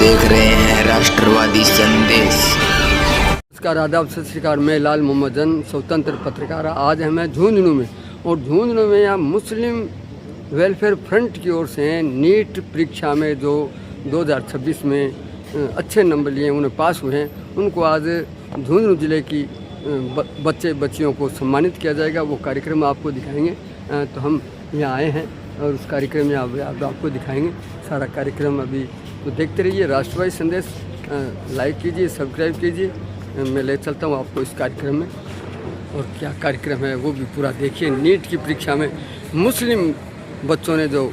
देख रहे हैं राष्ट्रवादी संदेश। नमस्कार, आदाब, सत श्री अकाल। मैं लाल मोहम्मद जन, स्वतंत्र पत्रकार। आज हम हैं झुंझुनू में, और झुंझुनू में यहाँ मुस्लिम वेलफेयर फ्रंट की ओर से नीट परीक्षा में जो 2026 में अच्छे नंबर लिए उन्हें पास हुए हैं, उनको आज झुंझुनू ज़िले की बच्चे बच्चियों को सम्मानित किया जाएगा। वो कार्यक्रम आपको दिखाएंगे। तो हम यहाँ आए हैं और उस कार्यक्रम में आपको दिखाएंगे सारा कार्यक्रम। अभी तो देखते रहिए। राष्ट्रवादी संदेश लाइक कीजिए, सब्सक्राइब कीजिए। मैं ले चलता हूँ आपको इस कार्यक्रम में, और क्या कार्यक्रम है वो भी पूरा देखिए। नीट की परीक्षा में मुस्लिम बच्चों ने जो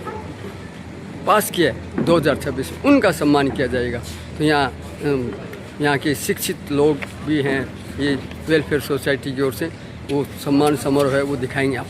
पास किया 2026, उनका सम्मान किया जाएगा। तो यहाँ के शिक्षित लोग भी हैं, ये वेलफेयर सोसाइटी की ओर से वो सम्मान समारोह है, वो दिखाएंगे आप।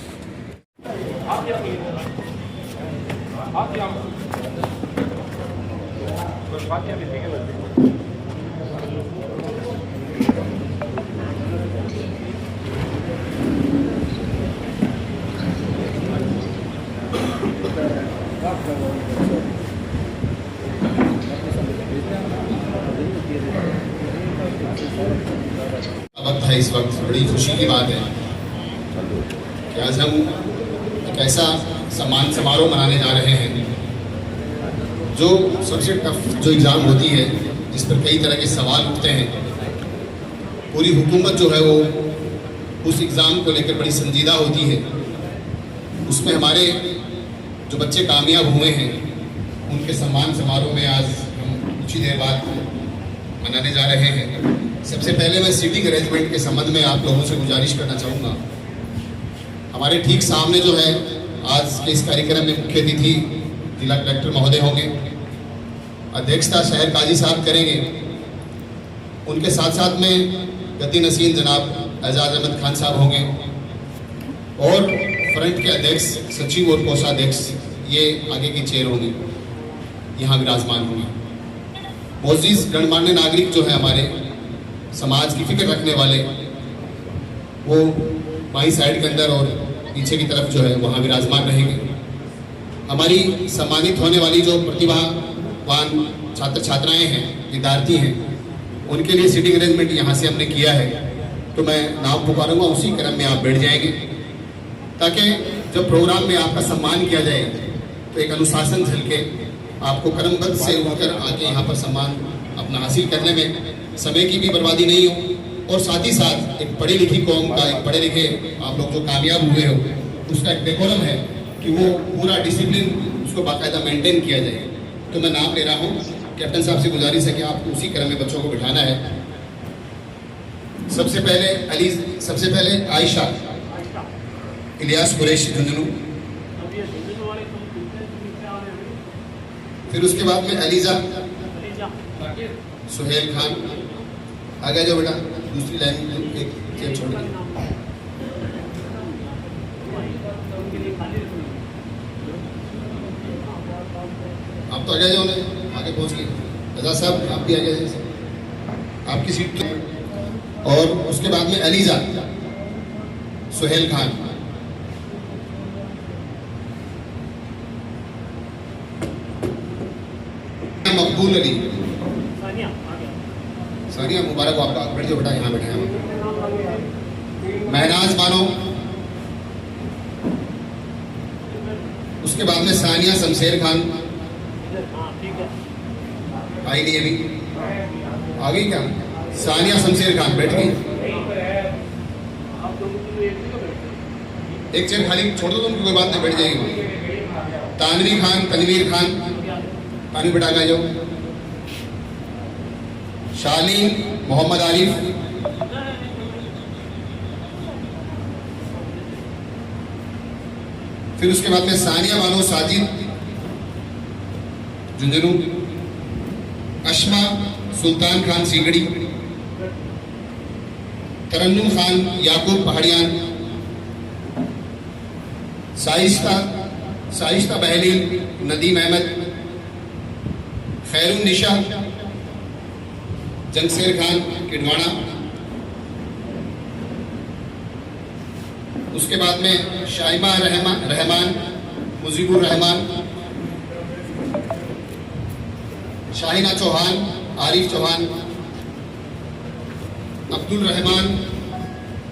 वक्त है, इस वक्त बड़ी खुशी की बात है कि आज हम एक ऐसा सम्मान समारोह मनाने जा रहे हैं जो सबसे टफ जो एग्ज़ाम होती है, जिस पर कई तरह के सवाल उठते हैं। पूरी हुकूमत जो है वो उस एग्ज़ाम को लेकर बड़ी संजीदा होती है। उसमें हमारे जो बच्चे कामयाब हुए हैं, उनके सम्मान समारोह में आज हम कुछ ही देर बाद मनाने जा रहे हैं। सबसे पहले मैं सीटिंग अरेंजमेंट के संबंध में आप लोगों से गुजारिश करना चाहूँगा। हमारे ठीक सामने जो है आज के इस कार्यक्रम में मुख्य अतिथि जिला कलेक्टर महोदय होंगे, अध्यक्षता शहर काजी साहब करेंगे। उनके साथ साथ में गति नसीन जनाब एजाज अहमद खान साहब होंगे, और फ्रंट के अध्यक्ष, सचिव और कोषाध्यक्ष ये आगे की चेयर होंगी, यहाँ विराजमान होंगे। मोअज़्ज़िज़ गणमान्य नागरिक जो है हमारे समाज की फिक्र रखने वाले, वो बाई साइड के अंदर और पीछे की तरफ जो है वहाँ विराजमान रहेंगे। हमारी सम्मानित होने वाली जो प्रतिभावान छात्र छात्राएं हैं, विद्यार्थी हैं, उनके लिए सीटिंग अरेंजमेंट यहाँ से हमने किया है। तो मैं नाम पुकारूंगा, उसी क्रम में आप बैठ जाएंगे, ताकि जब प्रोग्राम में आपका सम्मान किया जाए तो एक अनुशासन झलके, आपको क्रमबद्ध से उठकर आके यहाँ पर सम्मान अपना हासिल करने में समय की भी बर्बादी नहीं हो, और साथ ही साथ एक पढ़ी लिखी कौम का, एक पढ़े लिखे आप लोग जो कामयाब हुए हो, उसका एक डेकोरम है कि वो पूरा डिसिप्लिन उसको बाकायदा मेंटेन किया जाए। तो मैं नाम ले रहा हूँ, कैप्टन साहब से गुजारिश है कि आपको उसी क्रम में बच्चों को बिठाना है। सबसे पहले आयशा इलियास कुरैशी झुंझुनू, फिर उसके बाद में अलीजा सुहेल खान। आगे जाओ बेटा, दूसरी लाइन में एक चेयर छोड़ के। आप तो आगे जाओ ना, आगे पहुंच गए। एजाज साहब आप भी आगे जाइए, आपकी सीट। और उसके बाद में अलीजा सुहेल खान, मकबूल अली, सानिया मुबारक हो आपका, बैठ जाओ बेटा, यहाँ बैठे हैं। महनाज मानो, उसके बाद में सानिया शमशेर खान, आई नहीं अभी, आ गई क्या? सानिया शमशेर खान बैठ गई। एक चेयर खाली छोड़ दो तुम, कोई बात नहीं, बैठ जाएगी। तानवी खान, तनवीर खान, तानवी बेटा आ जाओ। शालीन मोहम्मद आरिफ, फिर उसके बाद में सानिया बानो साजिद झुंझुनू, अशमा सुल्तान खान सीगड़ी, तरन्नुम खान याकूब पहाड़ियान, साइस्ता बहलील नदीम अहमद, खैरुन निशा जंगशेर खान किडवाना, उसके बाद में शाइमा रहमान मुजीबुर रहमान, शाहिना चौहान, आरिफ चौहान, अब्दुल रहमान,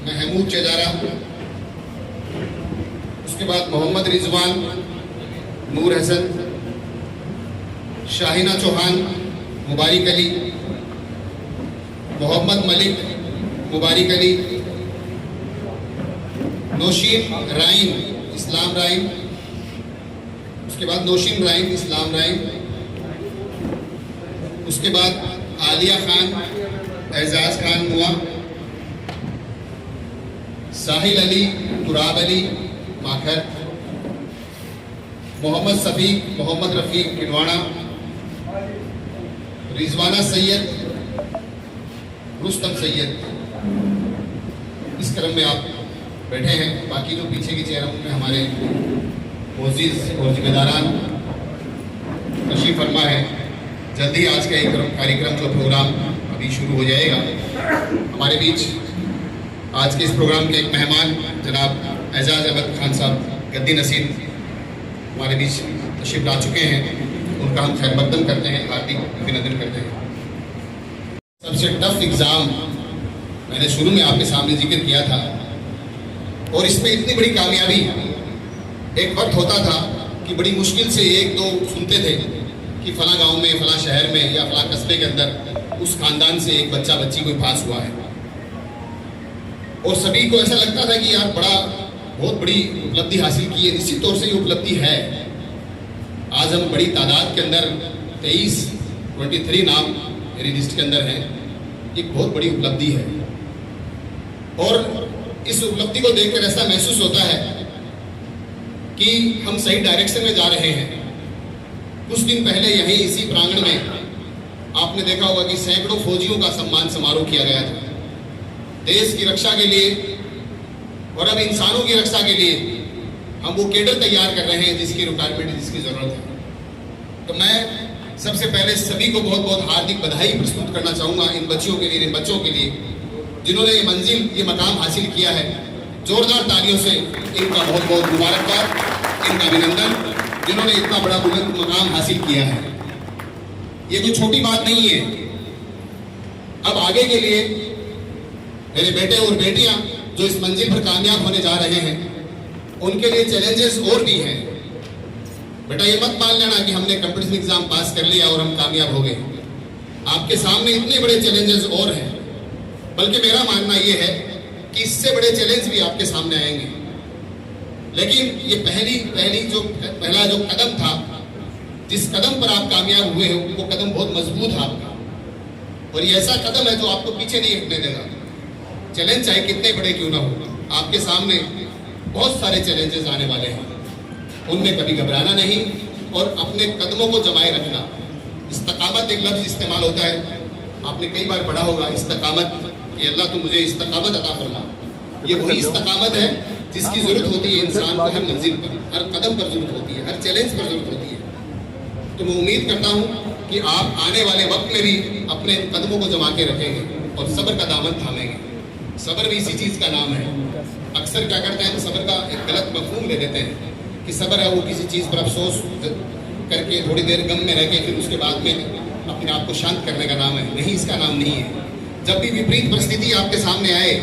महमूद चेजारा, उसके बाद मोहम्मद रिजवान, नूर हसन, शाहिना चौहान, मुबारिक अली, मोहम्मद मलिक, मुबारिक अली, नौशीन राइन, इस्लाम राइन, उसके बाद नौशीन राइन, इस्लाम राइन, उसके बाद आलिया खान, एजाज खान मुआ, साहिल अली, तुराब अली, माखर, मोहम्मद सफीक, मोहम्मद रफीक किनवाड़ा, रिजवाना सैयद, रुस्तम सैयद। इस क्रम में आप बैठे हैं। बाकी जो पीछे की चेयर उनमें हमारे मोअज़्ज़िज़ और जिम्मेदारान तशरीफ़ फरमा है। जल्दी आज का एक कार्यक्रम जो प्रोग्राम अभी शुरू हो जाएगा। हमारे बीच आज के इस प्रोग्राम के एक मेहमान जनाब एजाज अहमद खान साहब गद्दी नसीर हमारे बीच तशरीफ़ ला चुके हैं। उनका हम खैर मकदम करते हैं, हार्दिक अभिनंदन करते हैं। सबसे टफ एग्ज़ाम मैंने शुरू में आपके सामने जिक्र किया था और इसमें इतनी बड़ी कामयाबी, एक वक्त होता था कि बड़ी मुश्किल से एक दो सुनते थे कि फला गांव में, फला शहर में या फला कस्बे के अंदर उस खानदान से एक बच्चा बच्ची कोई पास हुआ है और सभी को ऐसा लगता था कि यार बहुत बड़ी उपलब्धि हासिल की है। निश्चित तौर से ये उपलब्धि है। आज हम बड़ी तादाद के अंदर 23 नाम मेरी लिस्ट के अंदर हैं। एक बहुत बड़ी उपलब्धि है और इस उपलब्धि को देखकर ऐसा महसूस होता है कि हम सही डायरेक्शन में जा रहे हैं। कुछ दिन पहले यहीं इसी प्रांगण में आपने देखा होगा कि सैकड़ों फौजियों का सम्मान समारोह किया गया था। देश की रक्षा के लिए और अब इंसानों की रक्षा के लिए हम वो केडर तैयार कर रहे हैं जिसकी रिक्वायरमेंट, जिसकी जरूरत है। तो मैं सबसे पहले सभी को बहुत बहुत हार्दिक बधाई प्रस्तुत करना चाहूँगा इन बच्चियों के लिए, इन बच्चों के लिए जिन्होंने ये मंजिल, ये मकाम हासिल किया है। जोरदार तालियों से इनका बहुत बहुत मुबारकबाद, इनका अभिनंदन, जिन्होंने इतना बड़ा बुलंद मकाम हासिल किया है। ये कोई छोटी बात नहीं है। अब आगे के लिए मेरे बेटे और बेटियां जो इस मंजिल पर कामयाब होने जा रहे हैं, उनके लिए चैलेंजेस और भी हैं। बेटा ये मत मान लेना कि हमने कंपटीशन एग्जाम पास कर लिया और हम कामयाब हो गए। आपके सामने इतने बड़े चैलेंजेस और हैं, बल्कि मेरा मानना यह है कि इससे बड़े चैलेंज भी आपके सामने आएंगे। लेकिन ये पहला जो कदम था, जिस कदम पर आप कामयाब हुए हो, वो कदम बहुत मजबूत है आपका और ये ऐसा कदम है जो आपको पीछे नहीं हटने देगा। चैलेंज चाहे कितने बड़े क्यों ना हो, आपके सामने बहुत सारे चैलेंजेस आने वाले हैं। उनमें कभी घबराना नहीं और अपने कदमों को जमाए रखना। इस्तकामत एक लफ्ज इस्तेमाल होता है, आपने कई बार पढ़ा होगा इस्तकामत, कि अल्लाह तो मुझे इस्तकामत अता फरमा। ये वही इस्तकामत है जिसकी जरूरत होती है इंसान को हर मंजिल पर, हर कदम पर जरूरत होती है, हर चैलेंज पर जरूरत होती है। तो मैं उम्मीद करता हूँ कि आप आने वाले वक्त में भी अपने कदमों को जमा के रखेंगे और सब्र का दामन थामेंगे। सब्र भी इसी चीज़ का नाम है। अक्सर क्या करते हैं तो सब्र का एक गलत मफहूम ले लेते हैं कि सब्र है वो किसी चीज़ पर अफसोस करके थोड़ी देर गम में रह के फिर उसके बाद में अपने आप को शांत करने का नाम है। नहीं, इसका नाम नहीं है। जब भी विपरीत परिस्थिति आपके सामने आए,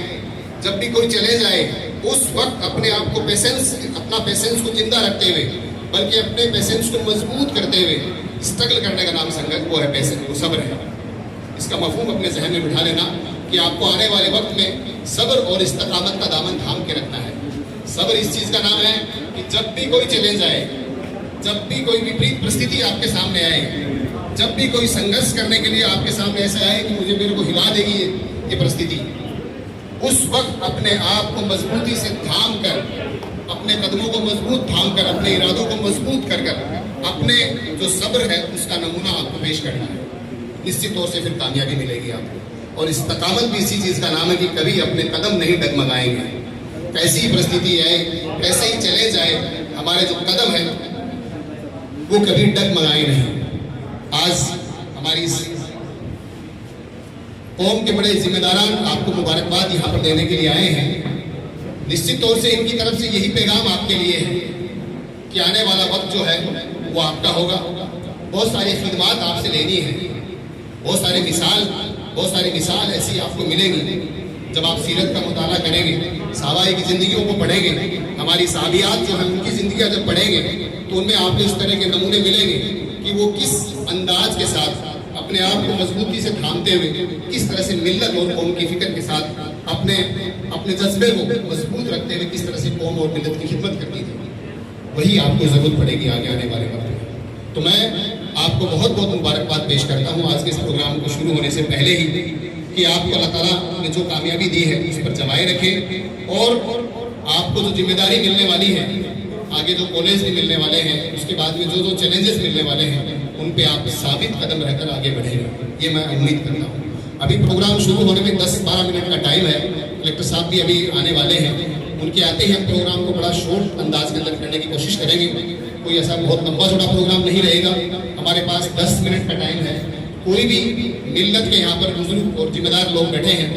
जब भी कोई चैलेंज आए, उस वक्त अपने आप को अपना पेशेंस को जिंदा रखते हुए, बल्कि अपने पेशेंस को मजबूत करते हुए स्ट्रगल करने का नाम संघर्ष, वो है पेशेंस, वो सब्र है। इसका मफहूम अपने जहन में बिठा लेना कि आपको आने वाले वक्त में सब्र और इस्तकामत का दामन थाम के रखना है। सब्र इस चीज़ का नाम है कि जब भी कोई चैलेंज आए, जब भी कोई विपरीत परिस्थिति आपके सामने आए, जब भी कोई संघर्ष करने के लिए आपके सामने ऐसा आए कि मेरे को हिला देगी ये परिस्थिति, उस वक्त अपने आप को मजबूती से थाम कर, अपने कदमों को मजबूत थाम कर, अपने इरादों को मजबूत कर अपने जो सब्र है उसका नमूना आपको पेश करना है। निश्चित तौर से फिर कामयाबी मिलेगी आपको। और इस्तकामत भी इसी चीज़ का नाम है कि कभी अपने कदम नहीं डगमगाएंगे। कैसी ही परिस्थिति आए, कैसे ही चैलेंज आए, हमारे जो कदम है वो कभी डगमगाए नहीं। आज हमारी इस कौम के बड़े जिम्मेदारान आपको मुबारकबाद यहाँ पर देने के लिए आए हैं। निश्चित तौर से इनकी तरफ से यही पैगाम आपके लिए है कि आने वाला वक्त जो है वो आपका होगा। बहुत सारी खिदमात आपसे लेनी है, बहुत सारी मिसाल ऐसी आपको मिलेंगी जब आप सीरत का मुताला करेंगे, सहाबाए की ज़िंदगियों को पढ़ेंगे, हमारी सहाबियात जो हैं उनकी ज़िंदगियाँ जब पढ़ेंगे तो उनमें आपको इस तरह के नमूने मिलेंगे कि वो किस अंदाज के साथ अपने आप को मजबूती से थामते हुए किस तरह से मिल्लत और कौम की फिक्र के साथ अपने जज्बे को मजबूत रखते हुए किस तरह से कौम और मिल्लत की खिदमत करती थी। वही आपको ज़रूरत पड़ेगी आगे आने वाले वक्त में। तो मैं आपको बहुत बहुत मुबारकबाद पेश करता हूँ आज के इस प्रोग्राम को शुरू होने से पहले ही कि आपको अल्लाह ताला ने जो कामयाबी दी है उस पर जमाए रखें और आपको जो जिम्मेदारी मिलने वाली है, आगे जो कॉलेज भी मिलने वाले हैं, उसके बाद में जो चैलेंजेस मिलने वाले हैं, उन पे आप साबित कदम रहकर आगे बढ़ेंगे, ये मैं उम्मीद करता हूँ। अभी प्रोग्राम शुरू होने में 10-12 मिनट का टाइम है। कलेक्टर साहब भी अभी आने वाले हैं, उनके आते ही हम प्रोग्राम को बड़ा शॉर्ट अंदाज के अंदर करने की कोशिश करेंगे। कोई ऐसा बहुत लंबा चौड़ा प्रोग्राम नहीं रहेगा। हमारे पास 10 मिनट का टाइम है। कोई भी मिल्लत के यहाँ पर बुजुर्ग और जिम्मेदार लोग बैठे हैं,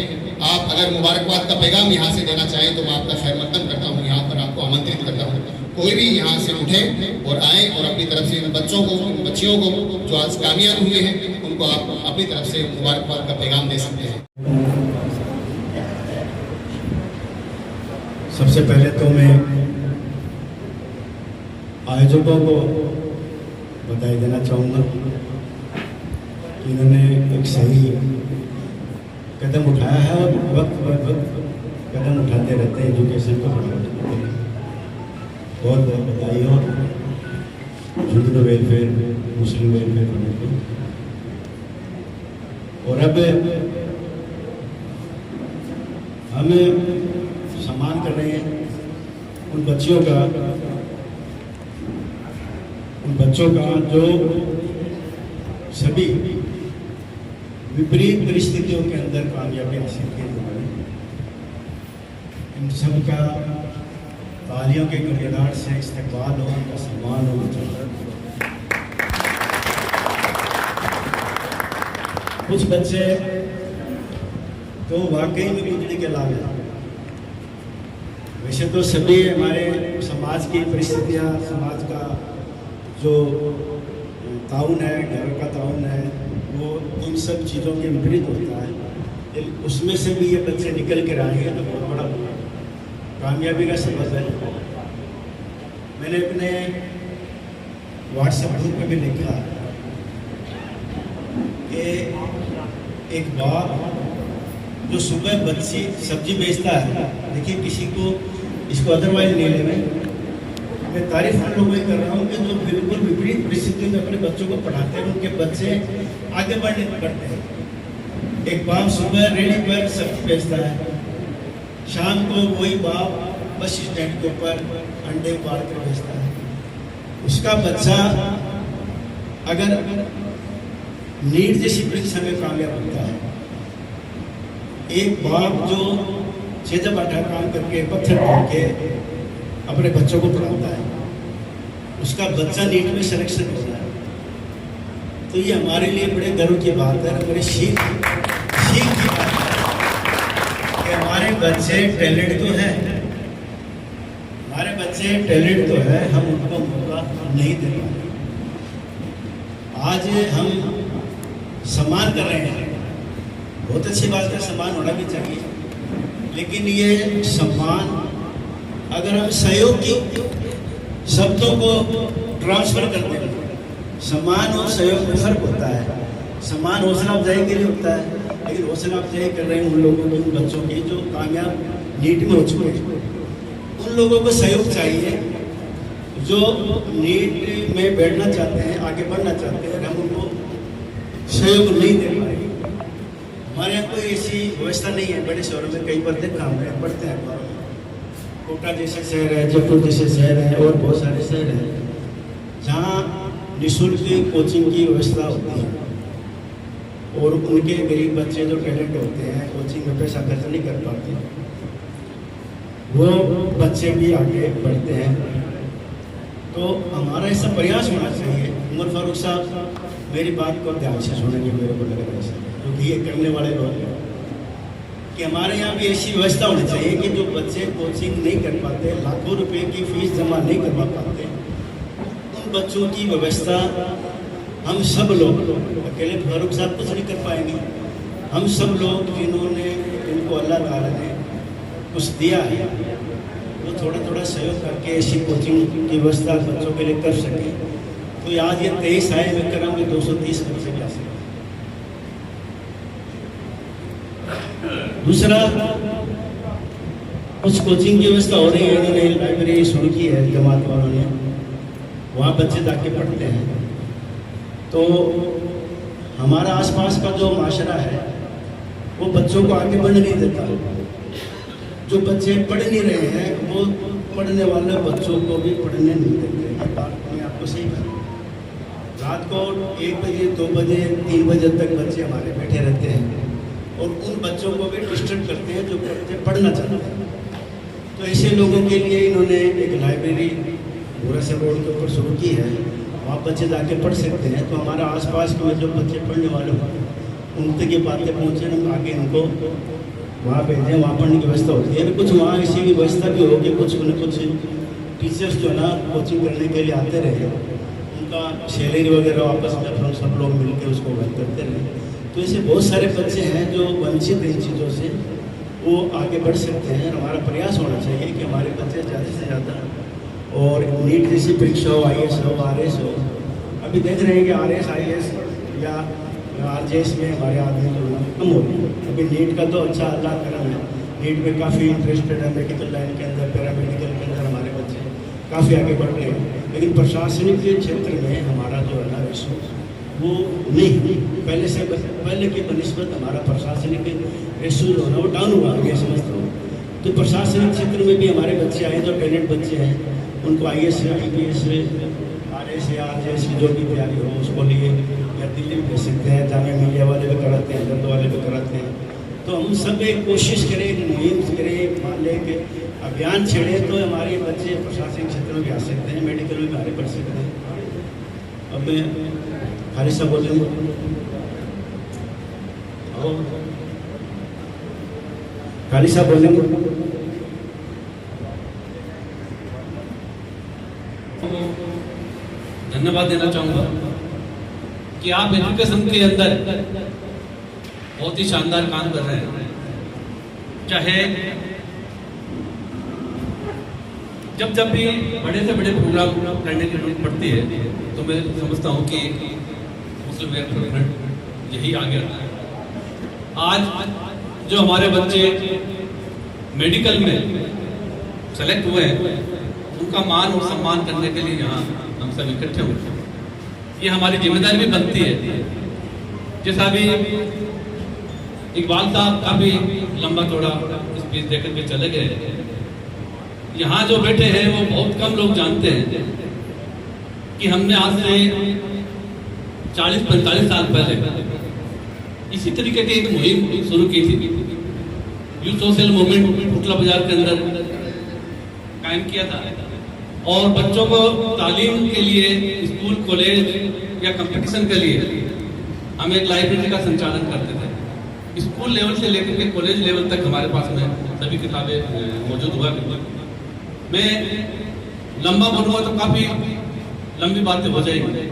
आप अगर मुबारकबाद का पैगाम यहाँ से देना चाहें तो मैं आपका खैर मकदम करता हूँ, यहाँ पर आपको आमंत्रित करता हूँ। कोई भी यहाँ से उठे और आए और अपनी तरफ से इन बच्चों को, इन बच्चियों को जो आज कामयाब हुए हैं, उनको आप अपनी तरफ से मुबारकबाद का पैगाम दे सकते हैं। सबसे पहले तो मैं आयोजकों को बधाई देना चाहूँगा कि इन्होंने एक सही कदम उठाया है और वक्त पर वक्त कदम उठाते रहते हैं एजुकेशन को बढ़ाने के लिए। बहुत बहुत बधाई हो झुंझुनू वेलफेयर, मुस्लिम वेलफेयर होने को। और अब हम सम्मान कर रहे हैं उन बच्चों का जो सभी विपरीत परिस्थितियों के अंदर कामयाबी हासिल की है। इन सब का तालियों के गुनगुनाहट से इस्तकबाल हो, उनका सम्मान हो। कुछ बच्चे तो वाकई में बिजली के लाभ हैं। वैसे तो सभी हमारे समाज की परिस्थितियाँ, समाज का जो ताउन है, घर का ताउन है, वो इन सब चीज़ों के विपरीत होता है। उसमें से भी ये बच्चे निकल कर आएंगे तो बहुत बड़ा कामयाबी का सबब है। मैंने अपने व्हाट्सएप ग्रुप में भी लिखा कि एक बाप जो सुबह बच्ची सब्जी बेचता है, देखिए किसी को इसको अदरवाइज नहीं लेना, मैं तारीफ उन लोगों की कर रहा हूँ कि जो बिल्कुल विपरीत परिस्थितियों में अपने बच्चों को पढ़ाते हैं, उनके बच्चे आगे बढ़ते हैं। एक बाप सुबह रेडी पर सब्जी बेचता है, शाम को वही बाप बस स्टैंड के ऊपर अंडे उबाल कर बेचता है। उसका बच्चा अगर नीट जैसी परीक्षा में कामयाब होता है, एक बाप जो 6-8 काम करके पत्थर ढूंढ के अपने बच्चों को पढ़ाता है, उसका बच्चा नीट में सिलेक्शन हो रहा है, तो ये हमारे लिए बड़े गर्व की बात है, हमारे सीख की बात है कि हमारे बच्चे टैलेंट तो है, हमारे बच्चे टैलेंट तो है, हम उनको मौका नहीं दे पाते। आज हम सम्मान कर रहे हैं, बहुत अच्छी बात है, सम्मान होना भी चाहिए, लेकिन ये सम्मान अगर हम सहयोग की शब्दों को ट्रांसफर करते हैं, सम्मान और सहयोग में फर्क होता है। सम्मान हौसला अफजाई के लिए होता है, लेकिन हौसला अफजाई कर रहे हैं उन लोगों को, उन बच्चों की जो कामयाब नीट में हो चुके हैं। उन लोगों को सहयोग चाहिए जो नीट में बैठना चाहते हैं, आगे बढ़ना चाहते हैं, हम उनको सहयोग नहीं दे पाएंगे। हमारे यहाँ कोई ऐसी व्यवस्था नहीं है। बड़े शहरों में कई बार देखा हमने, पढ़ते हैं, कोटा जैसे शहर है, जयपुर जैसे शहर है और बहुत सारे शहर हैं जहाँ निःशुल्क कोचिंग की व्यवस्था होती है और उनके गरीब बच्चे जो टैलेंट होते हैं कोचिंग में पैसा खर्च नहीं कर पाते, वो बच्चे भी आगे बढ़ते हैं। तो हमारा ऐसा प्रयास होना चाहिए। उमर फारूक साहब मेरी बात को ध्यान से सुनेंगे, मेरे को लग रहा है क्योंकि ये करने वाले लोग हैं कि हमारे यहाँ भी ऐसी व्यवस्था होनी चाहिए कि जो बच्चे कोचिंग नहीं कर पाते, लाखों रुपए की फीस जमा नहीं करवा पाते, उन बच्चों की व्यवस्था हम सब लोग, अकेले फारूक साहब कुछ नहीं कर पाएंगे, हम सब लोग जिन्होंने इनको अल्लाह ताला ने कुछ दिया है वो थोड़ा थोड़ा सहयोग करके ऐसी कोचिंग की व्यवस्था बच्चों के लिए कर सके। तो आज ये 23 आए में कराऊंगे 230 बच्चे भी आ सके। दूसरा, कुछ कोचिंग की व्यवस्था हो रही है, इन्होंने लाइब्रेरी शुरू की है जमात वालों ने, वहाँ बच्चे जाके पढ़ते हैं। तो हमारा आसपास का जो माशरा है वो बच्चों को आगे बढ़ने नहीं देता। जो बच्चे पढ़ नहीं रहे हैं वो पढ़ने वाले बच्चों को भी पढ़ने नहीं देते। ये बात मैं आपको सही करूँ, रात को 1 बजे 2 बजे 3 बजे तक बच्चे हमारे बैठे रहते हैं और उन बच्चों को भी डिस्टर्ब करते हैं जो बच्चे पढ़ना चाहते हैं। तो ऐसे लोगों के लिए इन्होंने एक लाइब्रेरी भूरा से रोड के ऊपर शुरू की है, वहाँ बच्चे जाके पढ़ सकते हैं। तो हमारा आसपास में जो बच्चे पढ़ने वाले हों उन तक ये बातें पहुँचे, हम आगे इनको वहाँ भेजें, वहाँ पढ़ने की व्यवस्था होती है। कुछ वहाँ ऐसी भी व्यवस्था भी हो कि कुछ न कुछ टीचर्स जो ना कोचिंग करने के लिए आते रहे, उनका सैलरी वगैरह आपस में हम सब लोग मिल के उसको बंद करते रहे। तो ऐसे बहुत सारे बच्चे हैं जो वंचित इन चीज़ों से वो आगे बढ़ सकते हैं। हमारा प्रयास होना चाहिए कि हमारे बच्चे ज़्यादा से ज़्यादा, और नीट जैसी परीक्षा हो, IAS हो, RS हो, अभी देख रहे हैं कि RS IAS या RJS में हमारे आदमी जो कम हो रही है। अभी नीट का तो अच्छा अल्लाह करम है, नीट में काफ़ी इंटरेस्टेड है, मेडिकल लाइन के अंदर, पैरामेडिकल के अंदर हमारे बच्चे काफ़ी आगे बढ़ रहे हैं। लेकिन प्रशासनिक के क्षेत्र में हमारा जो है ना विषय वो नहीं, पहले की बनिस्बत हमारा प्रशासनिक रेशो जो है ना वो डाउन हुआ, ये समझता हूँ। तो प्रशासनिक क्षेत्र में भी हमारे बच्चे आए जो टैलेंट बच्चे हैं, उनको IAS IPS RS या RJS की जो भी तैयारी हो उसको लिए या दिल्ली में भेज सकते हैं, जामिया मिलिया वाले भी कराते हैं, दर्द वाले भी कराते हैं। तो हम सब एक कोशिश करें, एक मुहिम करें, मान लें कि अभियान छेड़े तो हमारे बच्चे प्रशासनिक क्षेत्र में भी आ सकते हैं, मेडिकल में भी आगे बढ़ सकते हैं। अब मैं खालिद साहब बोल रहे हैं, खालिद साहब बोलेंगे। धन्यवाद देना चाहूँगा कि आप एजुकेशन के अंदर बहुत ही शानदार काम कर रहे हैं। चाहे जब भी बड़े से बड़े प्रोग्राम करने की जरूरत पड़ती है तो मैं समझता हूँ कि मुस्लिम वेलफेयर फ्रंट यही आगे आता है। आज जो हमारे बच्चे मेडिकल में सेलेक्ट हुए हैं उनका मान और सम्मान करने के लिए यहाँ हम सब इकट्ठे हुए। ये हमारी जिम्मेदारी भी बनती है। जैसा भी इकबाल साहब काफी लंबा चौड़ा स्पीच देकर के चले गए, यहाँ जो बैठे हैं वो बहुत कम लोग जानते हैं कि हमने आज से 40-45 साल पहले इसी तरीके की एक मुहिम शुरू की थी। यूथ सोशल मूवमेंट पुतला बाजार के अंदर कायम किया था और बच्चों को तालीम के लिए स्कूल कॉलेज या कंपटीशन के लिए हम एक लाइब्रेरी का संचालन करते थे। स्कूल लेवल से लेकर के कॉलेज लेवल तक हमारे पास में सभी किताबें मौजूद हुआ करती। मैं लंबा बोलूँगा तो काफ़ी लंबी बातें हो जाएगी।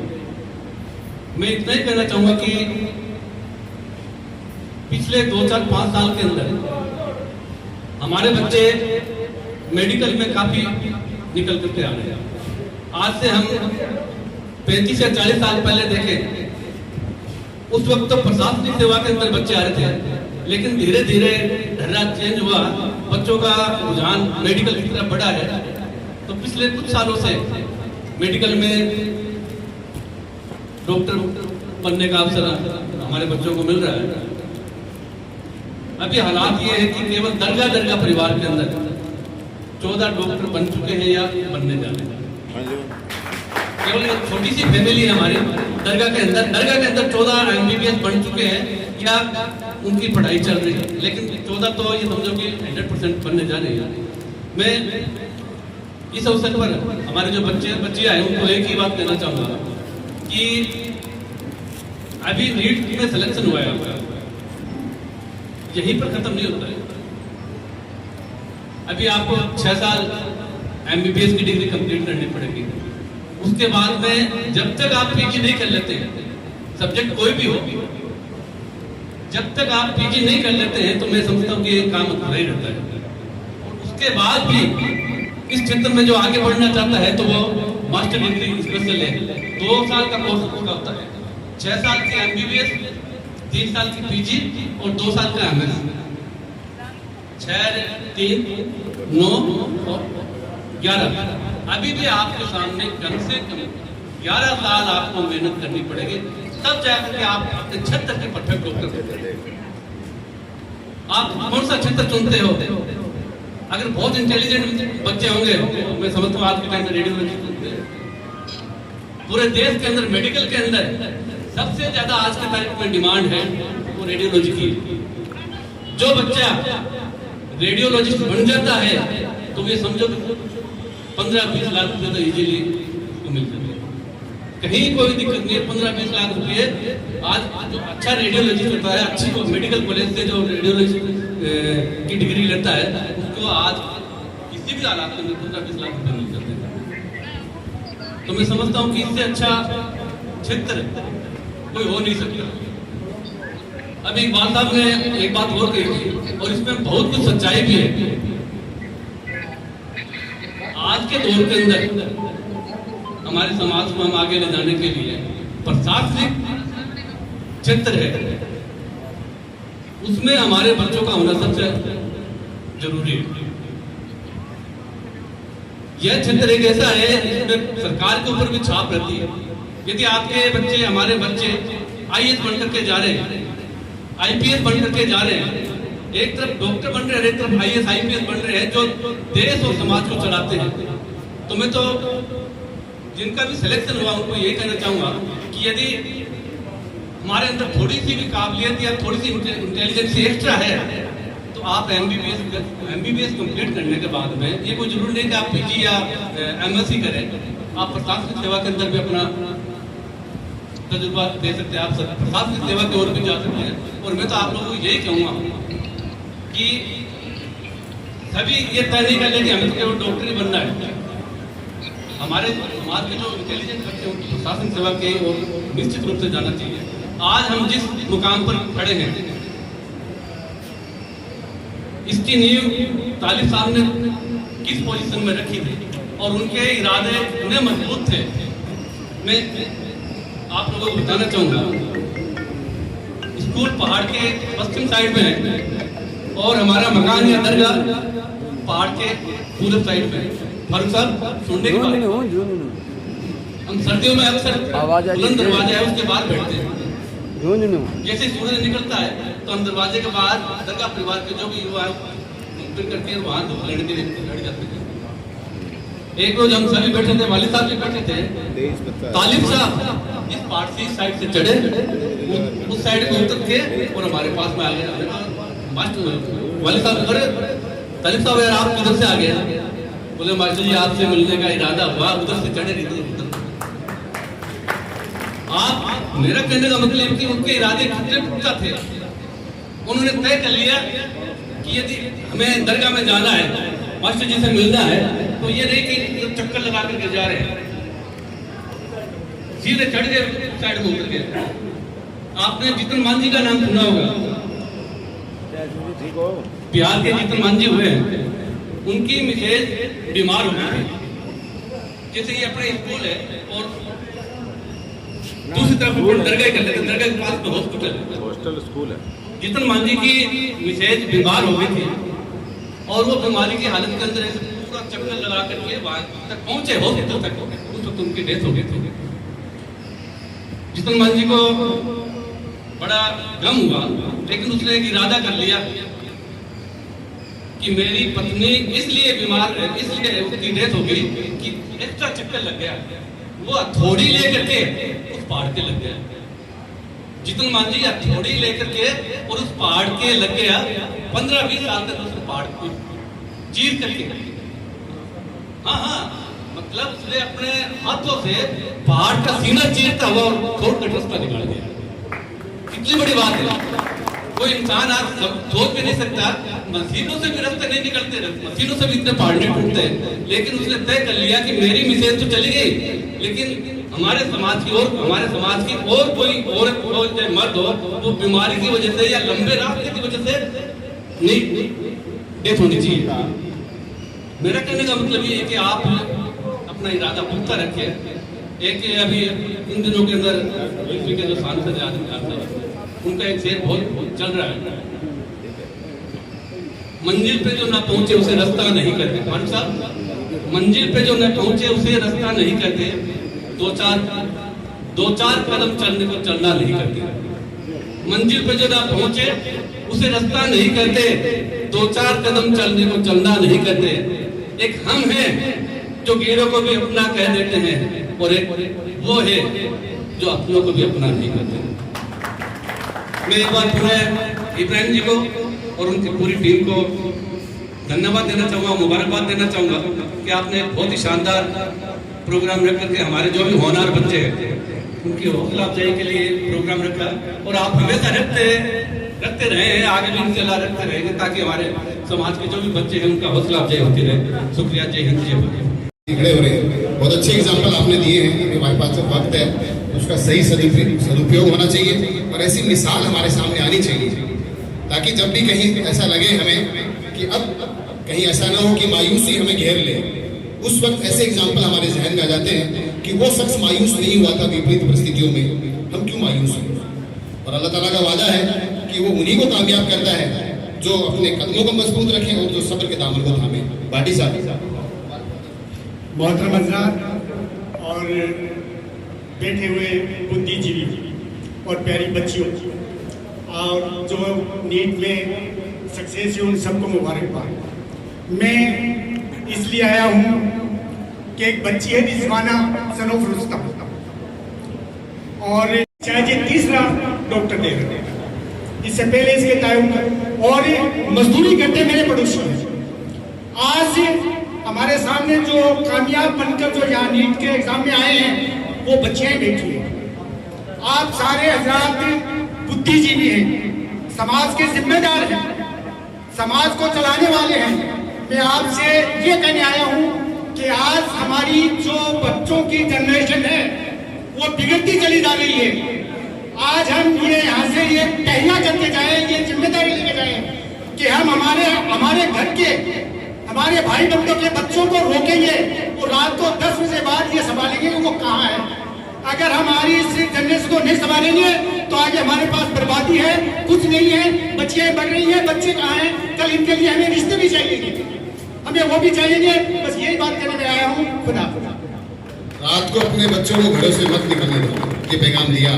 मैं इतना ही कहना चाहूँगा कि पिछले 2-4-5 साल के अंदर हमारे बच्चे मेडिकल में काफ़ी निकल करके आ रहे हैं। आज से हम 35 या 40 साल पहले देखें, उस वक्त तो प्रशासनिक सेवा के अंदर बच्चे आ रहे थे, लेकिन धीरे धीरे ढर्रा चेंज हुआ, बच्चों का रुझान मेडिकल की तरफ बढ़ा है। तो पिछले कुछ सालों से मेडिकल में डॉक्टर बनने का अवसर हमारे बच्चों को मिल रहा है। अभी हालात ये है कि केवल दरगाह परिवार के अंदर 14 डॉक्टर बन चुके हैं या बनने जा रहे हैं। केवल एक छोटी सी फैमिली है हमारी दरगाह के अंदर 14 MBBS बन चुके हैं या उनकी पढ़ाई चल रही है, लेकिन 14 तो ये समझो कि 100% बनने जा रहे हैं। मैं इस अवसर पर हमारे जो बच्चे आए उनको एक ही बात कहना चाहूँगा कि अभी नीट में सिलेक्शन हुआ है, यहीं पर खत्म नहीं होता है। अभी आपको 6 साल MBBS की डिग्री कंप्लीट करनी पड़ेगी। उसके बाद में जब तक आप PG नहीं कर लेते सब्जेक्ट कोई भी हो, जब तक आप पीजी नहीं कर लेते हैं तो मैं समझता हूँ कि ये काम अधूरा ही रहता है। और उसके बाद भी इस क्षेत्र में जो आगे बढ़ना चाहता है तो वो मास्टर डिग्री स्पेशल है, 2 साल का कोर्स उसका होता है, 6 साल की MBBS, 3 साल की PG और 2 साल का MS। 6, 3, 9 और 11। अभी भी आपके सामने कम से कम 11 साल आपको मेहनत करनी पड़ेगी, तब जाकर के आप अपने क्षेत्र के परफेक्ट डॉक्टर। आप कौन सा क्षेत्र चुनते हो? अगर बहुत इंटेलिजेंट बच्चे होंगे, मैं समझता हूँ आज के टाइम में रेडियोलॉजी चुनते हैं। पूरे देश के अंदर मेडिकल के अंदर सबसे ज्यादा आज के तारीख में डिमांड है वो रेडियोलॉजी की। जो बच्चा रेडियोलॉजिस्ट बन जाता है तो ये समझो 15-20 लाख रुपए तो इजीली मिल जाते हैं, कहीं कोई दिक्कत नहीं है। 15-20 लाख रुपए आज जो अच्छा रेडियोलॉजिस्ट होता है, अच्छी मेडिकल कॉलेज से जो रेडियोलॉजी की डिग्री लेता है उसको आज किसी भी हालात में 15-20 लाख रुपए मिल जाते हैं। तो मैं समझता हूँ कि इससे अच्छा क्षेत्र कोई हो नहीं सकता। अभी इकबाल साहब ने एक बात और कही और इसमें बहुत कुछ सच्चाई भी है। आज के दौर के अंदर हमारे समाज को हम आगे ले जाने के लिए प्रशासनिक क्षेत्र है, उसमें हमारे बच्चों का होना सबसे जरूरी है। यह क्षेत्र एक ऐसा है जिसमें सरकार के ऊपर भी छाप रहती है। यदि आपके बच्चे, हमारे बच्चे IAS बन करके जा रहे हैं, IPS बन करके जा रहे हैं, एक तरफ डॉक्टर बन रहे हैं, एक तरफ IAS IPS बन रहे हैं जो देश और समाज को चलाते हैं, तो मैं तो जिनका भी सिलेक्शन हुआ उनको यही कहना चाहूंगा कि यदि हमारे अंदर थोड़ी सी भी काबिलियत या थोड़ी सी इंटेलिजेंसी एक्स्ट्रा है तो आप MBBS कंप्लीट करने के बाद में, ये कोई जरूरी नहीं कि आप PG या MSc करें, आप प्रशासनिक सेवा के अंदर भी अपना तजुर्बा दे सकते हैं, आप प्रशासनिक सेवा की ओर भी जा सकते हैं। और मैं तो आप लोगों को यही कहूँगा कि सभी ये तय नहीं कर ले कि हमें तो केवल डॉक्टर ही बनना है। हमारे समाज के जो इंटेलिजेंट बच्चे हैं प्रशासन सेवा के और निश्चित रूप से जाना चाहिए। आज हम जिस मुकाम पर खड़े हैं इसकी नींव तालिब साहब ने किस पोजीशन में रखी थी और उनके इरादे इतने मजबूत थे। मैं आप लोगों को बताना चाहूंगा, स्कूल पहाड़ के पश्चिम साइड में है और हमारा मकान या दरगाह पहाड़ के पूर्व साइड में है। फारूक साहब सुनने के बाद हम सर्दियों में अक्सर बुलंद दरवाजा है उसके बाहर बैठते हैं। जैसे सूरज निकलता है तो हम दरवाजे के बाहर दरगाह परिवार के जो भी युवा है करते हैं, वहां धूप लेने के लिए बैठ जाते हैं। एक रोज हम सभी बैठे थे, वालिद साहब भी बैठे थे, तालिब साहब इस पार्टी साइड से चढ़े, उस साइड पे उतर के और हमारे पास में आ गए। मास्टर वालिद साहब, अरे तालिब साहब यार आप किधर से आ गए? बोले मास्टर जी आपसे मिलने का इरादा हुआ, उधर से चढ़े नहीं उधर। आप, मेरा कहने का मतलब कि उनके इरादे कितने पुख्ता थे। उन्होंने तय कर लिया कि यदि हमें दरगाह में जाना है, मास्टर जी से मिलना है, तो ये नहीं कि चक्कर लगा करके जा रहे हैं, सीधे चढ़ गए साइड में उतर गए। आपने जीतन मांझी का नाम सुना होगा, बिहार के जीतन मांझी हुए हैं। उनकी मिसेज बीमार हो गई थी। जैसे ये अपने स्कूल है और दूसरी तरफ दरगाह कर लेते, दरगाह के पास में हॉस्पिटल स्कूल है। जीतन मांझी की मिसेज बीमार हो गई थी और वो बीमारी की हालत के अंदर पूरा चक्कर लगा करके वहां तक पहुंचे, हॉस्पिटल तक। उस वक्त उनकी डेथ हो गई थी। जीतन मांझी को बड़ा गम हुआ, लेकिन उसने एक इरादा कर लिया कि मेरी पत्नी इसलिए बीमार है, इसलिए उसकी डेथ हो गई कि एक्स्ट्रा चक्कर लग गया। वो हथौड़ी लेकर के उस पहाड़ के लग गया। जीतन मांझी हथौड़ी लेकर के और उस पहाड़ के लग गया। 15-20 साल तक उस पहाड़ को चीर करके, हाँ, मतलब उसने अपने हाथों से पहाड़ का सीना चीरता हुआ और थोड़ा रास्ता निकाल दिया। कितनी बड़ी बात है। कोई इंसान आज सोच भी नहीं सकता, मशीनों से भी रास्ते नहीं निकलते, मशीनों से भी इतने पार्टी टूटते हैं, लेकिन उसने तय कर लिया कि मेरी मिसेज तो चली गई, लेकिन हमारे समाज की और कोई औरत हो चाहे मर्द हो, वो बीमारी की वजह से या लंबे रास्ते की वजह से नहीं डेथ होनी चाहिए। मेरा कहने का मतलब ये है कि आप अपना इरादा पुख्ता रखें। एक अभी इन दिनों के अंदर यूपी के जो सांसद हैं, उनका एक शेर बहुत चल रहा है, मंजिल पे जो ना पहुंचे उसे रास्ता नहीं करते। फारूक साहब, मंजिल पे जो ना पहुंचे उसे रास्ता नहीं करते, दो चार कदम चलने को चलना नहीं करते। मंजिल पे जो ना पहुंचे उसे रास्ता नहीं करते, 2-4 कदम चलने को चलना नहीं करते। एक हम हैं जो गैरों को भी अपना कह देते हैं, और एक वो है जो अपनों को भी अपना नहीं करते। मैं एक बार पूरे इब्राहिम जी को और उनकी पूरी टीम को धन्यवाद देना चाहूँगा, मुबारकबाद देना चाहूँगा कि आपने बहुत ही शानदार प्रोग्राम रख करके हमारे जो भी होनहार बच्चे हैं उनकी हौसला अफजाई के लिए प्रोग्राम रखा, और आप हमेशा रखते रहे हैं, आगे भी इंशाल्लाह रखते रहेंगे, ताकि हमारे समाज के जो भी बच्चे हैं उनका हौसला अफजाई होती रहे। शुक्रिया, जय हिंद, जय भारत। खड़े हो रहे हैं, बहुत अच्छे एग्जाम्पल आपने दिए हैं। हमारे पास जब वक्त है उसका सही सदुपयोग होना चाहिए, और ऐसी मिसाल हमारे सामने आनी चाहिए, ताकि जब भी कहीं ऐसा लगे हमें कि अब कहीं ऐसा ना हो कि मायूसी हमें घेर ले, उस वक्त ऐसे एग्जाम्पल हमारे जहन में आ जाते हैं कि वो शख्स मायूस नहीं हुआ था विपरीत परिस्थितियों में, हम क्यों मायूस हुए। और अल्लाह ताला का वादा है कि वो उन्हीं को कामयाब करता है जो अपने कदमों को मजबूत रखें और जो सब्र के दामन को थामे। बाटी साहब, मोहतरम हज़रात और बैठे हुए बुद्धिजीवी और प्यारी बच्चियों, और जो नीट में सक्सेस है उन सबको मुबारकबाद। मैं इसलिए आया हूँ कि एक बच्ची है रिजवाना सनोफ रुस्तम, और शायद ये 3रा डॉक्टर दे रहे हैं, इससे पहले इसके तायुम और मजदूरी करते मेरे पड़ोसी हैं। आज हमारे सामने जो कामयाब बनकर जो यहाँ नीट के एग्जाम में आए हैं वो बच्चियां बैठी हैं। आप सारे हजरात बुद्धिजीवी हैं, समाज के जिम्मेदार हैं, समाज को चलाने वाले हैं। मैं आपसे ये कहने आया हूँ कि आज हमारी जो बच्चों की जनरेशन है वो बिगड़ती चली जा रही है। आज हम ये यहाँ से ये तहैया करके जाएं, ये जिम्मेदारी लेके जाएं कि हम हमारे घर के हमारे भाई बंधुओं के बच्चों को रोकेंगे, वो रात को 10 बजे बाद ये संभालेंगे कि वो कहाँ है। अगर हमारी इस जनरेशन को नहीं संभालेंगे तो आगे हमारे पास बर्बादी है, कुछ नहीं है। बच्चियां बढ़ रही हैं, बच्चे कहाँ हैं, कल इनके लिए हमें रिश्ते भी चाहिए, हमें वो भी चाहिए। बस यही बात करने में आया हूँ। खुदा रात को अपने बच्चों को घरों से मत निकलने दो, ये पैगाम दिया।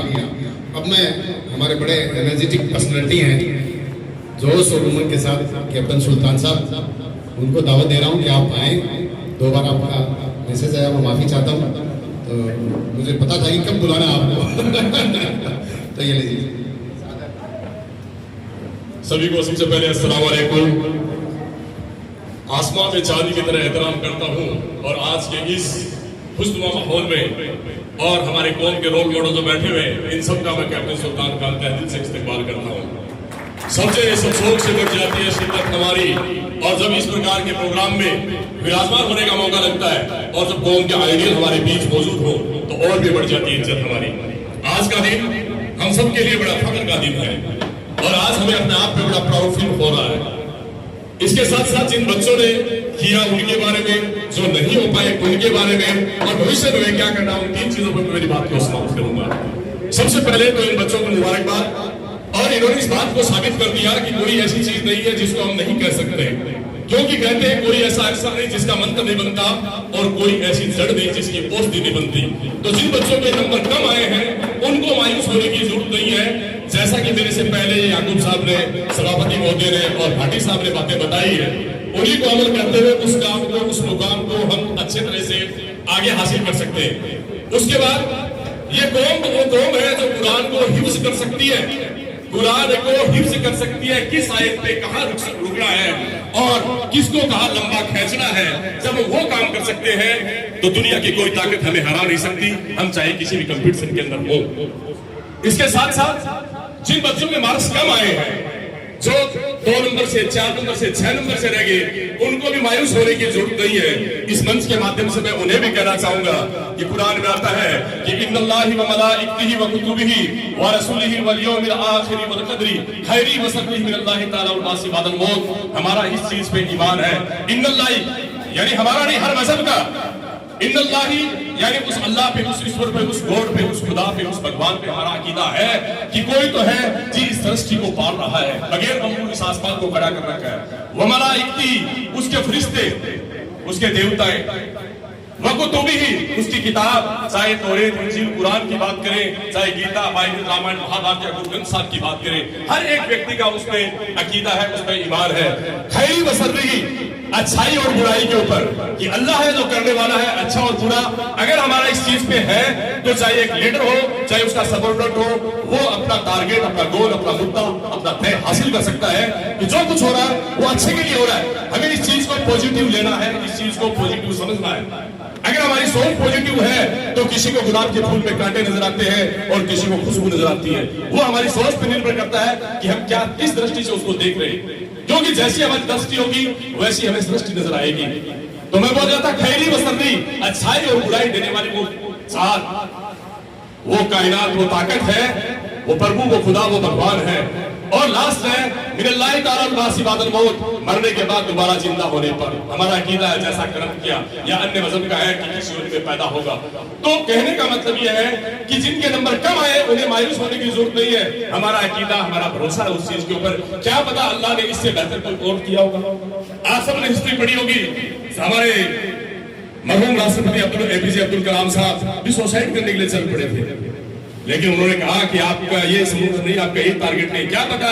अब मैं हमारे बड़े एनर्जेटिक पर्सनैलिटी हैं जोश और उमंग के साथ कैप्टन सुल्तान साहब, उनको दावत दे रहा हूँ कि आप आए। 2 बार आपका मैसेज आया, मैं माफ़ी चाहता हूँ, तो मुझे पता था कि कब बुलाना आपको। तो ये लीजिए। सभी को सबसे पहले अस्सलाम वालेकुम। आसमां में चांदी की तरह एहतराम करता हूँ, और आज के इस खुशनुमा माहौल में और हमारे कौम के रोल मॉडल जो बैठे हुए इन सब का मैं कैप्टन सुल्तान का तहे दिल से इस्तेमाल करता हूँ। सबसे सब शौक से बढ़ जाती है शिद्दत हमारी, और जब इस प्रकार के प्रोग्राम में विराजमान होने का मौका लगता है और जब कौम के आइडियल हमारे बीच मौजूद हो तो और भी बढ़ जाती है इज्जत हमारी। आज का दिन हम सब के लिए बड़ा फख्र का दिन है, और आज हमें अपने आप पे बड़ा प्राउड फील हो रहा है। इसके साथ साथ जिन बच्चों ने किया उनके बारे में, जो नहीं हो पाए उनके बारे में, और भविष्य में क्या करना, उन 3 चीजों पर मेरी बात को समाप्त करूंगा। सबसे पहले तो इन बच्चों को मुबारकबाद, और इन्होंने इस बात को साबित कर दिया कि कोई ऐसी चीज नहीं है जिसको हम नहीं कह सकते, क्योंकि कहते हैं कोई ऐसा अक्सर नहीं जिसका मंत्र नहीं बनता, और कोई ऐसी जड़ नहीं जिसकी पोस्ती नहीं बनती। तो जिन बच्चों के नंबर कम आए हैं उनको मायूस होने की जरूरत नहीं है। जैसा कि मेरे से पहले याकूब साहब ने, सभापति महोदय ने और भाटी साहब ने बातें बताई है, उन्हीं को अमल करते हुए उस काम को, उस मुकाम को हम अच्छे तरह से आगे हासिल कर सकते हैं। उसके बाद ये कौम वो कौम है जो कुरान को हिफ्ज कर सकती है, कुरान को हिफ्ज कर सकती है, किस आयत पे कहाँ रुकना है और किसको कहाँ लंबा खींचना है। जब वो काम कर सकते हैं तो दुनिया की कोई ताकत हमें हरा नहीं सकती, हम चाहे किसी भी कंपटीशन के अंदर हो। इसके साथ साथ जिन बच्चों के मार्क्स कम आए हैं जो 2 नंबर से 4 नंबर से 6 नंबर से रह गए उनको भी मायूस होने की जरूरत नहीं है। इस मंच के माध्यम से मैं उन्हें भी कहना चाहूंगा कि कुरान में आता है कि इन्नल्लाहि व मलाइकतिही व कुतुबिही व रसूलिही वल यौमिल आखिर वल क़द्री खैरी व शर्रिही मिनल्लाहि तआला व बासी बादल मौत। हमारा इस चीज पे ईमान है। इन्नल्लाहि यानी हमारा नहीं, हर मजहब का। इन्नल्लाहि यानी उस अल्लाह पे, उस ईश्वर पे, उस गॉड पे, उस खुदा पे, उस भगवान पे हमारा अकीदा है कि कोई तो है जी इस सृष्टि को पाल रहा है, बगैर बंबू इस आसमान को खड़ा कर रखा है। व मलाइकती उसके फरिश्ते, उसके देवताएं, व कुतुबिही उसकी किताब, चाहे तौरात, इंजील, कुरान की बात करें, चाहे गीता, बाइबल, रामायण, महाभारत या गुरु ग्रंथ साहब की बात करें, हर एक व्यक्ति का उसमें अकीदा है, उसमें ईमान है। खैरी व शर्रिही अच्छाई और बुराई के ऊपर कि अल्लाह है जो करने वाला है, अच्छा और बुरा। अगर हमारा इस चीज पे है तो चाहे एक लीडर हो, चाहे उसका सबऑर्डिनेट हो, वो अपना टारगेट, अपना गोल, अपना मुद्दा, अपना ध्येय हासिल कर सकता है कि जो कुछ हो रहा है वो अच्छे के लिए हो रहा है। हमें इस चीज को पॉजिटिव लेना है, इस चीज को पॉजिटिव समझना है। अगर हमारी सोच पॉजिटिव है तो किसी को गुलाब के फूल पे कांटे नजर आते हैं और किसी को खुशबू नजर आती है। वो हमारी सोच पर निर्भर करता है कि हम क्या, किस दृष्टि से उसको देख रहे हैं, क्योंकि जैसी हमारी दृष्टि होगी वैसी हमें सृष्टि नजर आएगी। तो मैं बोल रहा था खैरी व शर्री, अच्छाई और बुराई देने वाली वो साथ, वो कायनात, वो ताकत है, वो प्रभु, वो खुदा, वो भगवान है। और लास्ट है मिनल्लाहि तआला व बासी बादल मौत, मरने के बाद दोबारा जिंदा होने पर। हमारा अकीदा है जैसा कर्म किया या अन्य मजहब का है कि किसी रूप में पैदा होगा। तो कहने का मतलब यह है कि जिनके नंबर कम आए उन्हें मायूस होने की जरूरत नहीं है। हमारा अकीदा, हमारा भरोसा है उस चीज के ऊपर। क्या पता अल्लाह ने इससे बेहतर कोई और किया होगा। आप सबने हिस्ट्री पढ़ी होगी, हमारे मरहूम राष्ट्रपति APJ अब्दुल कलाम साहब भी सुसाइड करने के लिए चल पड़े थे, लेकिन उन्होंने कहा कि आपका ये समुद्र नहीं, आपका ये टारगेट नहीं। क्या पता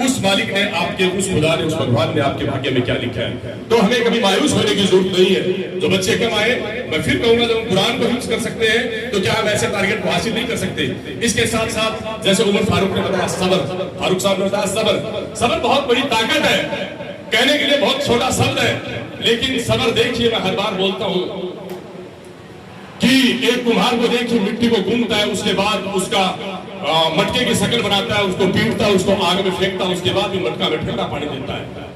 उस मालिक ने, आपके उस खुदा ने, उस भगवान ने आपके भाग्य में क्या लिखा है। तो हमें कभी मायूस होने की जरूरत नहीं है। जो बच्चे कम आए, मैं फिर कहूंगा जब हम कुरान को यूज कर सकते हैं तो क्या हम ऐसे टारगेट को हासिल नहीं कर सकते। इसके साथ साथ जैसे उमर फारूक ने बताया सबर, फारूक साहब ने बताया सबर। सबर बहुत बड़ी ताकत है, कहने के लिए बहुत छोटा शब्द है, लेकिन सबर देखिए, मैं हर बार बोलता हूं कि एक कुम्हार को देखिए मिट्टी को गूंथता है, उसके बाद उसका मटके की शक्ल बनाता है, उसको पीटता है, उसको आग में फेंकता है, उसके बाद भी मटका में ठंडा पानी देता है।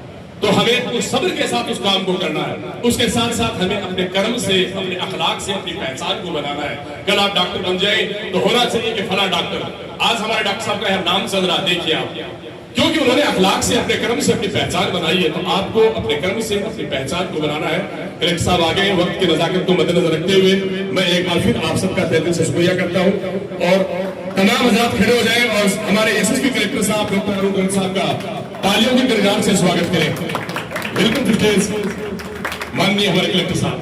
तो हमें उस सब्र के साथ उस काम को करना है। उसके साथ साथ हमें अपने कर्म से, अपने अखलाक से अपनी पहचान को बनाना है। कल आप डॉक्टर बन जाए तो होना चाहिए कि फला डॉक्टर। आज हमारे डॉक्टर साहब का नाम चल रहा, देखिए आप, क्योंकि उन्होंने अखलाक से, अपने कर्म से अपनी पहचान बनाई है। तो आपको अपने कर्म से अपनी पहचान को बनाना है। कलेक्टर साहब आ गए, वक्त की नजाकत को मद्देनजर रखते हुए मैं एक बार फिर आप सबका तहे दिल से शुक्रिया करता हूं और तमाम हज़रात खड़े हो जाएं और हमारे SSP कलेक्टर साहब डॉक्टर अरुण गर्ग साहब का तालियों की गड़गड़ाहट से स्वागत करें। वेलकम टू स्टेज माननीय हमारे कलेक्टर साहब।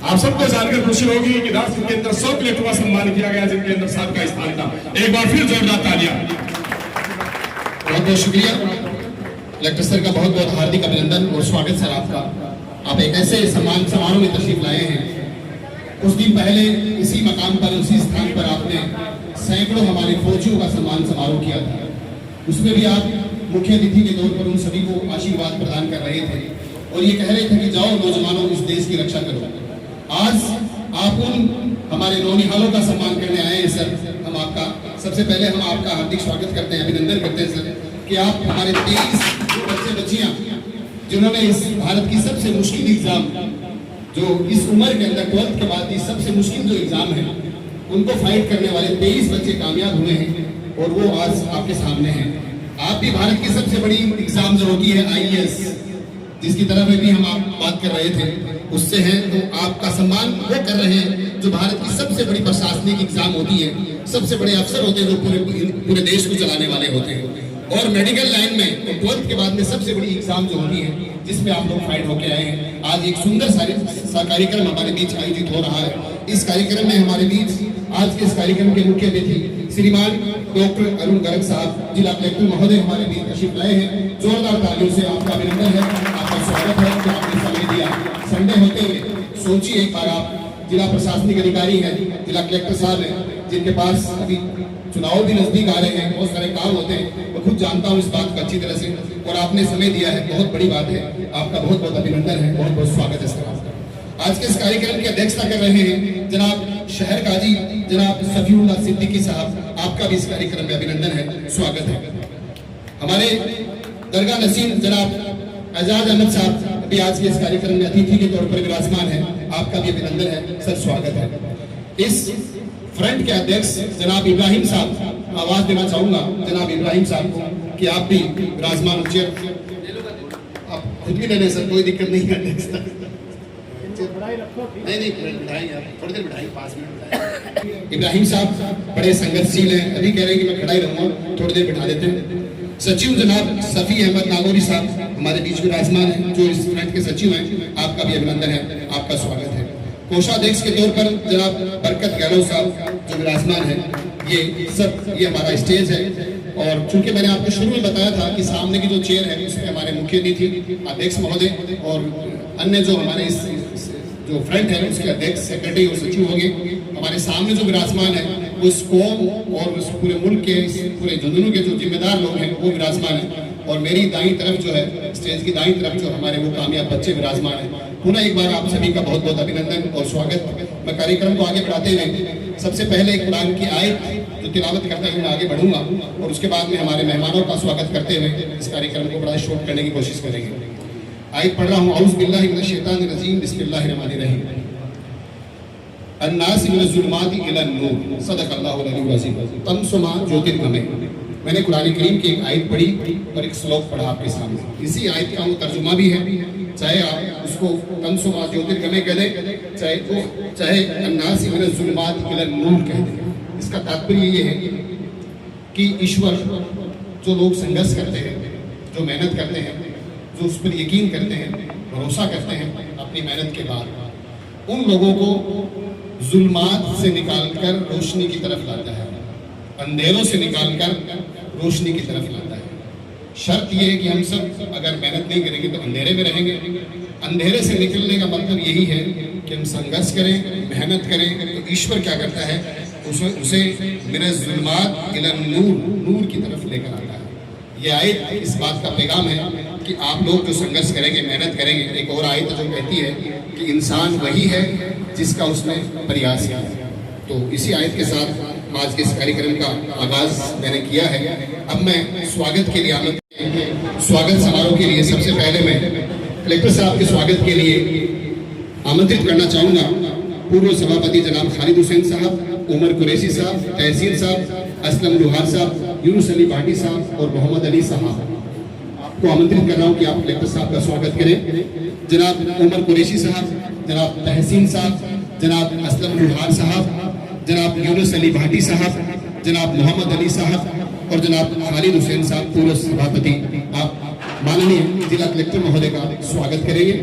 आप सबको जानकर खुशी होगी कि राष्ट्र के अंदर 100 कलेक्टर का सम्मान किया गया, जिनके अंदर साहब का स्थान था। एक बार फिर जोरदार तालियां। बहुत बहुत शुक्रिया कलेक्टर सर का, बहुत बहुत हार्दिक अभिनंदन और स्वागत सर आपका। आप एक ऐसे सम्मान समारोह में तशरीफ लाए हैं। कुछ दिन पहले इसी मकाम पर, उसी स्थान पर आपने सैकड़ों हमारे फौजियों का सम्मान समारोह किया था। उसमें भी आप मुख्य अतिथि के तौर पर उन सभी को आशीर्वाद प्रदान कर रहे थे और ये कह रहे थे कि जाओ नौजवानों, इस देश की रक्षा करो। आज आप उन हमारे नौनिहालों का सम्मान करने आए हैं सर। हम आपका, सबसे पहले हम आपका हार्दिक स्वागत करते हैं, अभिनंदन करते हैं सर कि आप हमारे 23 बच्चे बच्चियां जिन्होंने इस भारत की सबसे मुश्किल एग्जाम, जो इस उम्र के अंदर 12th के बाद सबसे मुश्किल जो एग्जाम है, उनको फाइट करने वाले 23 बच्चे कामयाब हुए हैं और वो आज आपके सामने हैं। आप भी भारत की सबसे बड़ी एग्जाम जो होती है IAS, जिसकी तरफ में भी हम आप बात कर रहे थे, उससे हैं। तो आपका सम्मान वो कर रहे हैं जो भारत की सबसे बड़ी प्रशासनिक एग्जाम होती है, सबसे बड़े अफसर होते हैं जो पूरे देश को चलाने वाले होते हैं। और मेडिकल लाइन में तो 12th के बाद में सबसे बड़ी एग्जाम जो होती है, जिसमें आप लोग फाइट होके आए हैं। आज एक सुंदर सा कार्यक्रम हमारे बीच आयोजित हो रहा है। इस कार्यक्रम में हमारे बीच आज के इस कार्यक्रम के मुख्य अतिथि श्रीमान डॉक्टर अरुण गर्ग साहब, जिला कलेक्टर महोदय हमारे बीच तशरीफ लाए हैं। जोरदार तालियों से आपका अभिनंदन है, आपका स्वागत है कि आपने समय दिया। संडे होते हुए सोचिए एक बार, आप जिला प्रशासनिक अधिकारी हैं, जिला कलेक्टर साहब हैं, जिनके पास अभी चुनाव भी नजदीक आ रहे हैं, बहुत सारे काम होते हैं। मैं खुद जानता हूँ इस बात को अच्छी तरह से, और आपने समय दिया है, बहुत बड़ी बात है। आपका बहुत बहुत अभिनंदन है, बहुत बहुत स्वागत है सर आपका। आज के इस कार्यक्रम की अध्यक्षता कर रहे हैं जनाब शहर काजी जनाब सफीउल्लाह सिद्दीकी साहब, आपका भी इस कार्यक्रम में अभिनंदन है, स्वागत है। हमारे दरगाह नसीम जनाब एजाज अहमद साहब भी आज के इस कार्यक्रम में अतिथि के तौर पर विराजमान है, आपका भी अभिनंदन है सर, स्वागत है। इस फ्रंट के अध्यक्ष जनाब इब्राहिम साहब, आवाज देना चाहूंगा जनाब इब्राहिम साहब को कि आप भी विराजमान हो। आप खुद भी ले लें सर, कोई दिक्कत नहीं है। नहीं बिठाएंगे, थोड़ी देर बिठाएंगे, 5 मिनट। इब्राहिम साहब बड़े संघर्षशील हैं, अभी कह रहे हैं कि मैं खड़ा ही रहूंगा, थोड़ी देर बिठा देते हैं। सचिव जनाब सफी अहमद नागौरी साहब हमारे बीच विराजमान हैं, जो इस फ्रंट के सचिव हैं, आपका भी अभिनंदन है, आपका स्वागत है। कोषाध्यक्ष के तौर पर जनाब बरकत गहलोत साहब जो विराजमान है, ये हमारा स्टेज है। और चूंकि मैंने आपको शुरू में बताया था कि सामने की जो चेयर है उसमें हमारे मुख्य अतिथि अध्यक्ष महोदय और अन्य जो हमारे इस जो फ्रंट है उसके अध्यक्ष, सेक्रेटरी और सचिव होंगे। हमारे सामने जो विराजमान है वो इस कौम और उस पूरे मुल्क के, इस पूरे झुंझुनू के जो जिम्मेदार लोग हैं वो विराजमान है। और मेरी दाईं तरफ जो है, स्टेज की दाईं तरफ जो हमारे वो कामयाब बच्चे विराजमान हैं। पुनः एक बार आप सभी का बहुत बहुत अभिनंदन और स्वागत। मैं कार्यक्रम को आगे बढ़ाते हुए सबसे पहले एक कुरान की आयत जो तिलावत करते हुए मैं आगे बढ़ूंगा और उसके बाद में हमारे मेहमानों का स्वागत करते हुए इस कार्यक्रम को बड़ा शॉर्ट करने की कोशिश करेंगे। आयत पढ़ रहा हूँ, औज़ु बिल्लाहि मिनश शैतानिर रजीम, बिस्मिल्लाहिर रहमानिर रहीम। अन्नास मिनज़ ज़ुलुमाति इलन नूर, सदक़ल्लाहुल अलीयुल अज़ीम। तमसु मा ज्योतिर्गमय। मैंने कुरान करीम की एक आयत पढ़ी और एक श्लोक पढ़ा आपके सामने। इसी आयत का वो तर्जुमा भी है, चाहे आप उसको तमसु मा ज्योतिर्गमय कह दें, चाहे अन्नास मिनज़ ज़ुलुमाति इलन नूर कह दें। इसका तात्पर्य ये है कि ईश्वर जो लोग संघर्ष करते हैं, जो मेहनत करते हैं, जो उस पर यकीन करते हैं, भरोसा करते हैं अपनी मेहनत के बाद, उन लोगों को जुल्मात से निकालकर रोशनी की तरफ लाता है, अंधेरों से निकालकर रोशनी की तरफ लाता है। शर्त यह है कि हम सब अगर मेहनत नहीं करेंगे तो अंधेरे में रहेंगे। अंधेरे से निकलने का मतलब यही है कि हम संघर्ष करें, मेहनत करें। तो ईश्वर क्या करता है, उसे मिनज़ ज़ुल्मात इलन नूर, नूर की तरफ लेकर आता है। ये आयत इस बात का पैगाम है कि आप लोग जो संघर्ष करेंगे, मेहनत करेंगे। एक और आयत जो कहती है कि इंसान वही है जिसका उसने प्रयास किया। तो इसी आयत के साथ आज के इस कार्यक्रम का आगाज मैंने किया है। अब मैं स्वागत के लिए स्वागत समारोह के लिए सबसे पहले मैं कलेक्टर साहब के स्वागत के लिए आमंत्रित करना चाहूँगा पूर्व सभापति जनाब खालिद हुसैन साहब, उमर कुरैशी साहब, तहसीन साहब, असलम लुहार साहब, यूनुस अली भाटी साहब और मोहम्मद अली साहब। आपको आमंत्रित कर रहा हूँ कि आप कलेक्टर साहब का स्वागत करें। जनाब उमर कुरैशी साहब, जनाब तहसीन साहब, जनाब असलम लुहार साहब, जनाब यूनुस अली भाटी साहब, जनाब मोहम्मद अली साहब और जनाब खालिद हुसैन साहब पूर्व सभापति, आप माननीय जिला कलेक्टर महोदय का स्वागत करेंगे।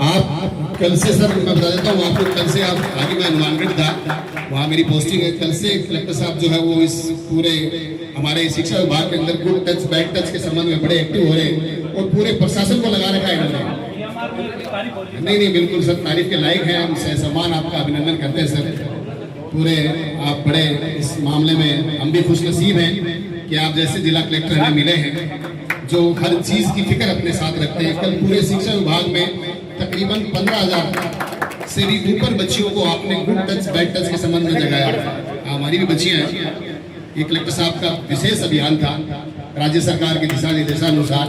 आप कल से सर मैं बता देता हूँ आपको, कल से आप आगे मैं हनुमानगढ़ था, वहाँ मेरी पोस्टिंग है। कल से कलेक्टर साहब जो है वो इस पूरे हमारे शिक्षा विभाग के अंदर गुड टच बैड टच के संबंध में बड़े एक्टिव हो रहे हैं और पूरे प्रशासन को लगा रखा है इन्होंने। नहीं बिल्कुल सर, तारीफ के लायक है, हम सम्मान आपका अभिनंदन करते हैं सर। पूरे आप बड़े इस मामले में हम भी खुशनसीब हैं कि आप जैसे जिला कलेक्टर हमें मिले हैं जो हर चीज की फिक्र अपने साथ रखते हैं। कल पूरे शिक्षा विभाग में तकरीबन 15,000 से भी ऊपर बच्चियों को आपने गुड टच बैड टच के संबंध में जगाया। हमारी भी बच्चियां हैं। ये कलेक्टर साहब का विशेष अभियान था, राज्य सरकार के दिशा निर्देशानुसार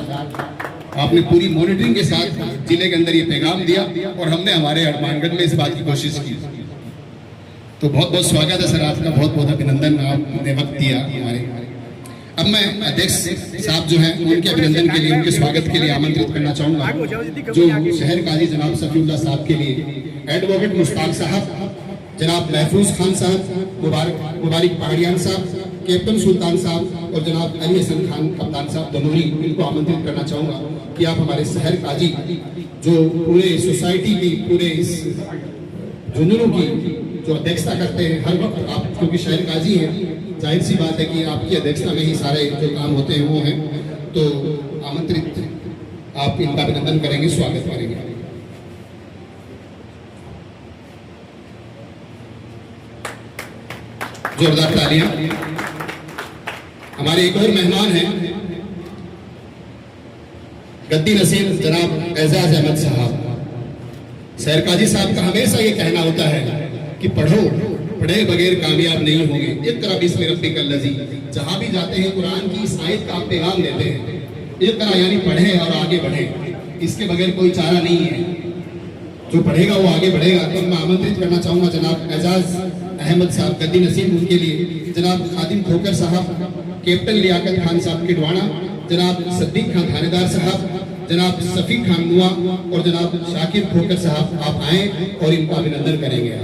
आपने पूरी मॉनिटरिंग के साथ जिले के अंदर ये पैगाम दिया और हमने हमारे हनुमानगढ़ में इस बात की कोशिश की। तो बहुत बहुत स्वागत है सर आपका, बहुत बहुत अभिनंदन, आपने वक्त दिया हमारे। अब मैं अध्यक्ष साहब जो हैं उनके अभिनंदन के लिए, उनके स्वागत के लिए आमंत्रित करना चाहूँगा जो शहर काजी जनाब सफीउल्लाह साहब के लिए एडवोकेट मुश्ताक साहब, जनाब महफूज खान साहब, मुबारक पहाड़ियान साहब, कैप्टन सुल्तान साहब और जनाब अली हसन खान कप्तान साहब दोनों ही, इनको आमंत्रित करना चाहूँगा कि आप हमारे शहर काजी जो पूरे सोसाइटी की, पूरे इस झुंझुनू की जो अध्यक्षता करते हैं हर वक्त, आप क्योंकि शहर काजी हैं, जाहिर सी बात है कि आपकी अध्यक्षता में ही सारे जो काम होते हैं वो हैं। तो आमंत्रित आप इनका अभिनंदन करेंगे, स्वागत करेंगे। जोरदार तालियां। हमारे एक और मेहमान हैं गद्दी नसीब जनाब एजाज अहमद साहब। शहर काजी साहब का हमेशा ये कहना होता है कि पढ़ो पढ़े बगैर कामयाब नहीं होंगे। इक़रा बिस्मि रब्बिकल लज़ी, जहाँ भी जाते हैं कुरान की इस आयत का आप पैगाम देते हैं, इक़रा यानी पढ़े और आगे बढ़े, इसके बगैर कोई चारा नहीं है। जो पढ़ेगा वो आगे बढ़ेगा। तो मैं आमंत्रित करना चाहूँगा जनाब एजाज अहमद साहब गद्दी नसीब, उनके लिए जनाब खादिम खोकर साहब, कैप्टन लियाकत खान साहब किडवाना, जनाब सद्दीक खान थानेदार साहब, जनाब सफ़ी खान नुआ और जनाब शाकिर खोकर साहब, आप आए और इनका अभिनंदन करेंगे।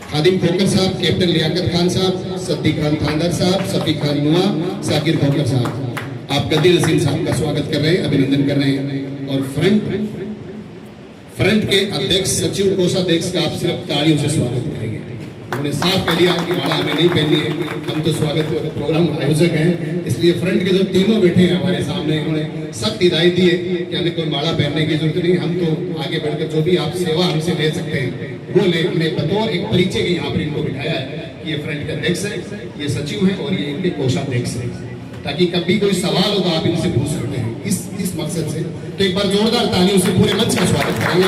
खादिम खोकर साहब, कैप्टन लियाकत खान साहब, सद्दीक खान थानेदार साहब, सफ़ी खान नुआ, शाकिर खोकर साहब, आप गद्दी नसीब साहब का स्वागत कर रहे हैं, अभिनंदन कर रहे हैं। और फ्रंट के अध्यक्ष सचिव कोषाध्यक्ष का आप सिर्फ तालियों से स्वागत करेंगे। उन्होंने साफ कह दिया कि माला हमें नहीं पहननी है, हम तो स्वागत प्रोग्राम आयोजक हैं, इसलिए फ्रंट के जो तीनों बैठे हैं हमारे सामने, उन्होंने सख्त हिदायत दी है कि हमें कोई माला पहनने की जरूरत नहीं, हम तो आगे बढ़कर जो भी आप सेवा हमसे ले सकते हैं वो ले। हमने बतौर एक परिचय के यहाँ पर इनको बिठाया है कि ये फ्रंट के अध्यक्ष है, ये सचिव है और ये इनके कोषाध्यक्ष है, ताकि कभी कोई सवाल हो तो आप इनसे पूछ सकते हैं इस मकसद से। तो एक बार जोरदार तालियों से पूरे मंच का स्वागत करेंगे।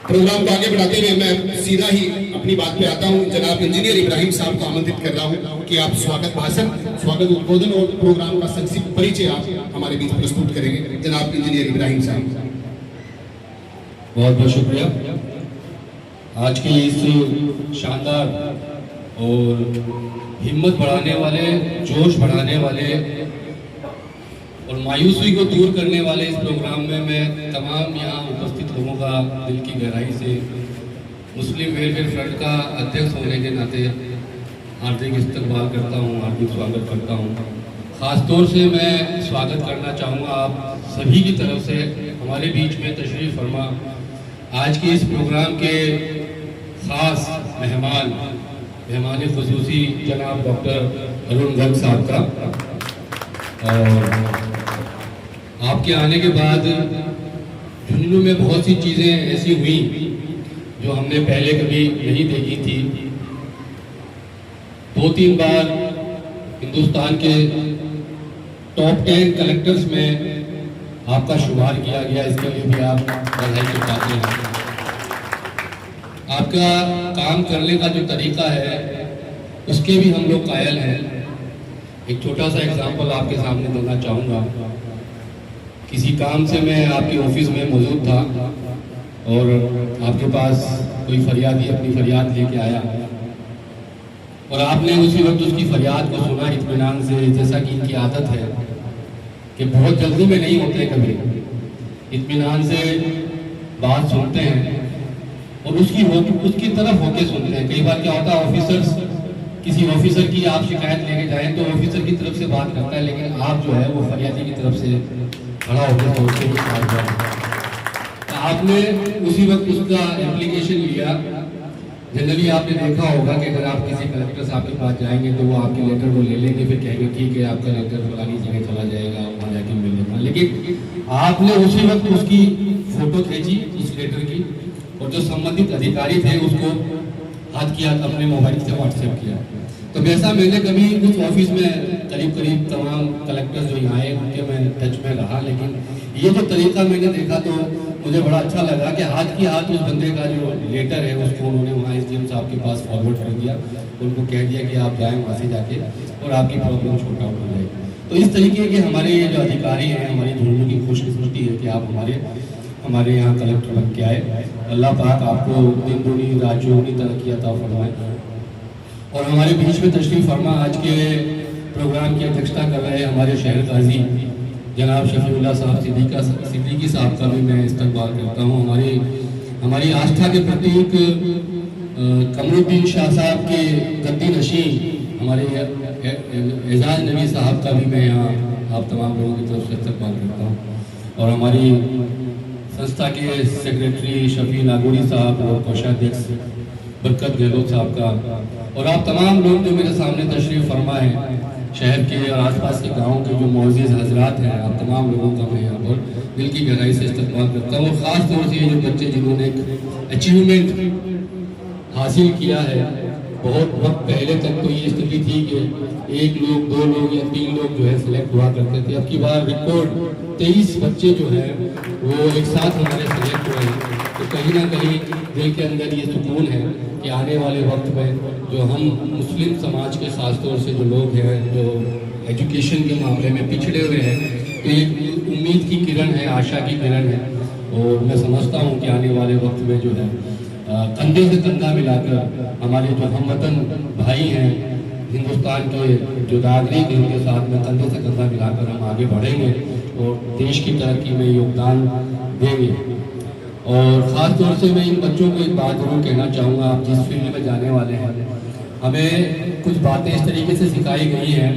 प्रोग्राम को आगे बढ़ाते हुए मैं सीधा ही अपनी बात पे आता हूँ। जनाब इंजीनियर इब्राहिम साहब को आमंत्रित कर रहा हूँ कि आप स्वागत भाषण, स्वागत उद्बोधन और प्रोग्राम का संक्षिप्त परिचय आप हमारे बीच प्रस्तुत करेंगे। जनाब इंजीनियर इब्राहिम साहब। बहुत बहुत शुक्रिया। आज की इस शानदार और हिम्मत बढ़ाने वाले, जोश बढ़ाने वाले और मायूसी को दूर करने वाले इस प्रोग्राम में मैं तमाम यहाँ उपस्थित लोगों का दिल की गहराई से मुस्लिम वेलफेयर फ्रंट का अध्यक्ष होने के नाते हार्दिक इस्तकबाल करता हूँ, हार्दिक स्वागत करता हूँ। ख़ास तौर से मैं स्वागत करना चाहूँगा आप सभी की तरफ से हमारे बीच में तशरीफ़ फरमा आज के इस प्रोग्राम के ख़ास मेहमान खुसूसी जनाब डॉक्टर अरुण गर्ग साहब का। और आपके आने के बाद झुंझुनू में बहुत सी चीज़ें ऐसी हुई जो हमने पहले कभी नहीं देखी थी। 2-3 बार हिंदुस्तान के टॉप 10 कलेक्टर्स में आपका शुमार किया गया, इसके लिए भी आप बधाई के पात्र हैं। आपका काम करने का जो तरीका है उसके भी हम लोग कायल हैं। एक छोटा सा एग्जांपल आपके सामने देना चाहूँगा। किसी काम से मैं आपके ऑफिस में मौजूद था और आपके पास कोई फरियादी अपनी फरियाद लेके आया और आपने उसी वक्त उसकी फरियाद को सुना इत्मीनान से, जैसा कि इनकी आदत है कि बहुत जल्दी में नहीं होते, कभी इत्मीनान से बात सुनते हैं और उसकी तरफ होके सुनते हैं। कई बार क्या होता है, ऑफिसर्स किसी ऑफिसर की आप शिकायत लेके जाएं तो ऑफिसर की तरफ से बात करता है, लेकिन आप जो है वो फरियादी की तरफ से खड़ा होकर सोचते हैं। तो आपने उसी वक्त उसका एप्लीकेशन लिया। जनरली आपने देखा होगा कि अगर आप किसी कलेक्टर साहब के पास जाएंगे तो वो आपके लेटर को ले लेंगे, फिर कहेंगे ठीक है आपका लेटर फलानी जगह चला जाएगा, वहाँ जाके मिल लेगा। लेकिन आपने उसी वक्त उसकी फोटो खींची उस लेटर की और जो संबंधित अधिकारी थे उसको हाथ किया, अपने मोबाइल से व्हाट्सएप किया। तो वैसा मैंने कभी कुछ ऑफिस में करीब तमाम कलेक्टर जो यहाँ आए उनके मैं टच में रहा, लेकिन ये जो तरीका मैंने देखा तो मुझे बड़ा अच्छा लगा कि हाथ की हाथ उस बंदे का जो लेटर है उसको उन्होंने वहाँ एसडीएम साहब के पास फॉरवर्ड कर दिया, उनको कह दिया कि आप जाएँ वहाँ से जाके और आपकी प्रॉब्लम छोटा हो जाएगी। तो इस तरीके के हमारे ये जो अधिकारी हैं, हमारी झुंझुनू की खुशकिस्मती है कि आप हमारे यहाँ कलेक्टर बन के आए। अल्लाह पाक आपको दिन दूनी रात चौगुनी तरक्की अता फरमाए। और हमारे बीच में तशरीफ़ फरमा आज के प्रोग्राम की अध्यक्षता कर रहे हमारे शहर गाजी जनाब शफीउल्लाह साहब सिद्दीकी साहब का भी मैं इस्तकबाल करता हूँ। हमारी आस्था के प्रतीक कमरुद्दीन शाह साहब के गद्दी नशीं हमारे एजाज नबी साहब का भी मैं यहाँ आप तमाम लोगों की तरफ से इस्तकबाल करता हूँ। और हमारी संस्था के सेक्रेटरी शफी नागोरी साहब और कोषाध्यक्ष बरकत गहलोत साहब का और आप तमाम लोग जो मेरे सामने तशरीफ़ फरमा है, शहर के और आसपास के गाँव के जो मोअज़्ज़िज़ हज़रात हैं, आप तमाम लोगों का मैं यहाँ पर दिल की गहराई से इस्तकबाल करता हूँ। ख़ास तौर से ये जो बच्चे जिन्होंने एक अचीवमेंट हासिल किया है बहुत वक्त पहले तक तो ये स्थिति थी कि 1 लोग 2 लोग या 3 लोग जो है सिलेक्ट हुआ करते थे। अब की बार रिकॉर्ड 23 बच्चे जो हैं वो एक साथ हमारे सिलेक्ट हुए हैं। तो कहीं ना कहीं दिल के अंदर ये सुकून है कि आने वाले वक्त में जो हम मुस्लिम समाज के खास तौर से जो लोग हैं जो एजुकेशन के मामले में पिछड़े हुए हैं, तो एक उम्मीद की किरण है, आशा की किरण है। और मैं समझता हूँ कि आने वाले वक्त में जो है कंधे से कंधा मिलाकर हमारे जो हमवतन भाई हैं हिंदुस्तान के जो नागरिक हैं उनके साथ में कंधे से कंधा मिलाकर हम आगे बढ़ेंगे और देश की तरक्की में योगदान देंगे। और ख़ास तौर से मैं इन बच्चों को एक बात जरूर कहना चाहूँगा, आप जिस फील्ड में जाने वाले हैं हमें कुछ बातें इस तरीके से सिखाई गई हैं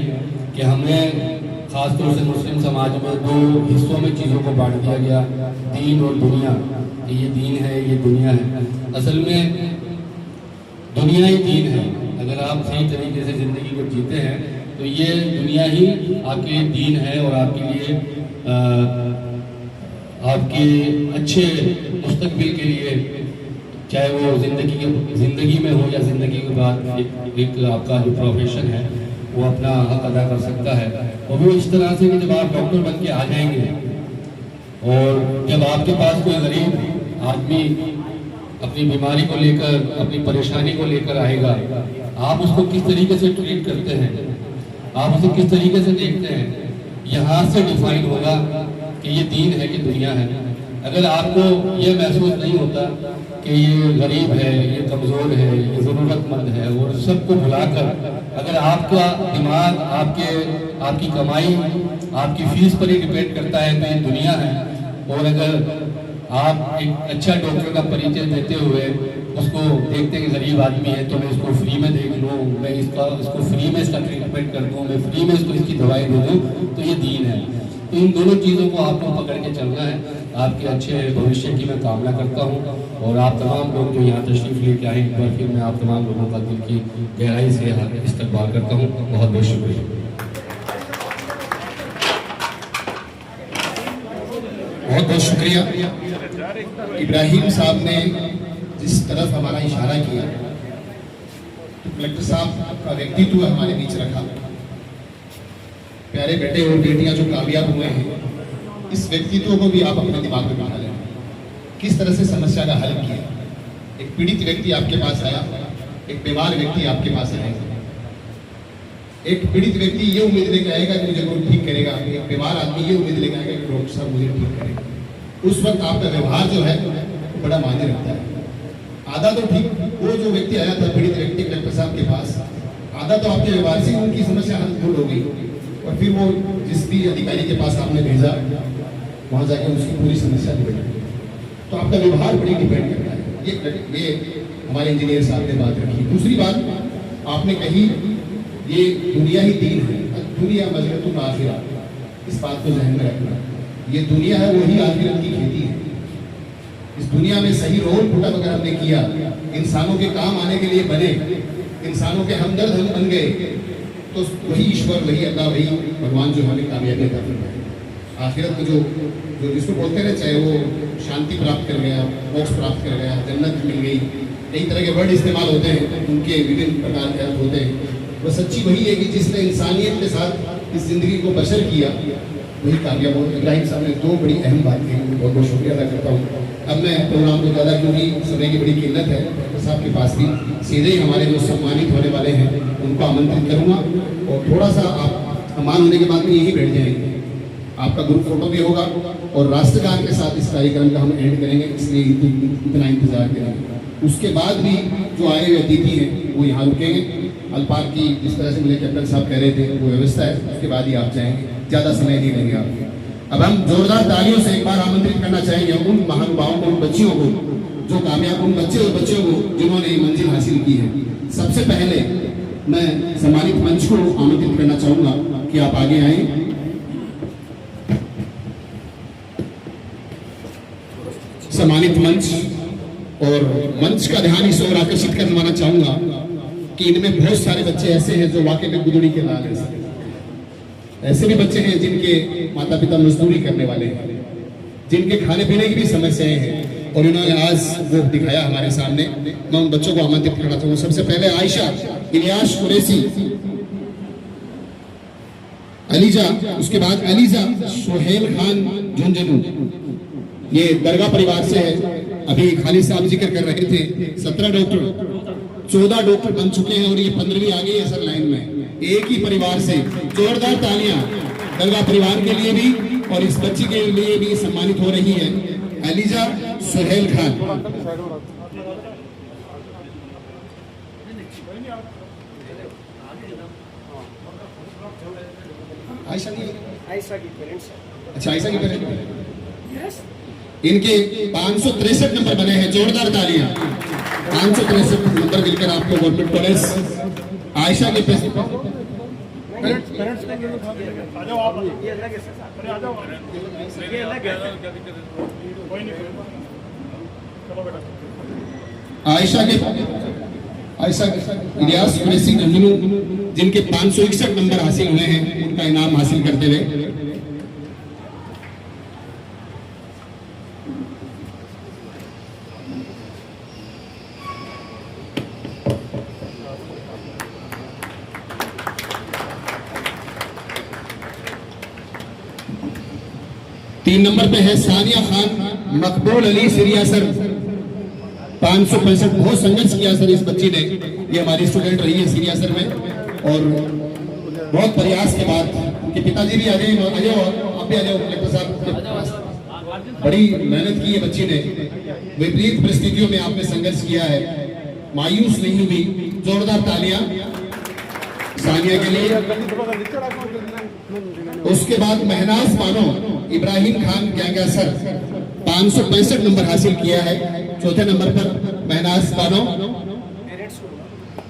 कि हमें ख़ास तौर से मुस्लिम समाज में 2 हिस्सों में चीज़ों को बांट दिया गया, दीन और दुनिया। ये दीन है, ये दुनिया है। असल में दुनिया ही दीन है। अगर आप सही तरीके से ज़िंदगी को जीते हैं तो ये दुनिया ही आपके दीन है और आपके लिए आपके अच्छे मुस्तकबिल के लिए, चाहे वो ज़िंदगी में हो या ज़िंदगी के बाद एक आपका जो प्रोफेशन है वो अपना हक अदा कर सकता है। और वो इस तरह से कि जब आप डॉक्टर बन के आ जाएंगे और जब आपके पास कोई गरीब आदमी अपनी बीमारी को लेकर, अपनी परेशानी को लेकर आएगा, आप उसको किस तरीके से ट्रीट करते हैं, आप उसे किस तरीके से देखते हैं, यहाँ से डिफाइन होगा कि ये दीन है कि दुनिया है। अगर आपको ये महसूस नहीं होता कि ये गरीब है, ये कमज़ोर है, ये ज़रूरतमंद है और सबको भुलाकर अगर आपका दिमाग आपकी कमाई आपकी फीस पर ही डिपेंड करता है तो ये दुनिया है। और अगर आप एक अच्छा डॉक्टर का परिचय देते हुए उसको देखते हैं कि गरीब आदमी है तो मैं इसको फ्री में देख लूँ, मैं इसको फ्री में इसका ट्रीटमेंट कर दूँ, मैं फ्री में इसको इसकी दवाई दे दूँ, तो ये दीन है। तो इन दोनों चीज़ों को आपको पकड़ के चलना है। आपके अच्छे भविष्य की मैं कामना करता हूँ और आप तमाम लोग जो यहाँ तशरीफ़ लेके आए, एक बार फिर मैं आप तमाम लोगों का दिल की गहराई से इस्तकबाल करता हूँ। बहुत बहुत शुक्रिया। बहुत बहुत शुक्रिया इब्राहिम साहब ने जिस तरफ हमारा इशारा किया, तो कलेक्टर साहब का व्यक्तित्व हमारे बीच रखा। प्यारे बेटे और बेटियां जो कामयाब हुए हैं, इस व्यक्तित्व को भी आप अपने दिमाग में बिठा लें। किस तरह से समस्या का हल किया। एक पीड़ित व्यक्ति आपके पास आया, एक बीमार व्यक्ति आपके पास आएगा। एक पीड़ित व्यक्ति ये उम्मीद लेके आएगा कि मुझे कोई ठीक करेगा, एक बीमार आदमी ये उम्मीद लेके आएगा कि डॉक्टर साहब मुझे ठीक करेगा। उस वक्त आपका व्यवहार जो है वो बड़ा मायने रखता है। आधा तो ठीक, वो जो व्यक्ति आया था पीड़ित व्यक्ति कलेक्टर साहब के पास, आधा तो आपके व्यवहार से उनकी समस्या हल दूर हो गई और फिर वो जिस भी अधिकारी के पास आपने भेजा वहाँ जाके उसकी पूरी समस्या निपट गई। तो आपका व्यवहार बड़ी डिपेंड करता है। ये हमारे इंजीनियर साहब ने बात रखी। दूसरी बात आपने कही, ये दुनिया ही दीन है, दुनिया मजरतुल आखिरत। इस बात को ध्यान में रखना, ये दुनिया है वही आखिरत की खेती है। इस दुनिया में सही रोल पुटअप अगर हमने किया, इंसानों के काम आने के लिए बने, इंसानों के हमदर्द हम बन गए, तो वही ईश्वर, वही अल्लाह, वही भगवान जो हमें कामयाबी अता फरमाए। आखिरत में जो जिसको बोलते रहे, चाहे वो शांति प्राप्त कर गया, मोक्ष प्राप्त कर गया, जन्नत मिल गई, कई तरह के वर्ड इस्तेमाल होते हैं, उनके विभिन्न प्रकार के अर्थ होते हैं। वो सच्ची वही है कि जिसने इंसानियत के साथ इस जिंदगी को बशर किया वही कामयाब हो। इब्राहिम साहब ने 2 बड़ी अहम बात कही, बहुत बहुत शुक्रिया अदा करता हूँ। अब मैं प्रोग्राम को ज़्यादा, क्योंकि समय की बड़ी किल्लत है, डॉक्टर साहब के पास भी सीधे ही हमारे जो सम्मानित होने वाले हैं उनको आमंत्रित करूँगा और थोड़ा सा आप सम्मान होने के बाद में यही बैठ जाएंगे। आपका ग्रुप फोटो भी होगा और राष्ट्रगान के साथ इस कार्यक्रम का हम एंड करेंगे, इसलिए इतना इंतजार करेंगे। उसके बाद भी जो आए हुए अतिथि हैं वो यहाँ रुकेंगे। अल्पार की जिस तरह से मुझे कैप्टन साहब कह रहे थे वो व्यवस्था है, उसके बाद ही आप जाएंगे, ज़्यादा समय नहीं लेंगे आपको। अब हम जोरदार तालियों से एक बार आमंत्रित करना चाहेंगे उन महानुभावों को, उन बच्चियों को जो कामयाब, उन बच्चे और बच्चियों को जिन्होंने मंजिल हासिल की है। सबसे पहले मैं सम्मानित मंच को आमंत्रित करना चाहूँगा कि आप आगे आएँ। सम्मानित मंच और मंच का ध्यान इस ओर आकर्षित करवाना चाहूँगा कि इनमें बहुत सारे बच्चे ऐसे हैं जो वाकई में गुदड़ी के लाल हैं। ऐसे भी बच्चे हैं जिनके माता पिता मजदूरी करने वाले हैं, जिनके खाने पीने की भी समस्याएं हैं, और इन्होंने आज वो दिखाया हमारे सामने। मैं उन बच्चों को आमंत्रित करना चाहूँगा। सबसे पहले आयशा इलियास कुरैशी, अलीजा, उसके बाद अलीजा सोहेल खान झुंझुनू, ये दरगाह परिवार से है। अभी खालिद साहब जिक्र कर रहे थे 17 डॉक्टर 14 डॉक्टर बन चुके हैं और ये 15वीं आ गई है सर लाइन में, एक ही परिवार से। जोरदार तालियां दरगाह परिवार के लिए भी और इस बच्ची के लिए भी सम्मानित हो रही है अलीजा सोहेल खान। आयशा की पेरेंट्स, अच्छा आयशा की पेरेंट्स, इनके 563 नंबर बने हैं। जोरदार तालियां। 563 नंबर मिलकर आपको गवर्नमेंट कॉलेज आयशा के पैसे आयशा इलियास कुरैशी झुंझुनू जिनके 561 नंबर हासिल हुए हैं, उनका इनाम हासिल करते हुए तीन नंबर पे है सानिया खान मकबूल अली सिरिया सर, 565। बहुत संघर्ष किया सर इस बच्ची ने, ये हमारी स्टूडेंट रही है सिरिया सर में और बहुत प्रयास के बाद उनके पिताजी भी आ जाए, आप भी आ जाओ कलेक्टर साहब। बड़ी मेहनत की है बच्ची ने, विपरीत परिस्थितियों में आपने संघर्ष किया है, मायूस नहीं हुई। जोरदार तालियां सानिया के लिए। उसके बाद महनाज बानो इब्राहिम खान क्या सर, 565 नंबर हासिल किया है। चौथे नंबर पर महनाज बानो।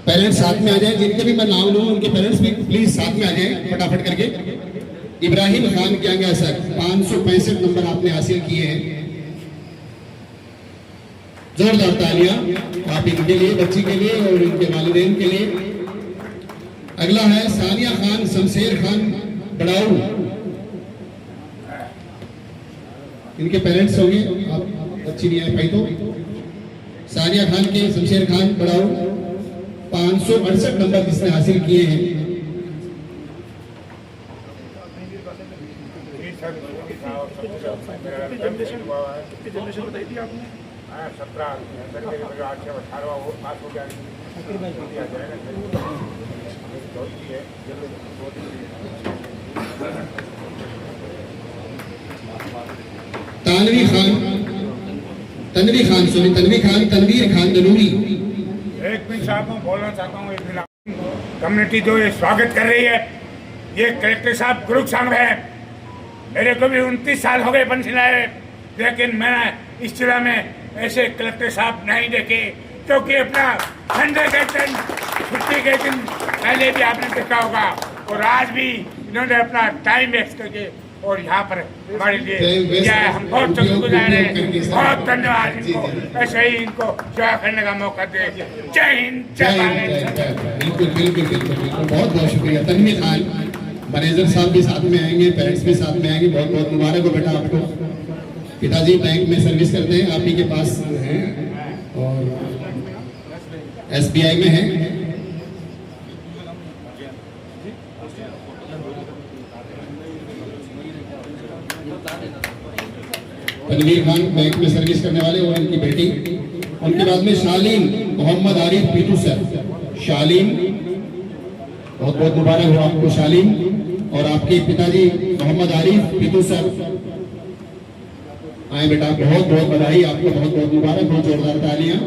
पेरेंट्स साथ में आ जाएं, जिनके भी मैं नाम लूं उनके पेरेंट्स भी प्लीज साथ में आ जाएं फटाफट करके। इब्राहिम खान क्या सर, 565 नंबर आपने हासिल किए हैं। जोरदार तालियां आप इनके लिए, बच्ची के लिए और इनके वालिदैन के लिए। अगला है सानिया खान शमशेर खान बड़ाऊ, इनके पेरेंट्स होंगे, आप अच्छी नहीं आई पाई तो। सानिया खान के शमशेर खान बड़ाऊ 568 नंबर जिसने हासिल किए हैं। तनवीर खान तनवीर खान नूरी। एक मिनट साहब मैं बोलना चाहता हूँ। कम्युनिटी जो ये स्वागत कर रही है, ये कलेक्टर साहब गुरु संघ है। मेरे को भी 29 साल हो गए पंचलाए, लेकिन मैंने इस जिला में ऐसे कलेक्टर साहब नहीं देखे, क्योंकि अपना संडे के दिन, छुट्टी के दिन पहले भी आपने देखा होगा और आज भी इन्होंने अपना टाइम वेस्ट करके और यहाँ पर हमारे लिए हम बहुत शुक्रगुजार हैं। बहुत धन्यवाद इनको, ऐसे ही इनको सेवा करने का मौका दे। जय हिंद, जय भारत। बिल्कुल बहुत बहुत शुक्रिया। तनवीर खान मैनेजर साहब भी साथ में आएंगे, पेरेंट्स भी साथ में आएंगे। बहुत बहुत मुबारक हो बेटा आपको। पिताजी बैंक में सर्विस करते हैं, आप ही के पास हैं और SBI में हैं। तनवीर खान बैंक में सर्विस करने वाले और उनकी बेटी। उनके बाद में शालीन मोहम्मद आरिफ पीटू सर। शालीन बहुत बहुत मुबारक हो आपको शालीन, और आपके पिताजी मोहम्मद आरिफ पीटू सर आए बेटा, बहुत बहुत बधाई आपको, बहुत बहुत मुबारक हो। जोरदार तालियां।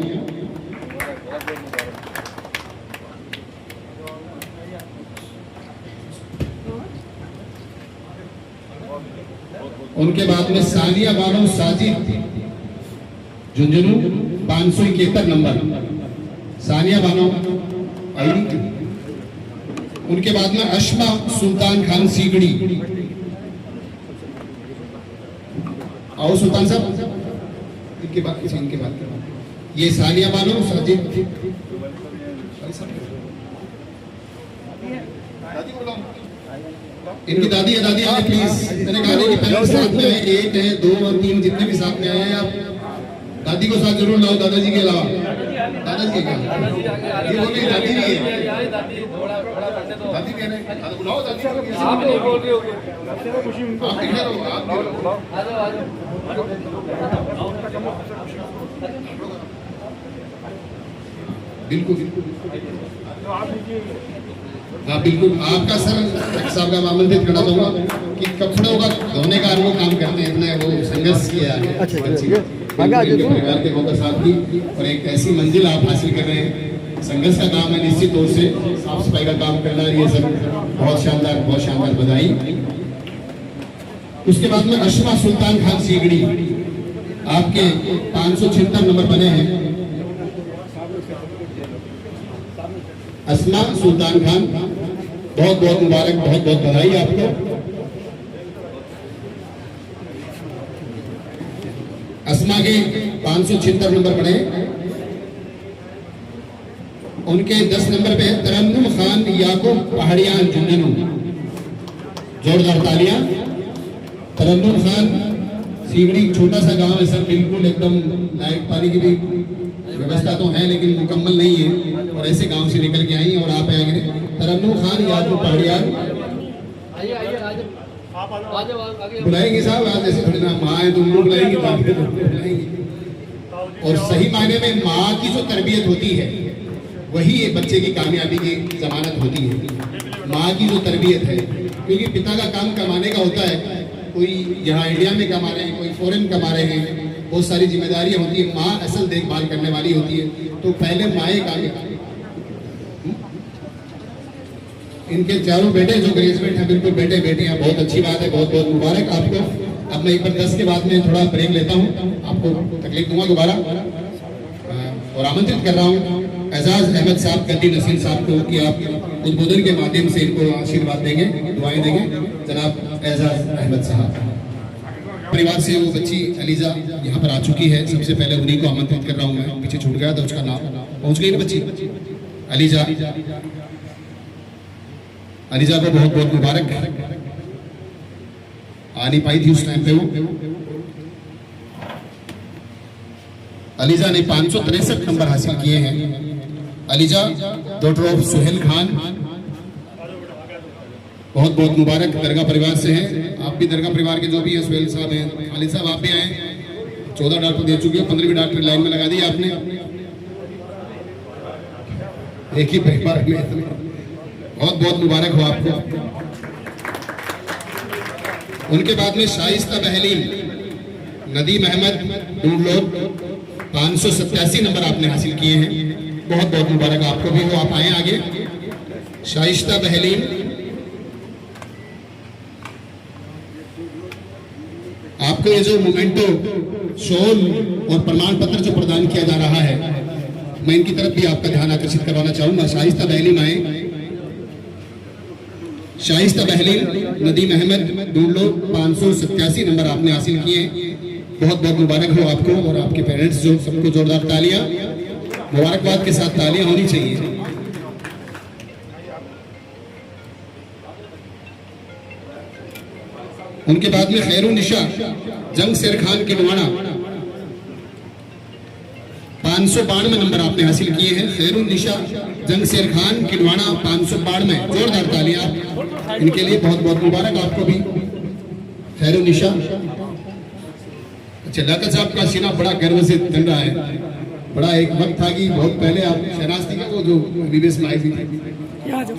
उनके बाद में सानिया बानो साजिद झुंझुनू 571 नंबर, सानिया बानो आईडी। उनके बाद में अशमा सुल्तान खान सीगड़ी। आओ सुल्तान साहब, इनके बाद ये सानिया बानो साजिद। इनकी दादी है, दादी आए प्लीज। मैंने कहा कि पहले साथ में आए, 1 है 2 और 3 जितने भी साथ में आए हैं आप दादी को साथ जरूर लाओ, दादाजी के अलावा। दादाजी के क्या ये बोल रही दादी नहीं है, दादी कह रहे हैं बुलाओ दादी। आप दिख रहे हो, बिल्कुल हाँ बिल्कुल। आपका सर साहब का आमंत्रित करना चाहूँगा कि कपड़ों का धोने का वो काम करते हैं, इतना वो संघर्ष किया है परिवार के लोगों के साथ भी, और एक ऐसी मंजिल आप हासिल कर रहे हैं। संघर्ष का काम है निश्चित तौर से, साफ सफाई का काम करना, ये सब बहुत शानदार बधाई। उसके बाद में अशमा सुल्तान खान सीगड़ी, आपके 576 नंबर बने हैं। अस्मा सुल्तान खान, बहुत बहुत मुबारक, बहुत बहुत बधाई आपको। अस्मा के 576 नंबर पड़े, उनके 10 नंबर पे तरन्नुम खान याकूब पहाड़ियान झुंझुनू, जोरदार तालियां। तरन्नुम खान सीगड़ी छोटा सा गांव है सर, बिल्कुल एकदम लाइट पानी की भी व्यवस्था तो है लेकिन मुकम्मल नहीं है, और ऐसे गांव से निकल के आई और आप आगे। तरन्नुम खान याकूब पहाड़ियान बुलाएंगे साहब, आज ऐसे थोड़ी ना माँ है तुम लोग बुलाएंगे, और सही मायने में माँ की जो तरबियत होती है वही एक बच्चे की कामयाबी की जमानत होती है। माँ की जो तरबियत है, क्योंकि पिता का काम कमाने का होता है, कोई यहाँ इंडिया में कमा रहे हैं, कोई फॉरेन कमा रहे हैं, बहुत सारी जिम्मेदारियां होती है। माँ असल देखभाल करने वाली होती है, तो पहले माए काम। इनके चारों बेटे जो ग्रेजुएट हैं, बिल्कुल बेटे बेटियां, बहुत अच्छी बात है, बहुत बहुत मुबारक आपको। अब मैं एक बार 10 के बाद में थोड़ा ब्रेक लेता हूँ, आपको तकलीफ दूंगा दोबारा, और आमंत्रित कर रहा हूँ एजाज अहमद साहब, गद्दी नसीर साहब को कि आप उद्बोधन के माध्यम से इनको आशीर्वाद देंगे, दुआएं देंगे। जनाब एजाज अहमद साहब, परिवार से वो बच्ची अलीजा यहाँ पर आ चुकी है, सबसे पहले उन्हीं को आमंत्रित कर रहा हूँ मैं, पीछे छूट गया था उसका नाम, पहुँच गई ना बच्ची अलीजा। अलीजा को बहुत बहुत मुबारक, आ नहीं पाई थी उस टाइम पे वो। अलीजा ने 563 नंबर हासिल किए हैं। अलीजा डॉटर ऑफ सुहेल खान, बहुत बहुत मुबारक, दरगाह परिवार से हैं। आप भी दरगाह परिवार के जो भी हैं, सुहेल साहब हैं, खालिद साहब आप भी आए। 14 डॉक्टर दे चुके हो, 15वीं डॉक्टर लाइन में लगा दी आपने, एक ही परिवार में। बहुत बहुत मुबारक हो आपको। उनके बाद में शाइस्ता बहलीन, नदीम अहमद डूडलोड, 587 नंबर आपने हासिल किए हैं, बहुत बहुत मुबारक आपको भी हो। आप आए आगे। शाइस्ता बहलीन, आपको ये जो मोमेंटो शॉल और प्रमाण पत्र जो प्रदान किया जा रहा है, मैं इनकी तरफ भी आपका ध्यान आकर्षित करवाना चाहूंगा। शाइस्ता बहलीन आए। शाइस्ता बहलीन, नदीम अहमद डूडलो, 587 नंबर आपने हासिल किए, बहुत बहुत मुबारक हो आपको और आपके पेरेंट्स जो, सबको जोरदार तालियां, मुबारकबाद के साथ तालियां होनी चाहिए। उनके बाद में खैरुन निशा जंग शेर खान किलवाड़ा, 592 नंबर आपने हासिल किए हैं। खैरुन निशा जंग शेर खान किलवाड़ा, 592, जोरदार तालियां इनके लिए, बहुत बहुत मुबारक आपको भी खैरुन निशा। अच्छा, लाकत साहब का सीना बड़ा गर्व से तन रहा है। बड़ा एक वक्त था कि बहुत पहले आप शहनाज थी को जो विदेश में आई थी।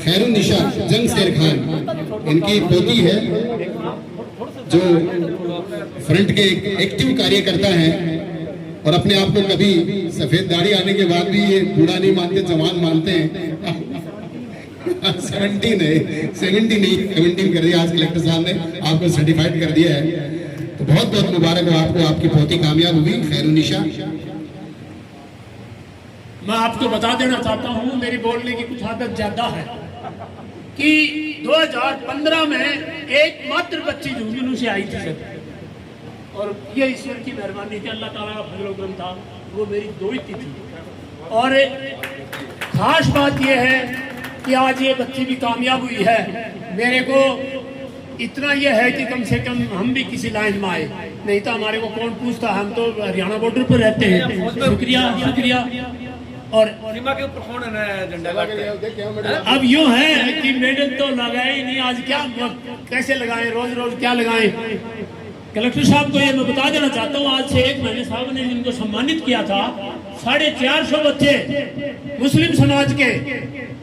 खैरुन निशा जंग शेर खान, इनकी पोती है जो फ्रंट के एक्टिव कार्यकर्ता है, और अपने आप को कभी सफेद दाढ़ी आने के बाद भी ये बूढ़ा नहीं मानते, जवान मानते हैं। 17 कर दिया आज कलेक्टर साहब ने, आपको सर्टिफाइड कर दिया है, तो बहुत बहुत मुबारक हो आपको, आपकी पोती कामयाब हुई खैरुन निशा। मैं आपको बता देना चाहता हूँ, मेरी बोलने की कुछ आदत ज्यादा है, कि 2015 में एकमात्र बच्ची झुंझुनू से आई थी सर, और ये ईश्वर की मेहरबानी थी, अल्लाह ताला का फजल करम था, वो मेरी दोस्ती थी। और खास बात यह है कि आज ये बच्ची भी कामयाब हुई है। मेरे को इतना यह है कि कम से कम हम भी किसी लाइन में आए। नहीं तो हमारे को कौन पूछता, हम तो हरियाणा बॉर्डर पर रहते हैं। शुक्रिया शुक्रिया। और सीमा के ऊपर कौन है झंडा लगाते? अब यूँ है कि मेडल तो लगाए ही नहीं, आज क्या कैसे लगाएं, रोज रोज क्या लगाएं। कलेक्टर साहब को ये मैं बता देना चाहता हूँ, आज से 1 महीने साहब ने इनको सम्मानित किया था। 450 बच्चे मुस्लिम समाज के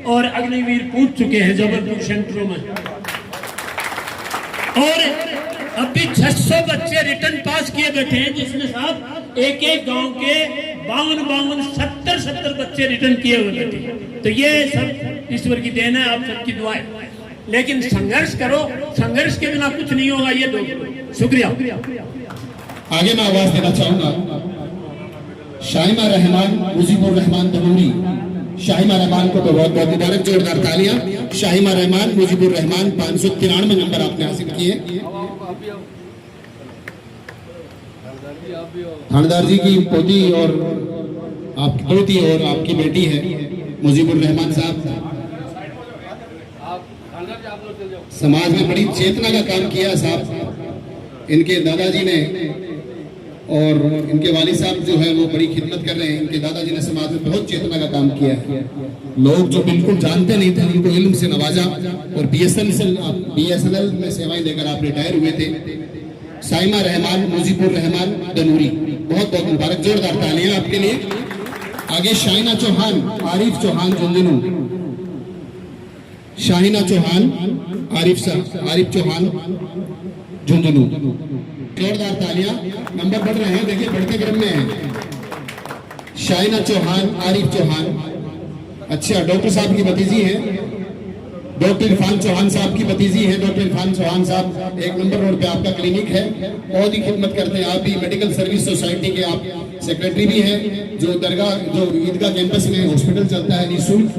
और अग्निवीर पूछ चुके हैं जबलपुर सेंटरों में, और अभी 600 बच्चे रिटर्न पास किए बैठे हैं, जिसमें साहब एक एक गांव के 52 70 बच्चे रिटर्न किए हुए बैठे। तो ये सब ईश्वर की देन है, आप सबकी दुआएं। लेकिन संघर्ष करो, संघर्ष के बिना कुछ नहीं होगा। ये दो शुक्रिया। आगे मैं आवाज देना चाहूंगा शाहिमा रहमान, मुजीबुर रहमान तनूरी। शाहिमा रहमान को बहुत बहुत मुबारक, जोरदार तालियां। शाहिमा रहमान, मुजीबुर रहमान 593 नंबर आपने हासिल किए। थानेदार जी की पोती और आपकी पोती और आपकी बेटी है मुजीबुर रहमान साहब। समाज में बड़ी चेतना का काम किया साहब। इनके दादाजी ने और इनके वालिद साहब जो है वो बड़ी खिदमत कर रहे हैं। इनके दादाजी ने समाज में बहुत चेतना का काम किया है। लोग जो बिल्कुल जानते नहीं थे उनको इल्म से नवाजा, और BSNL में सेवाएं देकर आप रिटायर हुए थे। शाहिमा रहमान, मुजीबुर रहमान तनूरी, बहुत बहुत मुबारक, जोरदार तालियां आपके लिए। आगे शाहिना चौहान, आरिफ चौहान झुंझुनू। शाहिना चौहान, आरिफ चौहान झुंझुनू, जोरदार तालियां। नंबर बढ़ रहे हैं, देखिए बढ़ते क्रम में है। शाहिना चौहान, आरिफ चौहान। अच्छा, डॉक्टर साहब की भतीजी है, डॉक्टर इरफान चौहान साहब की भतीजी है। डॉक्टर इरफान चौहान साहब 1 नंबर रोड पे आपका क्लिनिक है, बहुत ही खिदमत करते हैं। आप भी मेडिकल सर्विस सोसाइटी के आप सेक्रेटरी भी हैं। जो दरगाह, जो ईदगाह कैंपस में हॉस्पिटल चलता है निःशुल्क,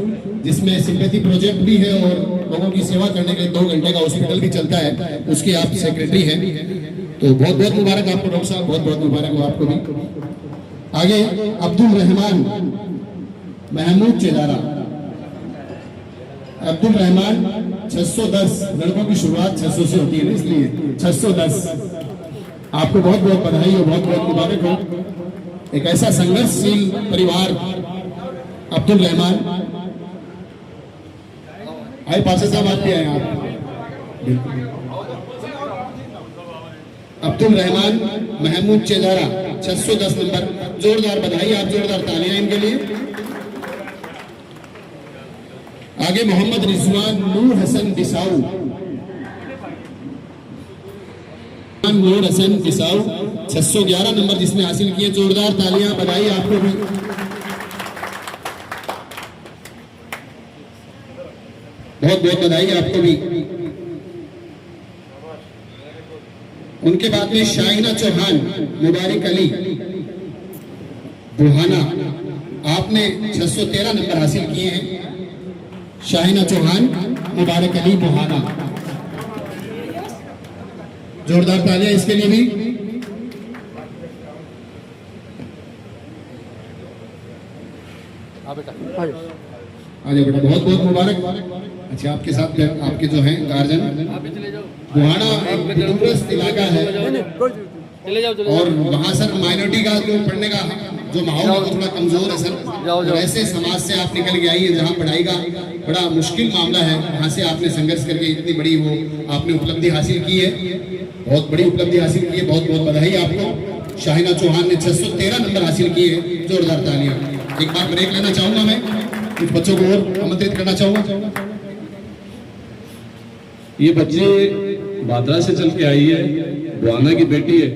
जिसमें सिंपैथी प्रोजेक्ट भी है और लोगों की सेवा करने के लिए 2 घंटे का हॉस्पिटल भी चलता है, उसके आप सेक्रेटरी हैं। तो बहुत बहुत मुबारक आपको डॉक्टर साहब, बहुत बहुत मुबारक हो आपको भी। आगे अब्दुल रहमान महमूद चेदारा। अब्दुल रहमान 610, लड़कों की शुरुआत 600 से होती है, इसलिए 610। आपको बहुत बहुत बधाई और बहुत बहुत मुबारक हो। एक ऐसा संघर्षशील परिवार अब्दुल रहमान। आए पाशा साहब, आप भी आए आप। अब्दुल रहमान महमूद चेदारा 610 नंबर, जोरदार बधाई आप, जोरदार तालियां इनके लिए। आगे मोहम्मद रिजवान नूर हसन बिसाऊ। नूर हसन बिसाऊ 611 नंबर जिसने हासिल किए, जोरदार तालियां, बधाई आपको भी। बहुत बहुत बधाई आपको भी। उनके बाद में शाहिना चौहान, मुबारक अली बुहाना, आपने 613 नंबर हासिल किए हैं। शाहिना चौहान, मुबारक अली बुहाना, जोरदार तालियां इसके लिए भी। आगे बेटा, बहुत बहुत मुबारक। अच्छा, आपके साथ आपके जो हैं गार्जियन। बुहाना एक दूरस्थ इलाका है और वहाँ सर माइनॉरिटी का जो पढ़ने का जो माहौल है वो थोड़ा कमजोर है सर। और ऐसे समाज से आप निकल के आइए जहाँ पढ़ाई का बड़ा मुश्किल मामला है, वहाँ से आपने संघर्ष करके इतनी बड़ी वो आपने उपलब्धि हासिल की है, बहुत बड़ी उपलब्धि हासिल की है। बहुत बहुत बधाई आपको। शाहिना चौहान ने 613 नंबर हासिल किए, जोरदार तालियां। एक बार ब्रेक लेना चाहूंगा, मैं कुछ बच्चों को और आमंत्रित करना चाहूंगा। ये बच्चे भादरा से चल के आई है, बुआना की बेटी है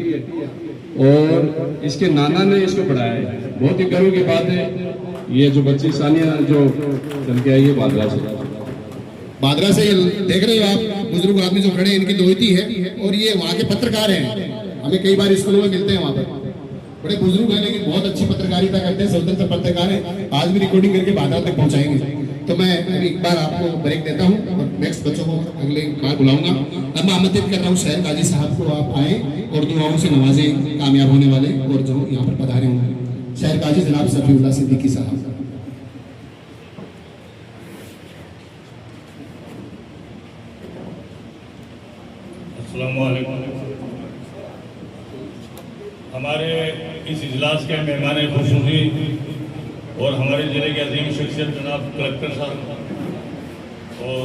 और इसके नाना ने इसको पढ़ाया है। बहुत ही गर्व की बात है। ये जो बच्ची सानिया जो चल के आई है भादरा से देख रहे हो आप, बुजुर्ग आदमी जो खड़े हैं इनकी दोहती है और ये वहाँ के पत्रकार हैं। हमें कई बार स्कूलों में मिलते हैं, वहाँ पर बड़े बुजुर्ग हैं लेकिन बहुत अच्छी पत्रकारिता करते हैं, स्वतंत्र पत्रकार हैं। आज भी रिकॉर्डिंग करके भादरा तक पहुँचाएंगे। तो मैं एक बार आपको ब्रेक देता हूँ और नेक्स्ट बच्चों को अगले बार बुलाऊंगा। अब मैं आमंत्रित कर रहा हूँ शहर काजी साहब को, आप आए और दुआओं से नवाजें कामयाब होने वाले और जो यहाँ पर पधारे होंगे। शहर काजी जनाब सफीउल्लाह सिद्दीकी साहब। अस्सलाम वालेकुम। हमारे इस इजलास के मेहमान खुसूसी और हमारे ज़िले के अजीम शख्सियत जनाब कलेक्टर साहब और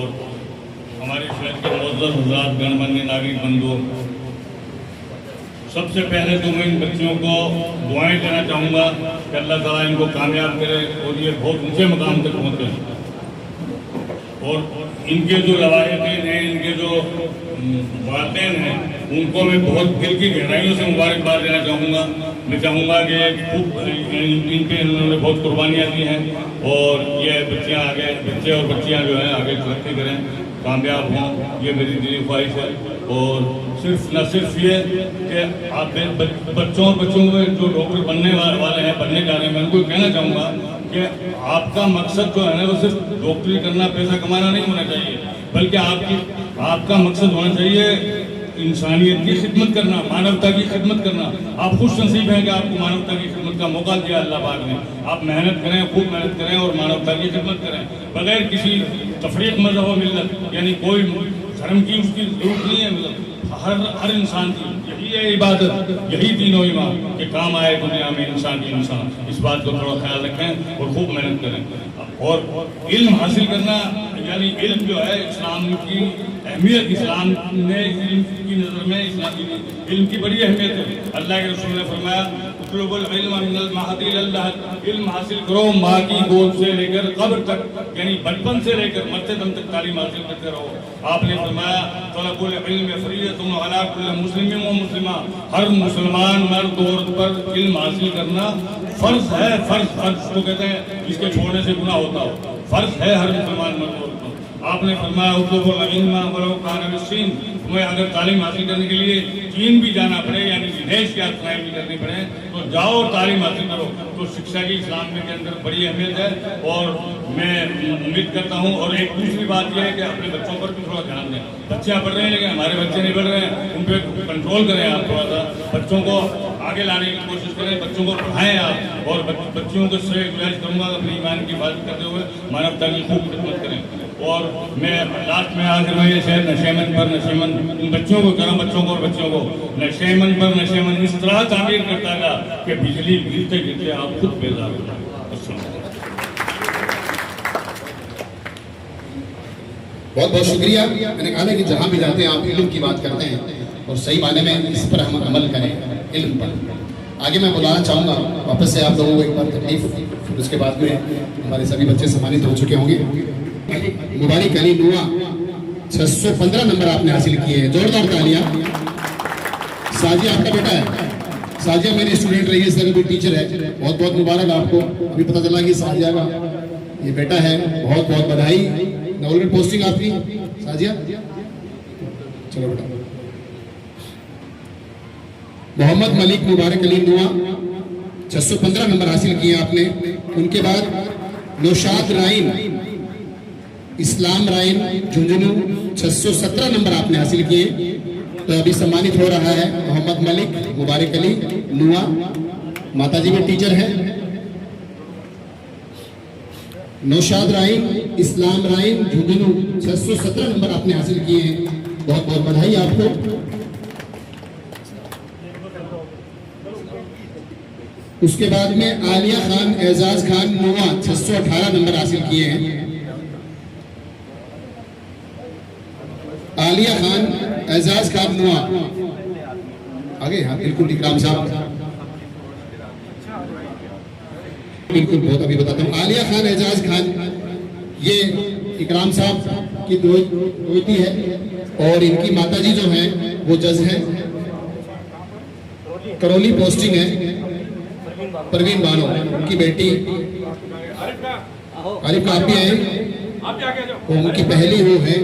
हमारे शहर के मुअज़्ज़ज़ हज़रात गणमान्य नागरिक बंधु, सबसे पहले तो मैं इन बच्चियों को दुआएं देना चाहूँगा कि अल्लाह ताला इनको कामयाब करे और ये बहुत ऊंचे मकाम तक पहुँचे। और इनके जो लवाहिक़ीन हैं, इनके जो वालिदैन हैं, उनको मैं बहुत दिल की गहराइयों से मुबारकबाद देना चाहूँगा। मैं चाहूँगा कि खूब इनके इन्होंने बहुत कुर्बानियाँ दी हैं और ये बच्चियाँ आगे, बच्चे और बच्चियाँ जो हैं आगे तरक्की करें, कामयाब हों, ये मेरी दिली ख्वाहिश है। और न सिर्फ ये कि आप बच्चों और बच्चों में जो डॉक्टर बनने वाले हैं, बनने जा रहे हैं, मैं उनको कहना चाहूँगा कि आपका मकसद जो है ना वो सिर्फ डॉक्टरी करना, पैसा कमाना नहीं होना चाहिए, बल्कि आपका मकसद होना चाहिए इंसानियत की खिदमत करना, मानवता की खिदमत करना। आप खुश नसीब हैं कि आपको मानवता की खिदमत का मौका दिया अल्लाह पाक ने। आप मेहनत करें, खूब मेहनत करें और मानवता की खिदमत करें, बगैर किसी तफरीक मज़हब व मिल्लत, यानी कोई धर्म की उसकी जरूरत नहीं है। मतलब हर इंसान की यही है इबादत, यही तीनों ईमान के काम आए दुनिया में इंसान की इंसान। इस बात को थोड़ा ख्याल रखें और खूब मेहनत करें। और इल्म हासिल करना, यानी इल्म जो है इस्लाम की अहमियत, इस्लाम ने इल्म की नज़र में इल्म की बड़ी अहमियत है। अल्लाह के रसूल ने फरमाया इल्म हासिल करो माँ की गोद से लेकर कब्र तक, यानी बचपन से लेकर मरते दम तक तालीम हासिल करते रहो। आपने फरमाया तलबुल इल्म फरीज़तुन अला कुल्लि मुस्लिमिन व मुस्लिमा, हर मुसलमान मर्द औरत पर इल्म हासिल करना फर्ज है। फर्ज को कहते हैं जिसके छोड़ने से गुनाह होता हो, फर्ज है हर मुसलमान मर्द औरत पर। आपने फरमाया तुम्हें अगर तालीम हासिल करने के लिए चीन भी जाना पड़े, यानी विदेश यात्राएं भी करनी पड़े, तो जाओ और तालीम हासिल करो। तो शिक्षा की इस्लाम के अंदर बड़ी अहमियत है और मैं उम्मीद करता हूँ। और एक दूसरी बात यह है कि अपने बच्चों पर भी थोड़ा ध्यान दें। बच्चियाँ पढ़ रहे हैं लेकिन हमारे बच्चे नहीं पढ़ रहे हैं, उन पर कंट्रोल करें आप थोड़ा सा, बच्चों को आगे लाने की कोशिश करें, बच्चों को पढ़ाएं आप। और बच्चियों को से गुजारिश करूँगा अपनी ईमान की हिफाजत करते हुए मानवता की खूब खिदमत करें। और मैं लास्ट में आखिर में ये शेर नशेमन पर नशेमन, इन बच्चों को करो, बच्चों को और बच्चों को नशेमन पर नशेमन इस तरह तामीर करता था कि बिजली गिरते गिरते आप खुद बेजार हो जाए। बहुत बहुत शुक्रिया। मैंने कहा ना कि जहाँ भी जाते हैं आप इल्म की बात करते हैं और सही मायने में इस पर हम अमल करें, इल्म पर। आगे मैं बुलाना चाहूँगा वापस से आप लोगों को एक बार तकलीफ, फिर उसके बाद में हमारे सभी बच्चे सम्मानित हो चुके होंगे। मुबारक अली नुआ 615 नंबर आपने हासिल किए हैं, जोरदार तालियां। साजिया आपका बेटा है, साजिया मेरी स्टूडेंट रही है, इस तरह भी टीचर है, बहुत बहुत मुबारक आपको। अभी पता चला कि साजिया का ये बेटा है, बहुत बहुत बधाई। नवलगढ़ पोस्टिंग आपकी साजिया, चलो बेटा। मोहम्मद मलिक मुबारक अली नुआ 615 नंबर हासिल किए आपने। उनके बाद नौशाद राइन इस्लाम राइन झुंझुनू 617 नंबर आपने हासिल किए। तो अभी सम्मानित हो रहा है मोहम्मद मलिक मुबारक अली नुआ, माताजी में टीचर है। नौशाद राइन इस्लाम राइन झुंझुनू 617 नंबर आपने हासिल किए हैं, बहुत बहुत बधाई आपको। उसके बाद में आलिया खान एजाज खान नुआ 618 नंबर हासिल किए हैं। आलिया खान एजाज खान नुआ आगे, हाँ बिल्कुल इकराम साहब, बिल्कुल बहुत अभी बताता हूँ। आलिया खान एजाज खान, ये इकराम साहब की दोती है और इनकी माताजी जो है वो जज है, करौली पोस्टिंग है। परवीन बानो उनकी बेटी, आरिफ आप भी आए, वो उनकी पहली वो है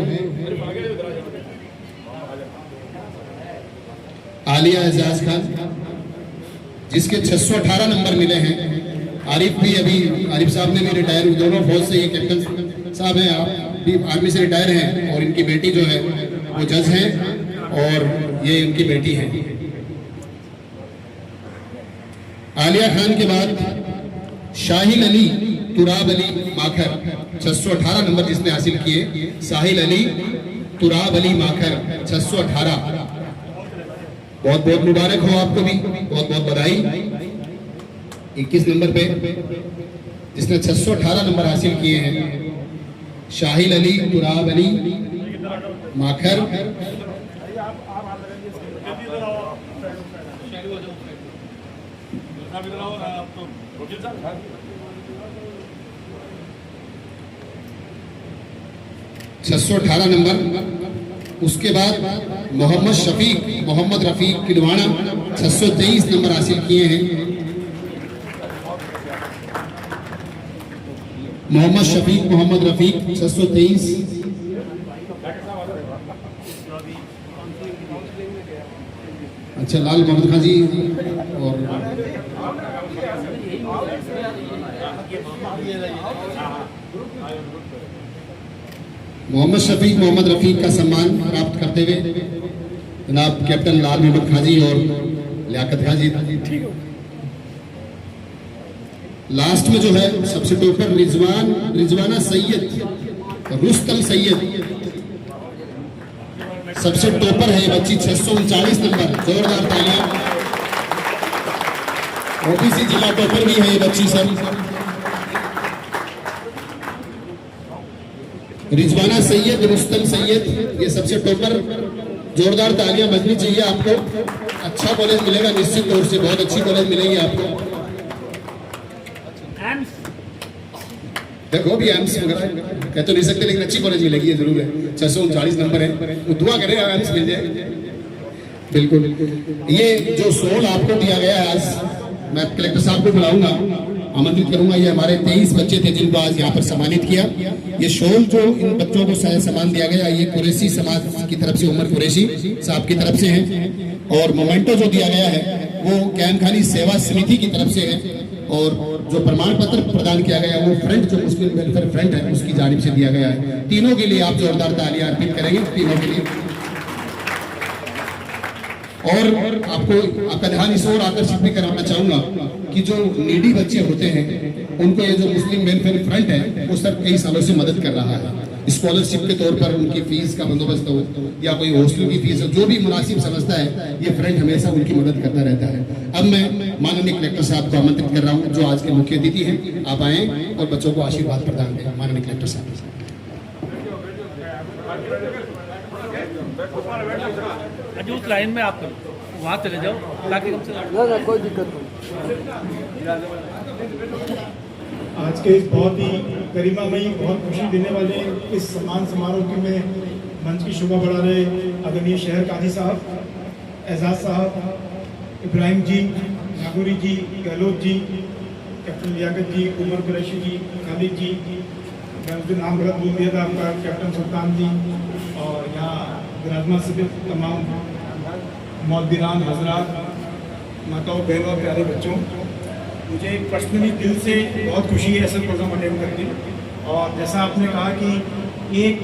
आलिया एजाज खान, जिसके 618 नंबर मिले हैं। आरिफ भी अभी, आरिफ साहब ने भी रिटायर, दोनों फौज से, ये कैप्टन साहब हैं, आप भी आर्मी से रिटायर हैं। और इनकी बेटी जो है वो जज है और ये उनकी बेटी है। आलिया खान के बाद शाहिल अली तुराब अली माखर 618 नंबर जिसने हासिल किए। साहिल अली तुराब अली माखर 618। बहुत बहुत मुबारक हो आपको भी, बहुत बहुत बधाई। 21 नंबर पे जिसने 618 नंबर हासिल किए हैं, शाहिल अली, तुराब अली, माखर। $618 नंबर। उसके बाद मोहम्मद शफीक, मोहम्मद रफीक किलवाना 623 नंबर हासिल किए हैं। मोहम्मद शफीक, मोहम्मद रफीक 623। अच्छा, लाल मोहम्मद खान जी और मोहम्मद शफीक, मोहम्मद रफीक का सम्मान प्राप्त करते हुए जनाब कैप्टन लाल मोहम्मद खाजी और लियाकत खाजी। लास्ट में जो है सबसे टॉपर रिजवाना सैयद, रुस्तम सैयद सबसे टॉपर है ये बच्ची, 639 नंबर। जोरदार तालियां। ओबीसी जिला टॉपर भी है ये बच्ची सर। रिजवाना सैयद, रुस्तम सैयद, ये सबसे टॉपर। जोरदार तालियां बजनी चाहिए आपको। अच्छा कॉलेज मिलेगा निश्चित तौर से, बहुत अच्छी कॉलेज मिलेगी आपको। देखो भी एम्स वगैरह कह तो नहीं सकते, लेकिन अच्छी कॉलेज मिलेगी, ये जरूर है। 639 नंबर है, वो दुआ करें एम्स मिल जाए। बिल्कुल। ये जो शॉल आपको दिया गया है, आज मैं कलेक्टर साहब को बुलाऊंगा, आमंत्रित करूंगा। ये हमारे 23 बच्चे थे जिनको आज यहाँ पर सम्मानित किया। ये शॉल जो इन बच्चों को सम्मान दिया गया, ये कुरैशी समाज की तरफ से, उमर कुरैशी साहब की तरफ से है। और मोमेंटो जो दिया गया है वो कैम खानी सेवा समिति की तरफ से है। और जो प्रमाण पत्र प्रदान किया गया वो फ्रंट, जो मुस्लिम वेलफेयर फ्रंट है, उसकी जानिब से दिया गया है। तीनों के लिए आप जोरदार तालियां अर्पित करेंगे, तीनों के लिए। और आपको आपका ध्यान इस ओर आकर्षित भी कराना चाहूंगा कि जो नीडी बच्चे होते हैं उनको ये जो मुस्लिम वेलफेयर फ्रंट है वो सर कई सालों से मदद कर रहा है। स्कॉलरशिप के तौर पर उनकी फीस का बंदोबस्त हो या कोई हॉस्टल की फीस हो, जो भी मुनासिब समझता है, ये फ्रंट हमेशा उनकी मदद करता रहता है। अब मैं माननीय कलेक्टर साहब को आमंत्रित कर रहा हूँ, जो आज के मुख्य अतिथि हैं। आप आए और बच्चों को आशीर्वाद प्रदान करें। माननीय कलेक्टर साहब उस लाइन में आप वहाँ चले जाओ ताकि ना कोई दिक्कत नहीं। आज के इस बहुत ही गरिमामयी, बहुत खुशी देने वाले इस सम्मान समारोह के में मंच की शोभा बढ़ा रहे आदरणीय शहर काजी साहब, एजाज साहब, इब्राहिम जी, नागौरी जी, गहलोत जी, कैप्टन लियाकत जी, उमर कुरैशी जी, खालिद जी, मैं उसके नाम गलत बोल दिया था आपका, कैप्टन सुल्तान जी, और यहाँ विराजमान सभी तमाम मौदीरान हजरात, माताओं, बहनों, प्यारे बच्चों, मुझे पर्सनली दिल से बहुत खुशी है ऐसा प्रोग्राम अटेंड करके। और जैसा आपने कहा कि एक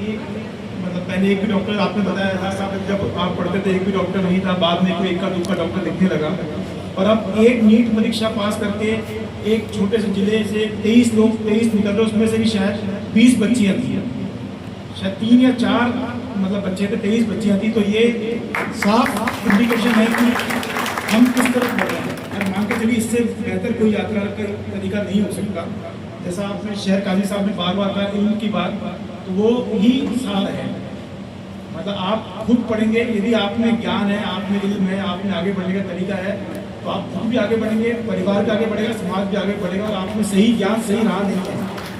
मतलब पहले एक भी डॉक्टर, आपने बताया था साहब, जब आप पढ़ते थे एक भी डॉक्टर नहीं था, बाद में कोई इक्का दुक्का डॉक्टर दिखने लगा। और अब एक नीट परीक्षा पास करके एक छोटे से जिले से 23 निकल रहे, उसमें से भी शायद 20 बच्चियाँ थी, शायद 3 या 4 मतलब बच्चे थे, 23 बच्चियाँ थी। तो ये साफ इंडिकेशन है कि हम किस तरफ बढ़ रहे हैं। और मान के चलिए इससे बेहतर कोई यात्रा का तरीका नहीं हो सकता। जैसा आपने शहर काजी साहब ने बार बार कहा इल्म की बात, तो वो ही साल है। मतलब आप खुद पढ़ेंगे, यदि आप में ज्ञान है, आप में इल्म है, आप में आगे बढ़ने का तरीका है, तो आप खुद भी आगे बढ़ेंगे, परिवार भी आगे बढ़ेगा, समाज भी आगे बढ़ेगा। और आप में सही ज्ञान, सही राह नहीं है,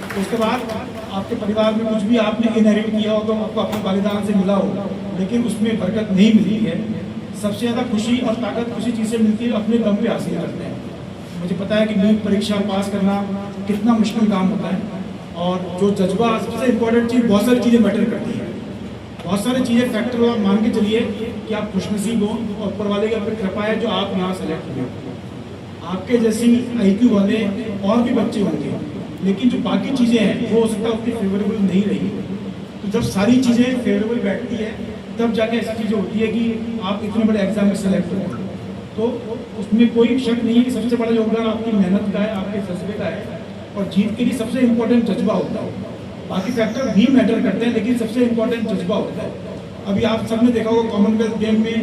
तो उसके बाद आपके परिवार में कुछ भी आपने इनहेरिट किया हो, तो आपको अपने वालिदान से मिला हो, लेकिन उसमें बरकत नहीं मिली है। सबसे ज़्यादा खुशी और ताकत उसी चीज़ से मिलती है अपने दम पे हासिल करते हैं। मुझे पता है कि नीट परीक्षा पास करना कितना मुश्किल काम होता है। और जो जज्बा, सबसे इम्पोर्टेंट चीज़, बहुत सारी चीज़ें मैटर करती हैं, बहुत सारी चीज़ें फैक्टर हो। आप मान के चलिए कि आप खुशनसीब हो और ऊपर वाले की अपनी कृपा है जो आप यहाँ सेलेक्ट हुए। आपके जैसी IQ वाले और भी बच्चे होंगे, लेकिन जो बाकी चीज़ें हैं वो हो सकता है उतनी फेवरेबल नहीं रही। तो जब सारी चीज़ें फेवरेबल बैठती है तब जाके ऐसी चीज़ें होती है कि आप इतने बड़े एग्जाम में सेलेक्ट हो। तो उसमें कोई शक नहीं है कि सबसे बड़ा योगदान आपकी मेहनत का है, आपके जज्बे का है। और जीत के लिए सबसे इम्पोर्टेंट जज्बा होता है। बाकी फैक्टर भी मैटर करते हैं, लेकिन सबसे इम्पोर्टेंट जज्बा होता है। अभी आप सबने देखा होगा कॉमनवेल्थ गेम में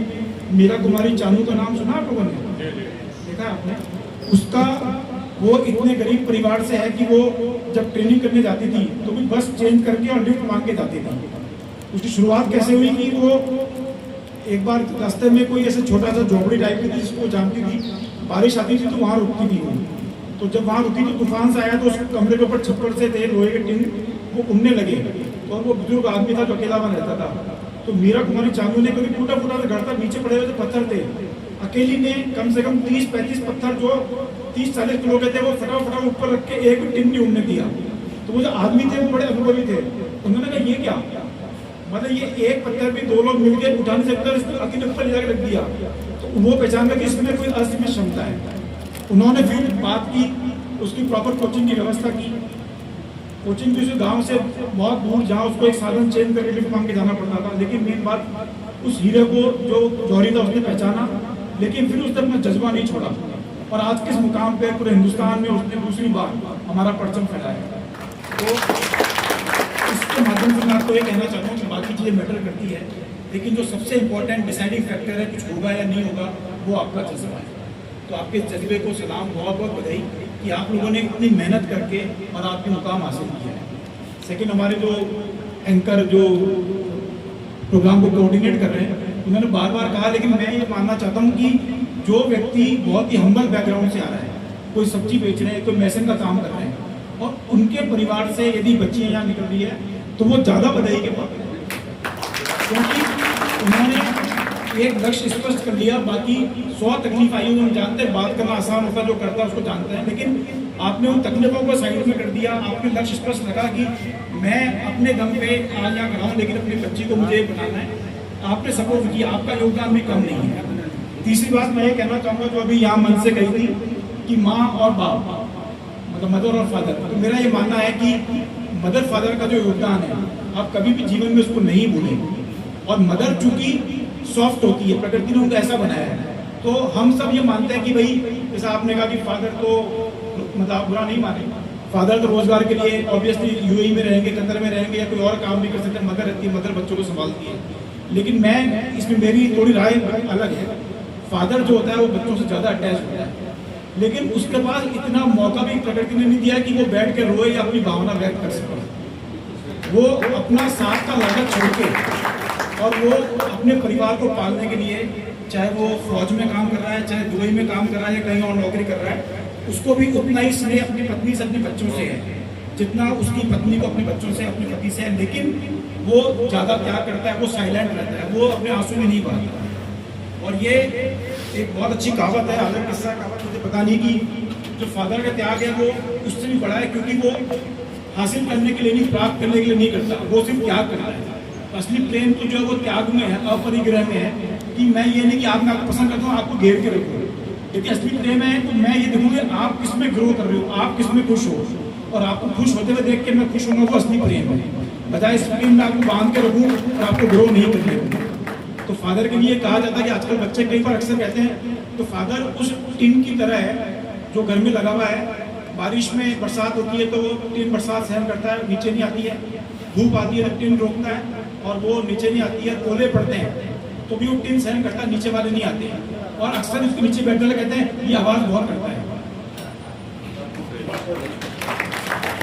मीरा कुमारी चानू का नाम सुना आप लोगों ने? देखा आपने? उसका वो इतने गरीब परिवार से है कि वो जब ट्रेनिंग करने जाती थी तो भी बस चेंज करके और लिफ्ट मांग के जाती थी। उसकी शुरुआत कैसे हुई कि वो एक बार रास्ते में कोई ऐसे छोटा सा झोपड़ी टाइप की थी जिसको जानती थी, बारिश आती थी तो वहाँ रुकती थी वो। तो जब वहाँ रुकी तो तूफान से आया तो उस कमरे के ऊपर छप्पर से थे लोहे के टिन, वो उड़ने लगे और वो बुजुर्ग आदमी था जो अकेला वहाँ रहता था। तो मीरा कुमारी चानू ने कभी टूटा फूटा सा घर था, नीचे पड़े हुए थे पत्थर थे, अकेली ने कम से कम 30-35 पत्थर जो 30-40 किलो के थे वो फटाफट ऊपर रख के एक टिन नहीं उड़ने दिया। तो वो जो आदमी थे वो बड़े अनुभवी थे, उन्होंने कहा ये क्या, मतलब ये एक पत्थर भी 2 लोग मिलकर उठा नहीं सकते, इसको अकेले ऊपर ले जाकर रख दिया। तो वो पहचान कि इसमें कोई असीमित क्षमता है। उन्होंने फिर बात की, उसकी प्रॉपर कोचिंग की व्यवस्था की। कोचिंग की गांव से बहुत दूर जहाँ उसको एक साधन चेंज करके लिफ्ट मांग के जाना पड़ता था, लेकिन मेन बात उस हीरे को जो जौहरी था उसने पहचाना, लेकिन फिर उसने अपना जज्बा नहीं छोड़ा और आज किस मुकाम पे पूरे हिंदुस्तान में उसने दूसरी बार हमारा परचम फैलाया। तो इसके माध्यम से मैं आपको ये कहना चाहता हूँ कि बाकी चीज़ें मैटर करती है, लेकिन जो सबसे इम्पोर्टेंट डिसाइडिंग फैक्टर है कुछ होगा या नहीं होगा वो आपका जज्बा है। तो आपके जज्बे को सलाम, बहुत बहुत बधाई कि आप लोगों ने इतनी मेहनत करके और आपके मुकाम हासिल किया है। सेकेंड, हमारे जो एंकर जो प्रोग्राम को कोऑर्डिनेट कर रहे हैं उन्होंने बार बार कहा, लेकिन मैं ये मानना चाहता हूँ कि जो व्यक्ति बहुत ही हम्बल बैकग्राउंड से आ रहा है, कोई सब्जी बेच रहे हैं, कोई मैसन का काम कर रहे हैं और उनके परिवार से यदि बच्चियाँ यहाँ निकल रही है तो वो ज़्यादा बधाई के पात्र हैं, क्योंकि उन्होंने एक लक्ष्य स्पष्ट कर लिया। बाकी 100 तकलीफ आई हम जानते हैं, बात करना आसान होता है, जो करता है उसको जानते हैं, लेकिन आपने उन तकलीफों को साइड में कर दिया। आपने लक्ष्य स्पष्ट रखा कि मैं अपने दम पे आज यहाँ खड़ा हूँ, लेकिन अपनी बच्ची को मुझे बनाना है। आपने सपोर्ट किया, आपका योगदान भी कम नहीं है। तीसरी बात मैं ये कहना चाहूँगा, जो अभी यहाँ मन से कही थी कि माँ और बाप, मतलब मदर और फादर, तो मेरा ये मानना है कि मदर फादर का जो योगदान है आप कभी भी जीवन में उसको नहीं भूलेंगे। और मदर चूंकि सॉफ्ट होती है, प्रकृति ने उनको ऐसा बनाया है, तो हम सब ये मानते हैं कि भाई जैसा आपने कहा कि फादर तो मतलब आप बुरा नहीं माने, फादर तो रोजगार के लिए ऑब्वियसली यूएई में रहेंगे, कतर में रहेंगे या कोई और काम भी कर सकते हैं, मदर रहती है, मदर बच्चों को संभालती है। लेकिन मैं इसमें मेरी थोड़ी राय अलग है। फादर जो होता है वो बच्चों से ज़्यादा अटैच होता है, लेकिन उसके पास इतना मौका भी प्रकृति ने नहीं दिया कि वो बैठ के रोए या अपनी भावना व्यक्त कर सके। वो अपना साथ का लागत छोड़ के और वो अपने परिवार को पालने के लिए, चाहे वो फौज में काम कर रहा है, चाहे दुबई में काम कर रहा है या कहीं और नौकरी कर रहा है, उसको भी उतना ही स्नेह अपनी पत्नी से, अपने बच्चों से है जितना उसकी पत्नी को अपने बच्चों से, अपने पति से है। लेकिन वो ज़्यादा प्यार करता है, वो साइलेंट रहता है, वो अपने आंसू में नहीं बहाता। और ये एक बहुत अच्छी कहावत है, अलग किस्सा कहावत मुझे पता नहीं कि जो फादर का त्याग है वो उससे भी बड़ा है, क्योंकि वो हासिल करने के लिए नहीं, प्राप्त करने के लिए नहीं करता, वो सिर्फ त्याग करता है। असली प्रेम तो जो है वो त्याग में है, अपरिग्रह में है कि मैं ये नहीं कि आप मैं आपको पसंद करता हूँ, आपको घेर के रखूँ। यदि असली प्रेम है तो मैं ये देखूँगी आप किस में ग्रो कर रहे हो, आप किस में खुश हो, और आपको खुश होते हुए देख के मैं खुश होना, वो असली प्रेम है। बजाय इस प्रेम में आपको बांध के रखूँ और आपको ग्रो नहीं करने दूँ। तो फादर के लिए कहा जाता है कि आजकल बच्चे कई बार अक्सर कहते हैं तो फादर उस टिन की तरह है जो घर में लगा हुआ है, बारिश में बरसात होती है तो वो टिन बरसात सहन करता है, नीचे नहीं आती है, धूप आती है तो टिन रोकता है और वो नीचे नहीं आती है, ओले पड़ते हैं तो भी वो टिन सहन करता है, नीचे वाले नहीं आते हैं। और अक्सर उसके नीचे बैठने वाले कहते हैं ये आवाज़ बहुत करता है।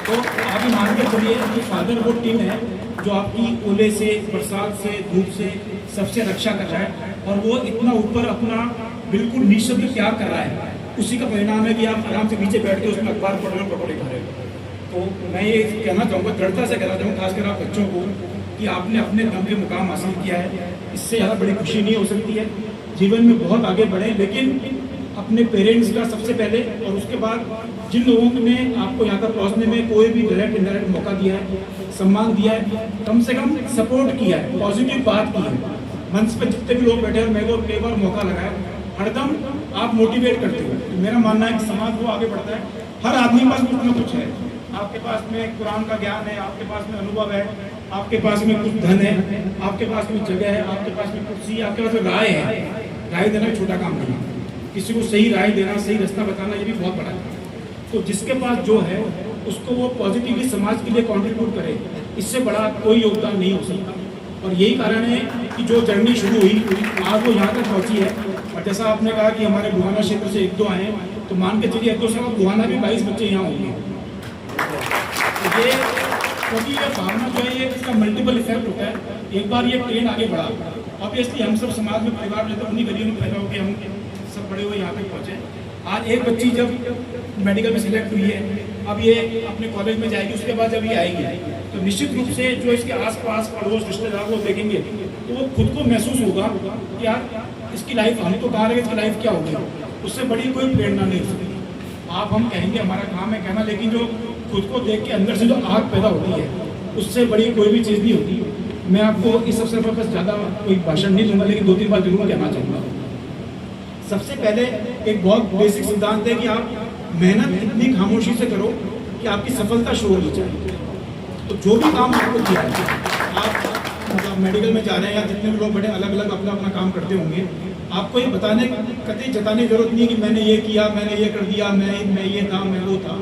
तो आप ये मान के चलिए कि फादर वो टिन है जो आपकी ओले से, बरसात से, धूप से सबसे रक्षा कर रहा है, और वो इतना ऊपर अपना बिल्कुल निःशब्द त्याग कर रहा है। उसी का परिणाम है कि आप आराम से नीचे बैठ के उसमें अखबार पढ़ रहे हो, पकौड़े खा रहे हो। तो मैं ये कहना चाहूँगा, दृढ़ता से कहना चाहूँगा, खासकर आप बच्चों को, कि आपने अपने दम पे मुकाम हासिल किया है। इससे ज़्यादा बड़ी खुशी नहीं हो सकती है। जीवन में बहुत आगे बढ़े, लेकिन अपने पेरेंट्स का सबसे पहले, और उसके बाद जिन लोगों ने आपको यहाँ तक पहुँचने में कोई भी डायरेक्ट इनडायरेक्ट मौका दिया है, सम्मान दिया है, कम से कम सपोर्ट किया है, पॉजिटिव बात की है। मंच पर जितने भी लोग बैठे हैं, मेरे को कई बार मौका लगा है, हरदम आप मोटिवेट करते हो। तो मेरा मानना है कि समाज वो आगे बढ़ता है। हर आदमी के पास कुछ ना कुछ है। आपके पास में कुरान का ज्ञान है, आपके पास में अनुभव है, आपके पास में कुछ धन है, आपके पास में जगह है, आपके पास में कुर्सी, आपके पास में राय है। राय देना छोटा काम नहीं, किसी को सही राय देना, सही रास्ता बताना, ये भी बहुत बड़ा है। तो जिसके पास जो है उसको वो पॉजिटिवली समाज के लिए कंट्रीब्यूट करे, इससे बड़ा कोई योगदान नहीं हो सकता। और यही कारण है की जो जर्नी शुरू हुई आज वो यहाँ तक पहुँची है। और जैसा आपने कहा कि हमारे बुहाना क्षेत्र से 1-2 आए हैं, तो मान के चलिए 1-2 साल बुहाना भी 22 बच्चे यहाँ होंगे। तो ये क्योंकि ये भावना जो है ये इसका मल्टीपल इफेक्ट होता है। एक बार ये ट्रेन आगे बढ़ा, ऑब्वियसली हम सब समाज में परिवार में तो उन्हीं गलियों में पैदा होकर हम सब बड़े हुए यहाँ तक पहुँचे। आज एक बच्ची जब मेडिकल में सिलेक्ट हुई है, अब ये अपने कॉलेज में जाएगी, उसके बाद जब ये आएगी तो निश्चित रूप से जो इसके आसपास पड़ोस रिश्तेदार वो देखेंगे तो वो खुद को महसूस होगा कि यार इसकी लाइफ, हम तो कहा रहे इसकी लाइफ क्या होगी, उससे बड़ी कोई प्रेरणा नहीं हो सकती। आप हम कहेंगे हमारा काम है कहना, लेकिन जो खुद को देख के अंदर से जो आग पैदा होती है उससे बड़ी कोई भी चीज़ नहीं होती। मैं आपको इस अवसर पर बस ज़्यादा कोई भाषण नहीं दूंगा, लेकिन 2-3 बात जरूर कहना चाहूँगा। सबसे पहले एक बहुत बेसिक सिद्धांत है कि आप मेहनत इतनी खामोशी से करो कि आपकी सफलता शोर हो जाए। तो जो भी काम आपको किया है, आप मेडिकल में जा रहे हैं या जितने भी लोग बड़े अलग अलग अपना अपना काम करते होंगे, आपको ये बताने कतई जताने की जरूरत नहीं है कि मैंने ये किया, मैंने ये कर दिया, मैं ये था, मैं वो था।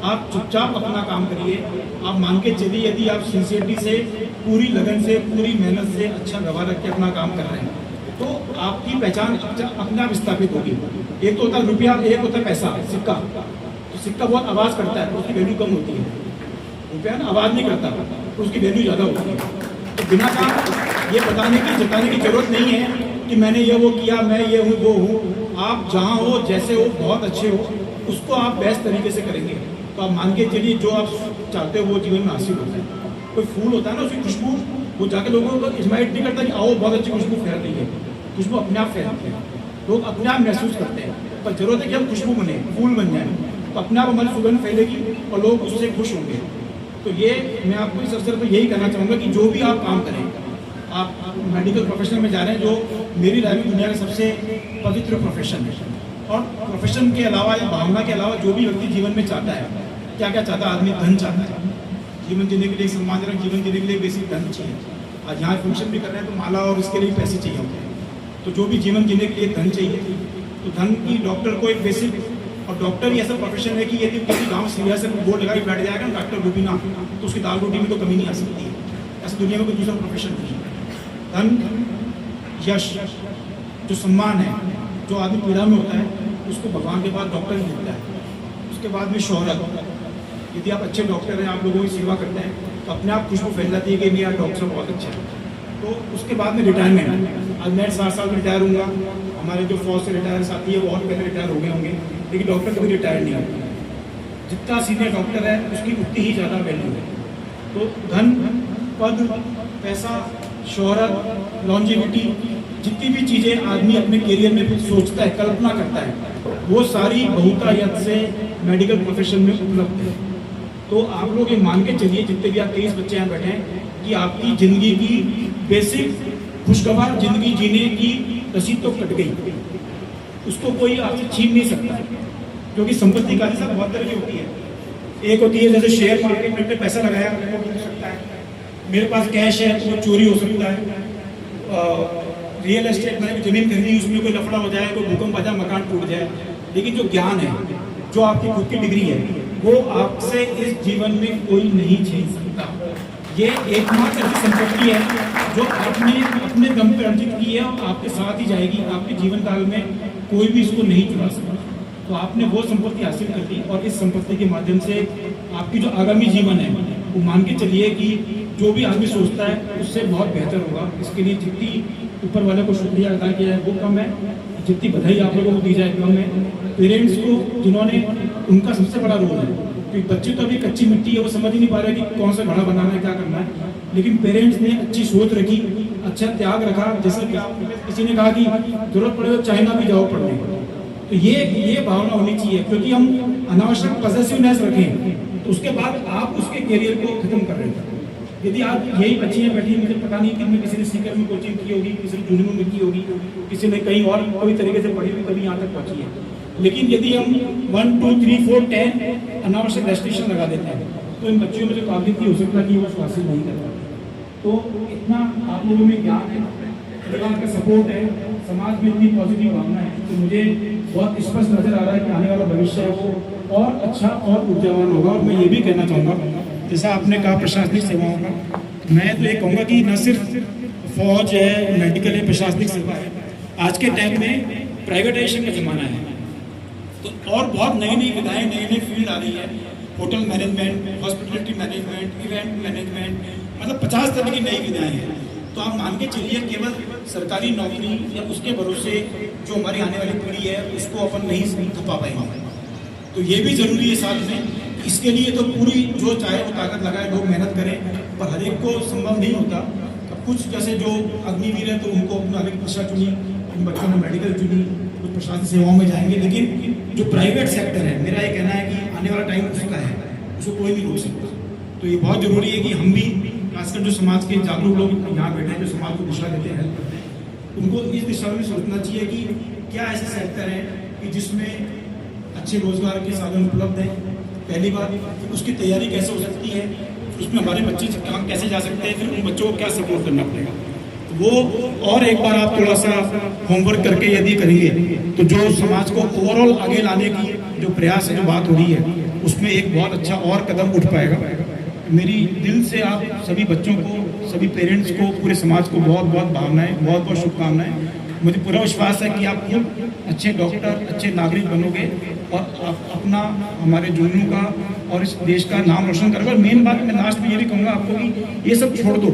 आप चुपचाप अपना काम करिए। आप मान के चलिए यदि आप सिंसियरिटी से, पूरी लगन से, पूरी मेहनत से अच्छा व्यवहार रख के अपना काम कर रहे हैं तो आपकी पहचान अपने आप स्थापित होगी। एक तो होता है रुपया, एक होता है पैसा, सिक्का। तो सिक्का बहुत आवाज़ करता है तो उसकी वैल्यू कम होती है, रुपया ना आवाज़ नहीं करता तो उसकी वैल्यू ज़्यादा होती है। तो बिना काम ये बताने की जताने की जरूरत नहीं है कि मैंने ये वो किया, मैं ये हूँ वो हूँ। आप जहाँ हो, जैसे हो, बहुत अच्छे हो, उसको आप बेस्ट तरीके से करेंगे तो आप मान के चलिए जो आप चाहते हो वो जीवन में हासिल होता है। कोई फूल होता है ना, उसकी खुशबू वो जाके लोगों को इन्वाइट नहीं करता कि आओ बहुत अच्छी खुशबू फैल रही है, खुशबू अपने आप फैलती है, लोग अपने आप महसूस करते हैं। पर जरूरत है कि हम खुशबू बने, फूल बन जाए, तो अपने आप हमारी सुगंध फैलेगी और लोग उससे खुश होंगे। तो ये मैं आपको इस अवसर पर यही कहना चाहूँगा कि जो भी आप काम करें, आप मेडिकल प्रोफेशन में जा रहे हैं जो मेरी राय में दुनिया का सबसे पवित्र प्रोफेशन है। और प्रोफेशन के अलावा या भावना के अलावा जो भी व्यक्ति जीवन में चाहता है, क्या क्या चाहता है आदमी, धन चाहता है। जीवन जीने के लिए, सम्मानजनक जीवन जीने के लिए बेसिक धन चाहिए। आज यहाँ फंक्शन भी कर रहे हैं तो माला और इसके लिए पैसे चाहिए होते हैं। तो जो भी जीवन जीने के लिए धन चाहिए, तो धन की डॉक्टर को एक बेसिक, और डॉक्टर ही ऐसा प्रोफेशन है कि यदि किसी गाँव सीरिया से बोर्ड लगा के बैठ जाएगा ना डॉक्टर रूबीना, तो उसकी दाल रोटी में तो कमी नहीं आ सकती है। ऐसा दुनिया में कोई दूसरा प्रोफेशन नहीं है। धन, यश, जो सम्मान है, जो आदमी पीड़ा में होता है उसको भगवान के बाद डॉक्टर ही मिलता है। उसके बाद में शोहरत, यदि आप अच्छे डॉक्टर हैं, आप लोगों की सेवा करते हैं तो अपने आप खुशबू फैल जाती है कि मेरा डॉक्टर बहुत अच्छा है। तो उसके बाद में रिटायरमेंट, आज मैं 7 साल में रिटायर हूँगा, हमारे जो फौज से रिटायर साथी है वो और पहले रिटायर हो गए होंगे, लेकिन डॉक्टर कभी रिटायर नहीं होता। जितना सीनियर डॉक्टर है उसकी उतनी ही ज़्यादा वैल्यू है। तो धन, पद, पैसा, शोहरत, लॉन्जिविटी, जितनी भी चीज़ें आदमी अपने करियर में सोचता है, कल्पना करता है, वो सारी बहुतायत से मेडिकल प्रोफेशन में उपलब्ध है। तो आप लोग ये मान के चलिए, जितने भी आप 23 बच्चे यहाँ बैठे हैं, कि आपकी ज़िंदगी की बेसिक खुशगवार ज़िंदगी जीने की रसीद तो कट गई, उसको कोई आपसे छीन नहीं सकता। क्योंकि संपत्ति का हिसाब बहुत तरह की होती है। एक होती है जैसे शेयर मार्केट में पैसा लगाया वो मिल सकता है, मेरे पास कैश है तो वो चोरी हो सकता है। रियल एस्टेट मैंने जमीन खरीदी, उसमें कोई लफड़ा हो जाए, कोई भूकंप आ जाए, मकान टूट जाए। लेकिन जो ज्ञान है, जो आपकी खुद की डिग्री है, वो आपसे इस जीवन में कोई नहीं छीन सकता। ये एकमात्र ऐसी संपत्ति है जो आपने अपने दम पर अर्जित की है और आपके साथ ही जाएगी, आपके जीवन काल में कोई भी इसको नहीं चुरा सकता। तो आपने वो संपत्ति हासिल कर दी और इस संपत्ति के माध्यम से आपकी जो आगामी जीवन है वो मान के चलिए कि जो भी आदमी सोचता है उससे बहुत बेहतर होगा। इसके लिए जितनी ऊपर वाले को शुक्रिया अदा किया है वो कम है, जितनी बधाई आप लोगों को दी जाए कम है। पेरेंट्स को जिन्होंने, उनका सबसे बड़ा रोल है, क्योंकि बच्चे तो अभी कच्ची मिट्टी है, वो समझ ही नहीं पा रहे कि कौन सा घड़ा बनाना है, क्या करना है। लेकिन पेरेंट्स ने अच्छी सोच रखी, अच्छा त्याग रखा। जैसे किसी ने कहा कि जरूरत पड़े तो चाइना भी जाओ पढ़ने, तो ये भावना होनी चाहिए। क्योंकि हम अनावश्यक पॉसेसिवनेस रखें तो उसके बाद आप उसके करियर को खत्म कर रहे हैं। यदि आप यही बच्चियाँ बैठी, मुझे पता नहीं कि मैं किसी ने सीकर में कोचिंग की होगी, किसी ने जुनून में की होगी, किसी ने कहीं और कोई तरीके से पढ़ी हुई तभी यहाँ तक पहुँची है। लेकिन यदि हम 1, 2, 3, 4, 10 अनावश्यक रेस्ट्रिक्शन लगा देते हैं तो इन बच्चियों में जो काबिलियत की हो सकता है कि वो हासिल नहीं करता। तो इतना आप लोगों में ज्ञान है, परिवार का सपोर्ट है, समाज में इतनी पॉजिटिव भावना है, तो मुझे बहुत स्पष्ट नजर आ रहा है कि आने वाला भविष्य है वो और अच्छा और ऊर्जावान होगा। और मैं ये भी कहना चाहूँगा, जैसा आपने कहा प्रशासनिक सेवाओं का, मैं तो ये कहूँगा कि न सिर्फ फौज है, मेडिकल है, प्रशासनिक सेवा है। आज के टाइम में प्राइवेटाइजेशन का ज़माना है, तो और बहुत नई नई विधाएँ, नई नई फील्ड आ रही है। Hotel management, hospitality management, event management, मतलब 50 तरह की नई विधाएँ हैं। तो आप मान के चलिए केवल सरकारी नौकरी या उसके भरोसे जो हमारी आने वाली पीढ़ी है उसको अपन नहीं थपा पाएंगे। तो ये भी ज़रूरी है साथ में। इसके लिए तो पूरी जो चाहे वो ताकत लगाए, लोग मेहनत करें, पर हर एक को संभव नहीं होता। अब कुछ जैसे जो अग्निवीर है तो उनको अपना अलग पेशा चुनी, उन बच्चों ने मेडिकल चुनी, कुछ प्रशासनिक सेवाओं में जाएंगे। लेकिन जो प्राइवेट सेक्टर है, मेरा ये कहना है कि आने वाला टाइम उसका है, उसको कोई नहीं रोक सकता। तो ये बहुत ज़रूरी है कि हम भी, खासकर जो समाज के जागरूक लोग यहाँ बैठे हैं, जो समाज को दिशा देते हैं, उनको इस दिशा में सोचना चाहिए कि क्या ऐसे सेक्टर हैं कि जिसमें अच्छे रोजगार के साधन उपलब्ध हैं। पहली बात, उसकी तैयारी कैसे हो सकती है, उसमें हमारे बच्चे कहाँ कैसे जा सकते हैं, फिर उन बच्चों को क्या सपोर्ट करना पड़ेगा। वो और एक बार आप थोड़ा सा होमवर्क करके यदि करेंगे तो जो समाज को ओवरऑल आगे लाने की जो प्रयास है, जो बात हो रही है, उसमें एक बहुत अच्छा और कदम उठ पाएगा। मेरी दिल से आप सभी बच्चों को, सभी पेरेंट्स को, पूरे समाज को बहुत बहुत भावनाएं, बहुत बहुत शुभकामनाएं। मुझे पूरा विश्वास है कि आप खुद अच्छे डॉक्टर, अच्छे नागरिक बनोगे और आप अपना, हमारे झुंझुनू का और इस देश का नाम रोशन करोगे। और मेन बात मैं लास्ट में ये भी कहूँगा आपको कि ये सब छोड़ दो,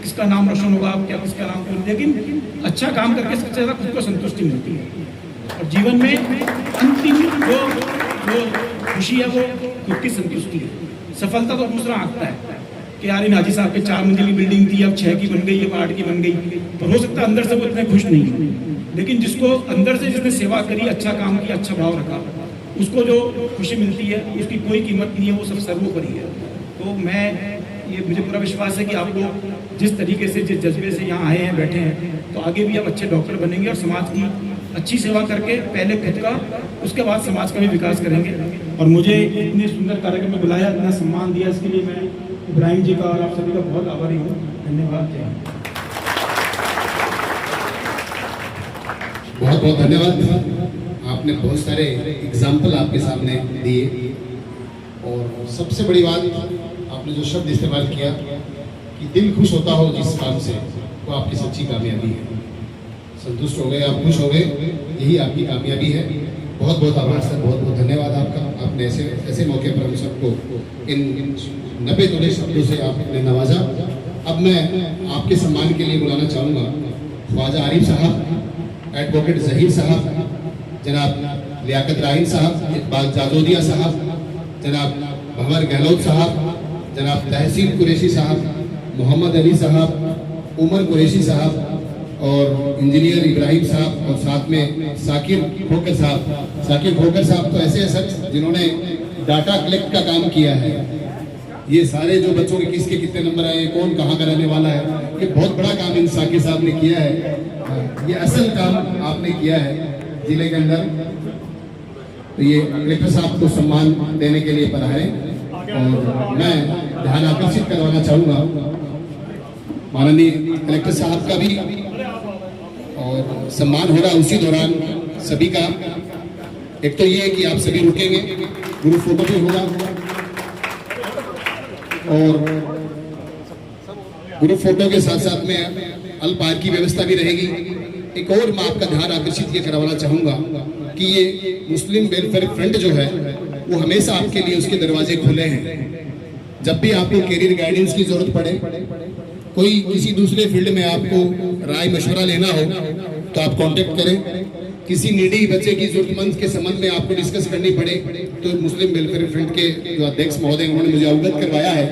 किसका नाम रोशन होगा, आप क्या किसका नाम करोगे, लेकिन अच्छा काम करके सबसे ज़्यादा खुद को संतुष्टि मिलती है। और जीवन में अंतिम जो खुशी है वो खुद की संतुष्टि है। सफलता तो दूसरा आंकता है कि यार इन हाजी साहब के 4 मंजिली बिल्डिंग थी, अब 6 की बन गई, अब 8 की बन गई, पर हो सकता है अंदर से वो इतने खुश नहीं हो। लेकिन जिसको अंदर से, जिसने सेवा करी, अच्छा काम किया, अच्छा भाव रखा, उसको जो खुशी मिलती है उसकी कोई कीमत नहीं है, वो सब सर्वोपरि है। तो मुझे पूरा विश्वास है कि आप लोग जिस तरीके से, जिस जज्बे से यहाँ आए हैं, बैठे हैं, तो आगे भी आप अच्छे डॉक्टर बनेंगे और समाज की अच्छी सेवा करके पहले खुद का, उसके बाद समाज का भी विकास करेंगे। और मुझे इतने सुंदर कार्यक्रम में बुलाया, इतना सम्मान दिया, इसके लिए मैं इब्राहिम जी का और आप सभी का बहुत आभारी हूँ। धन्यवाद। बहुत बहुत धन्यवाद। आपने बहुत सारे एग्जाम्पल आपके सामने दिए और सबसे बड़ी बात आपने जो शब्द इस्तेमाल किया कि दिल खुश होता हो जिस काम से, वो आपकी सच्ची कामयाबी है। संतुष्ट हो गए, आप खुश हो गए, यही आपकी कामयाबी है। बहुत बहुत आभार सर, बहुत बहुत धन्यवाद आपका। आपने ऐसे मौके पर हम सबको इन 90 तोले शब्दों से आपने नवाजा। अब मैं आपके सम्मान के लिए बुलाना चाहूँगा ख्वाजा आरिफ साहब, एडवोकेट जहीर साहब, जनाब लियाकत राहीन साहब, इकबाल जाजोदिया साहब, जनाब भंवर गहलोत साहब, जनाब तहसीन कुरैशी साहब, मोहम्मद अली साहब, उमर कुरैशी साहब और इंजीनियर इब्राहिम साहब, और साथ में साकिर खोकर साहब। साकिर खोकर साहब तो ऐसे शख्स जिन्होंने डाटा कलेक्ट का काम किया है। ये सारे जो बच्चों के किसके कितने नंबर आए, कौन कहाँ का रहने वाला है, ये बहुत बड़ा काम इन साकिर साहब ने किया है। ये असल काम आपने किया है जिले के अंदर। तो ये कलेक्टर साहब को सम्मान देने के लिए पधारे और मैं ध्यान आकर्षित करवाना चाहूँगा माननीय कलेक्टर साहब का भी, और सम्मान हो रहा उसी दौरान सभी का। एक तो ये है कि आप सभी रुकेंगे, ग्रुप फोटो भी होगा और ग्रुप फोटो के साथ साथ में अल्पहार की व्यवस्था भी रहेगी। एक और मैं आपका ध्यान आकर्षित ये करवाना चाहूँगा कि ये मुस्लिम वेलफेयर फ्रंट जो है वो हमेशा आपके लिए उसके दरवाजे खुले हैं। जब भी आपको कैरियर गाइडेंस की जरूरत पड़े, कोई किसी दूसरे फील्ड में आपको राय मशवरा लेना हो तो आप कांटेक्ट करें। किसी नीडी बच्चे की जरूरतमंद के संबंध में आपको डिस्कस करनी पड़े तो मुस्लिम वेलफेयर फ्रंट के जो अध्यक्ष महोदय उन्होंने मुझे अवगत करवाया है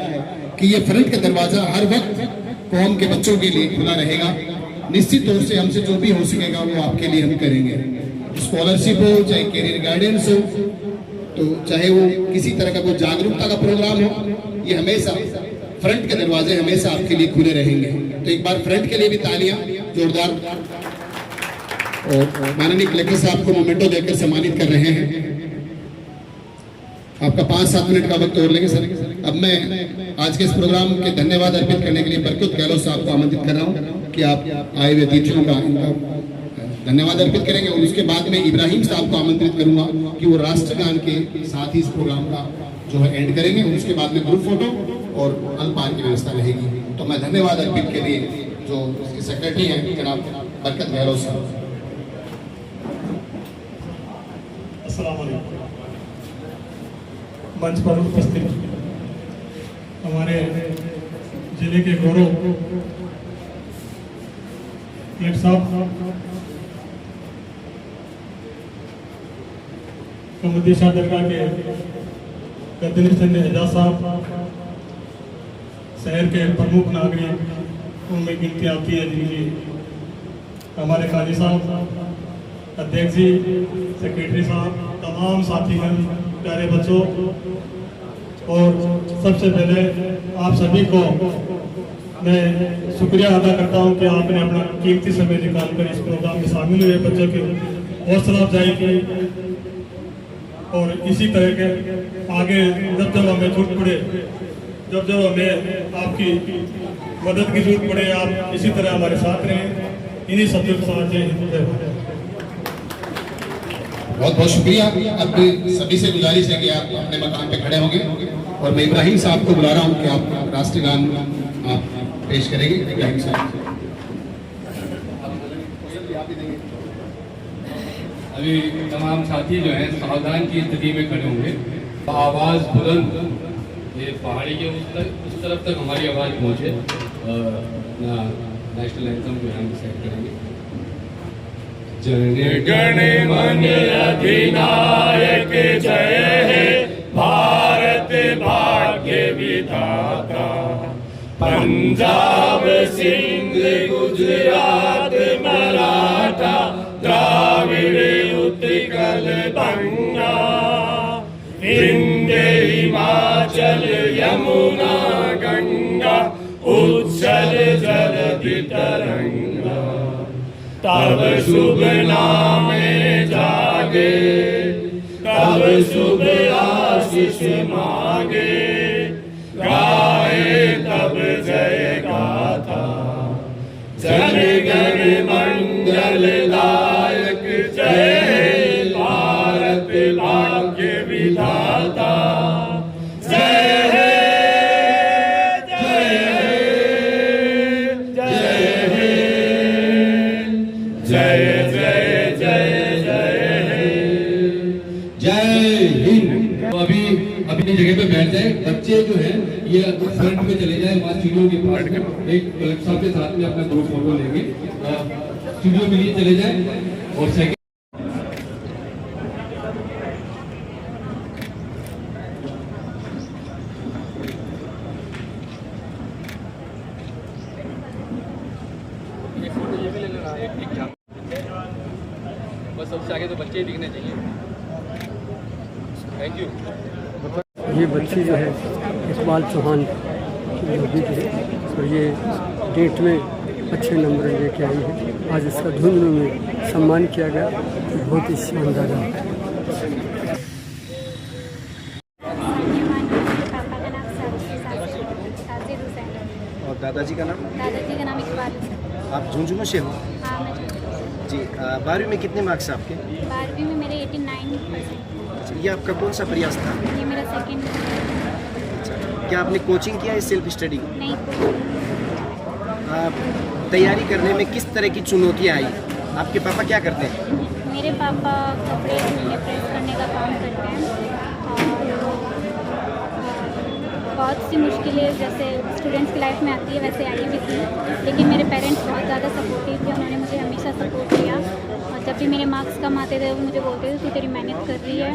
कि ये फ्रंट का दरवाजा हर वक्त कौम के बच्चों के लिए खुला रहेगा। निश्चित तौर से हमसे जो भी हो सकेगा वो आपके लिए हम करेंगे। स्कॉलरशिप हो, चाहे कैरियर गाइडेंस हो, तो चाहे वो किसी तरह का कोई जागरूकता का प्रोग्राम हो, ये हमेशा फ्रंट के दरवाजे हमेशा आपके लिए खुले रहेंगे। तो एक बार फ्रंट के लिए भी तालियां जोरदार। और माननीय कलेक्टर साहब को मोमेंटो देकर सम्मानित कर रहे हैं। आपका 5-7 मिनट का वक्त और लेंगे सर। अब मैं आज के इस प्रोग्राम के धन्यवाद अर्पित करने के लिए बरकत गहलोत साहब को आमंत्रित कर रहा हूँ कि आप आए हुए अतिथियों का इनका धन्यवाद अर्पित करेंगे। और उसके बाद में इब्राहिम साहब को आमंत्रित करूंगा कि वो राष्ट्रगान के साथ ही इस प्रोग्राम का जो है एंड करेंगे। और उसके बाद में ग्रुप फोटो और अल्पहार की व्यवस्था रहेगी। तो मैं धन्यवाद अर्पित के लिए जो उसके सेक्रेटरी हैं जनाब बरकत गहलोत साहब। अस्सलाम वालेकुम। मंच पर उपस्थित हमारे जिले के गौरव कलेक्टर साहब, कमरुद्दीन दरगाह के गद्दनी चंद एजाज साहब, शहर के प्रमुख नागरिक उनमें गिनती आती है जिनकी हमारे काजी साहब, अध्यक्ष जी, सेक्रेटरी साहब, तमाम साथीगण, प्यारे बच्चों, और सबसे पहले आप सभी को मैं शुक्रिया अदा करता हूं कि आपने अपना कीमती समय निकालकर इस प्रोग्राम में शामिल हुए, बच्चों की हौसला अफजाई की, और इसी तरह के आगे जब जब हमें जरूरत पड़े, जब जब हमें आपकी मदद की जरूरत पड़े, आप इसी तरह हमारे साथ रहें। इन्हीं शब्दों के साथ बहुत बहुत शुक्रिया। अब सभी से गुजारिश है कि आप अपने मकान पे खड़े होंगे और मैं इब्राहिम साहब को बुला रहा हूँ कि आप राष्ट्रगान आप पेश करेंगे। इब्राहिम साहब अभी तमाम साथी जो हैं सावधान की स्थिति में खड़े होंगे। आवाज़ बुलंद ये पहाड़ी के उस तरफ तक हमारी आवाज़ पहुँचे। नेशनल एंथम जो है हम सेट करेंगे। जन गण मन अधिनायक जय हे भारत भाग्य विधाता, पंजाब सिंध गुजरात मराठा द्राविड़ उत्कल बंगा, विंध्य हिमाचल यमुना गंगा उच्छल जलधि तरंगा, तब शुभ नाम जागे, तब शुभ आशीष मांगे, गाए तब जय गाथा, जन गण मंगल दायक जय भारत भाग्य विधाता, जय हे जय हे जय हे जय जय जय जय हे जय हिंद। तो अभी अपनी जगह पे बैठ जाए। बच्चे जो है ये फ्रंट में चले जाए, वहाँ स्टूडियो के पास एक कलेक्टर साहब के साथ में अपना ग्रुप फोटो लेंगे, स्टूडियो के लिए चले जाए। और सेकंड बस सबसे आगे तो बच्चे ही दिखने चाहिए। Thank you. ये बच्ची जो है इकबाल चौहान की बेटी है और ये डेट में अच्छे नंबर लेके आई है। आज इसका झुंझुनू में सम्मान किया गया, बहुत ही शानदार है। और दादाजी का नाम? दादाजी का नाम इकबाल है। आप झुंझुनू से हो? हाँ, मैं जी। 12वीं में कितने मार्क्स आपके? 12वीं में मेरे 89%। ये आपका कौन सा प्रयास था? ये मेरा सेकंड। अच्छा, क्या आपने कोचिंग किया है, सेल्फ स्टडी? नहीं। तैयारी करने में किस तरह की चुनौतियाँ आई? आपके पापा क्या करते हैं? मेरे पापा कपड़े धुलने प्रेस करने का काम करते हैं और बहुत सी मुश्किलें जैसे स्टूडेंट्स की लाइफ में आती है वैसे आई भी थी, लेकिन मेरे पेरेंट्स बहुत ज़्यादा सपोर्टिव थे। उन्होंने मुझे हमेशा सपोर्ट किया और जब भी मेरे मार्क्स कम आते थे वो मुझे बोलते थे तू तेरी मेहनत कर रही है,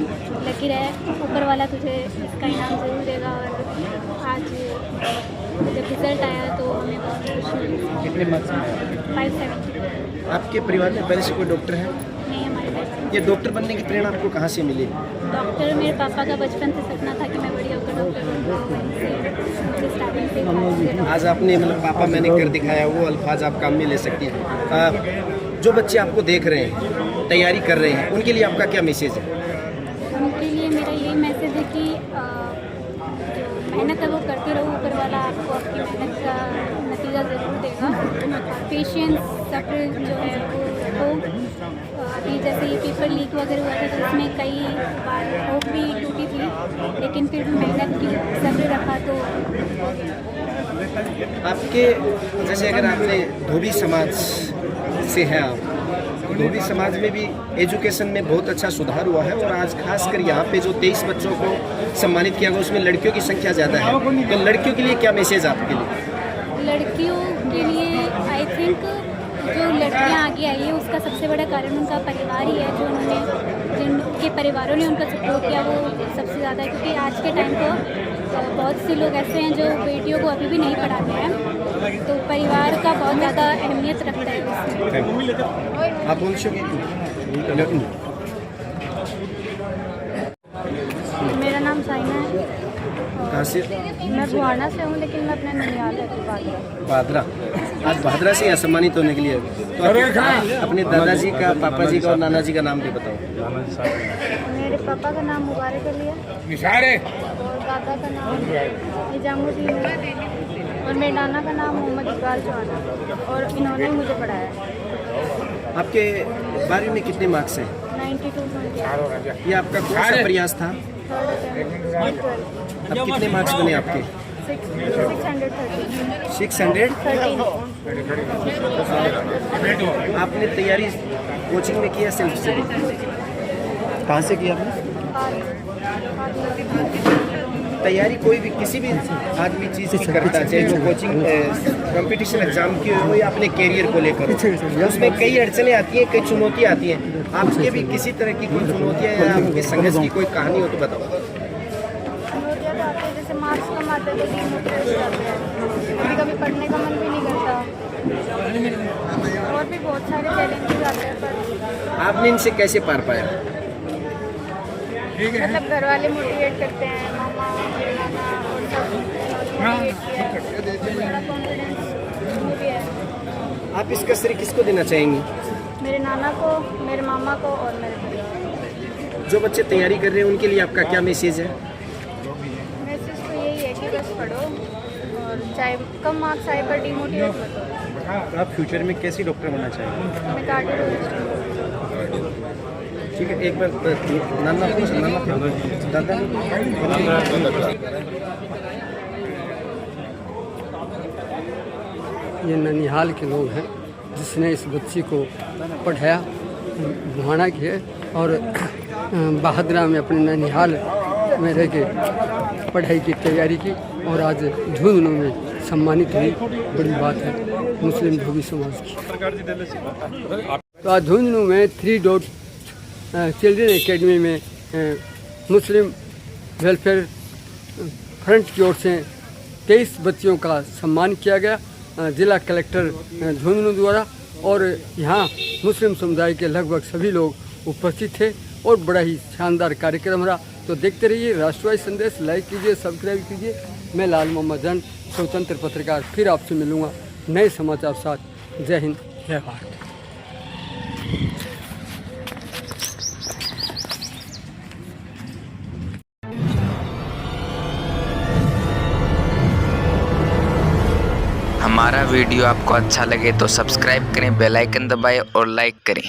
लगी रहे, ऊपर वाला तुझे इसका इनाम ज़रूर देगा। और आज जब रिज़ल्ट आया तो हमें बहुत खुशी हुई। कितने मार्क्स? 570। आपके परिवार में पहले से कोई डॉक्टर है? नहीं, हमारे पास ये डॉक्टर बनने की प्रेरणा आपको कहाँ से मिली? डॉक्टर मेरे पापा का बचपन से सपना था कि मैं बड़ी होकर डॉक्टर बनूँ, वहीं से मुझे स्टार्टिंग से। आज आपने मतलब पापा मैंने कर दिखाया, वो अल्फाज आप काम में ले सकती हैं। जो बच्चे आपको देख रहे हैं, तैयारी कर रहे हैं, उनके लिए आपका क्या मैसेज है? उनके लिए मेरा यही मैसेज है कि जो मेहनत है वो करते रहो, ऊपर वाला आपको आपकी मेहनत का नतीजा ज़रूर देगा। पेशेंस, सब्र जो है वो अभी जैसे ये पेपर लीक वगैरह हुआ था तो उसमें कई बार होप भी टूटी थी, लेकिन फिर भी मेहनत की, सब्र रखा तो हो गया। आपके जैसे अगर आपने धोबी समाज से हैं आप, धोबी समाज में भी एजुकेशन में बहुत अच्छा सुधार हुआ है और आज खासकर यहाँ पे जो 23 बच्चों को सम्मानित किया गया उसमें लड़कियों की संख्या ज़्यादा है, तो लड़कियों के लिए क्या मैसेज आपके लिए? लड़कियों के लिए आई थिंक जो लड़कियां आगे आई है उसका सबसे बड़ा कारण उनका परिवार ही है, जो उन्होंने जिनके परिवारों ने उनका सपोर्ट किया वो सबसे ज़्यादा है, क्योंकि आज के टाइम पर बहुत से लोग ऐसे हैं जो बेटियों को अभी भी नहीं पढ़ाते हैं, तो परिवार का बहुत ज़्यादा अहमियत रखता है उसमें। आप मेरा नाम साइना है। कहाँ से? मैं बुहाना से हूँ, लेकिन मैं अपने ननिहाल रहती हूँ भादरा। आज भादरा से यहाँ सम्मानित होने के लिए तो अपने दादाजी का, पापा जी का और नाना जी का नाम भी बताओ। मेरे पापा का नाम मुबारक अली है और दादा का नाम निजामुद्दीन है और मेरे नाना का नाम मोहम्मद इकबाल चौहान है और इन्होंने ही मुझे पढ़ाया है। आपके 12वीं में कितने मार्क्स हैं? 92। ये आपका कौन सा प्रयास था? अब कितने मार्क्स बने आपके? 613। आपने तैयारी कोचिंग में किया, सेल्फ स्टडी कहाँ से किया आपने? तैयारी कोई भी किसी भी आदमी चीज़ की करता है, चाहे जो कोचिंग कंपटीशन एग्जाम की हो या अपने कैरियर को लेकर, उसमें कई अड़चने आती हैं, कई चुनौतियाँ आती हैं। आपके भी किसी तरह की कोई चुनौतियाँ या आपके संघर्ष की कोई कहानी हो तो बताओ। चुनौतियाँ तो आती है, जैसे मार्क्स कम आते हैं तो कभी कभी पढ़ने का मन भी नहीं करता, और भी बहुत सारे चैलेंजेस आते हैं, पर आपने इनसे कैसे पार पाया? मतलब घर वाले मोटिवेट करते हैं, मामा नाना और सब मोटिवेट किया, मेरा कॉन्फिडेंस भी है। आप इसका श्रेय किसको देना चाहेंगी? मेरे नाना को, मेरे मामा को और मेरे परिवार। जो बच्चे तैयारी कर रहे हैं उनके लिए आपका क्या मैसेज है? मैसेज तो यही है कि बस पढ़ो और चाहे कम मार्क्स आए पर डिमोटिवेट मत हो। आप फ्यूचर में कैसी डॉक्टर बनना चाहेंगे? मैं कार्डियोलॉजिस्ट। ठीक है, एक बार नाना दादा। ये ननिहाल के लोग हैं जिसने इस बच्ची को पढ़ाया, बुहाना की है और बहादुरा में अपने ननिहाल में रह के पढ़ाई की तैयारी की और आज झुंझुनू में सम्मानित हुई। बड़ी बात है मुस्लिम धोबी समाज की। तो आज झुंझुनू में 3 चिल्ड्रन एकेडमी में मुस्लिम वेलफेयर फ्रंट की ओर से 23 बच्चियों का सम्मान किया गया जिला कलेक्टर झुंझुनू द्वारा, और यहाँ मुस्लिम समुदाय के लगभग सभी लोग उपस्थित थे और बड़ा ही शानदार कार्यक्रम रहा। तो देखते रहिए राष्ट्रवादी संदेश, लाइक कीजिए, सब्सक्राइब कीजिए। मैं लाल मोहम्मद जन, स्वतंत्र पत्रकार, फिर आपसे मिलूँगा नए समाचार साथ। जय हिंद, जय भारत। हमारा वीडियो आपको अच्छा लगे तो सब्सक्राइब करें, बेल आइकन दबाएं और लाइक करें।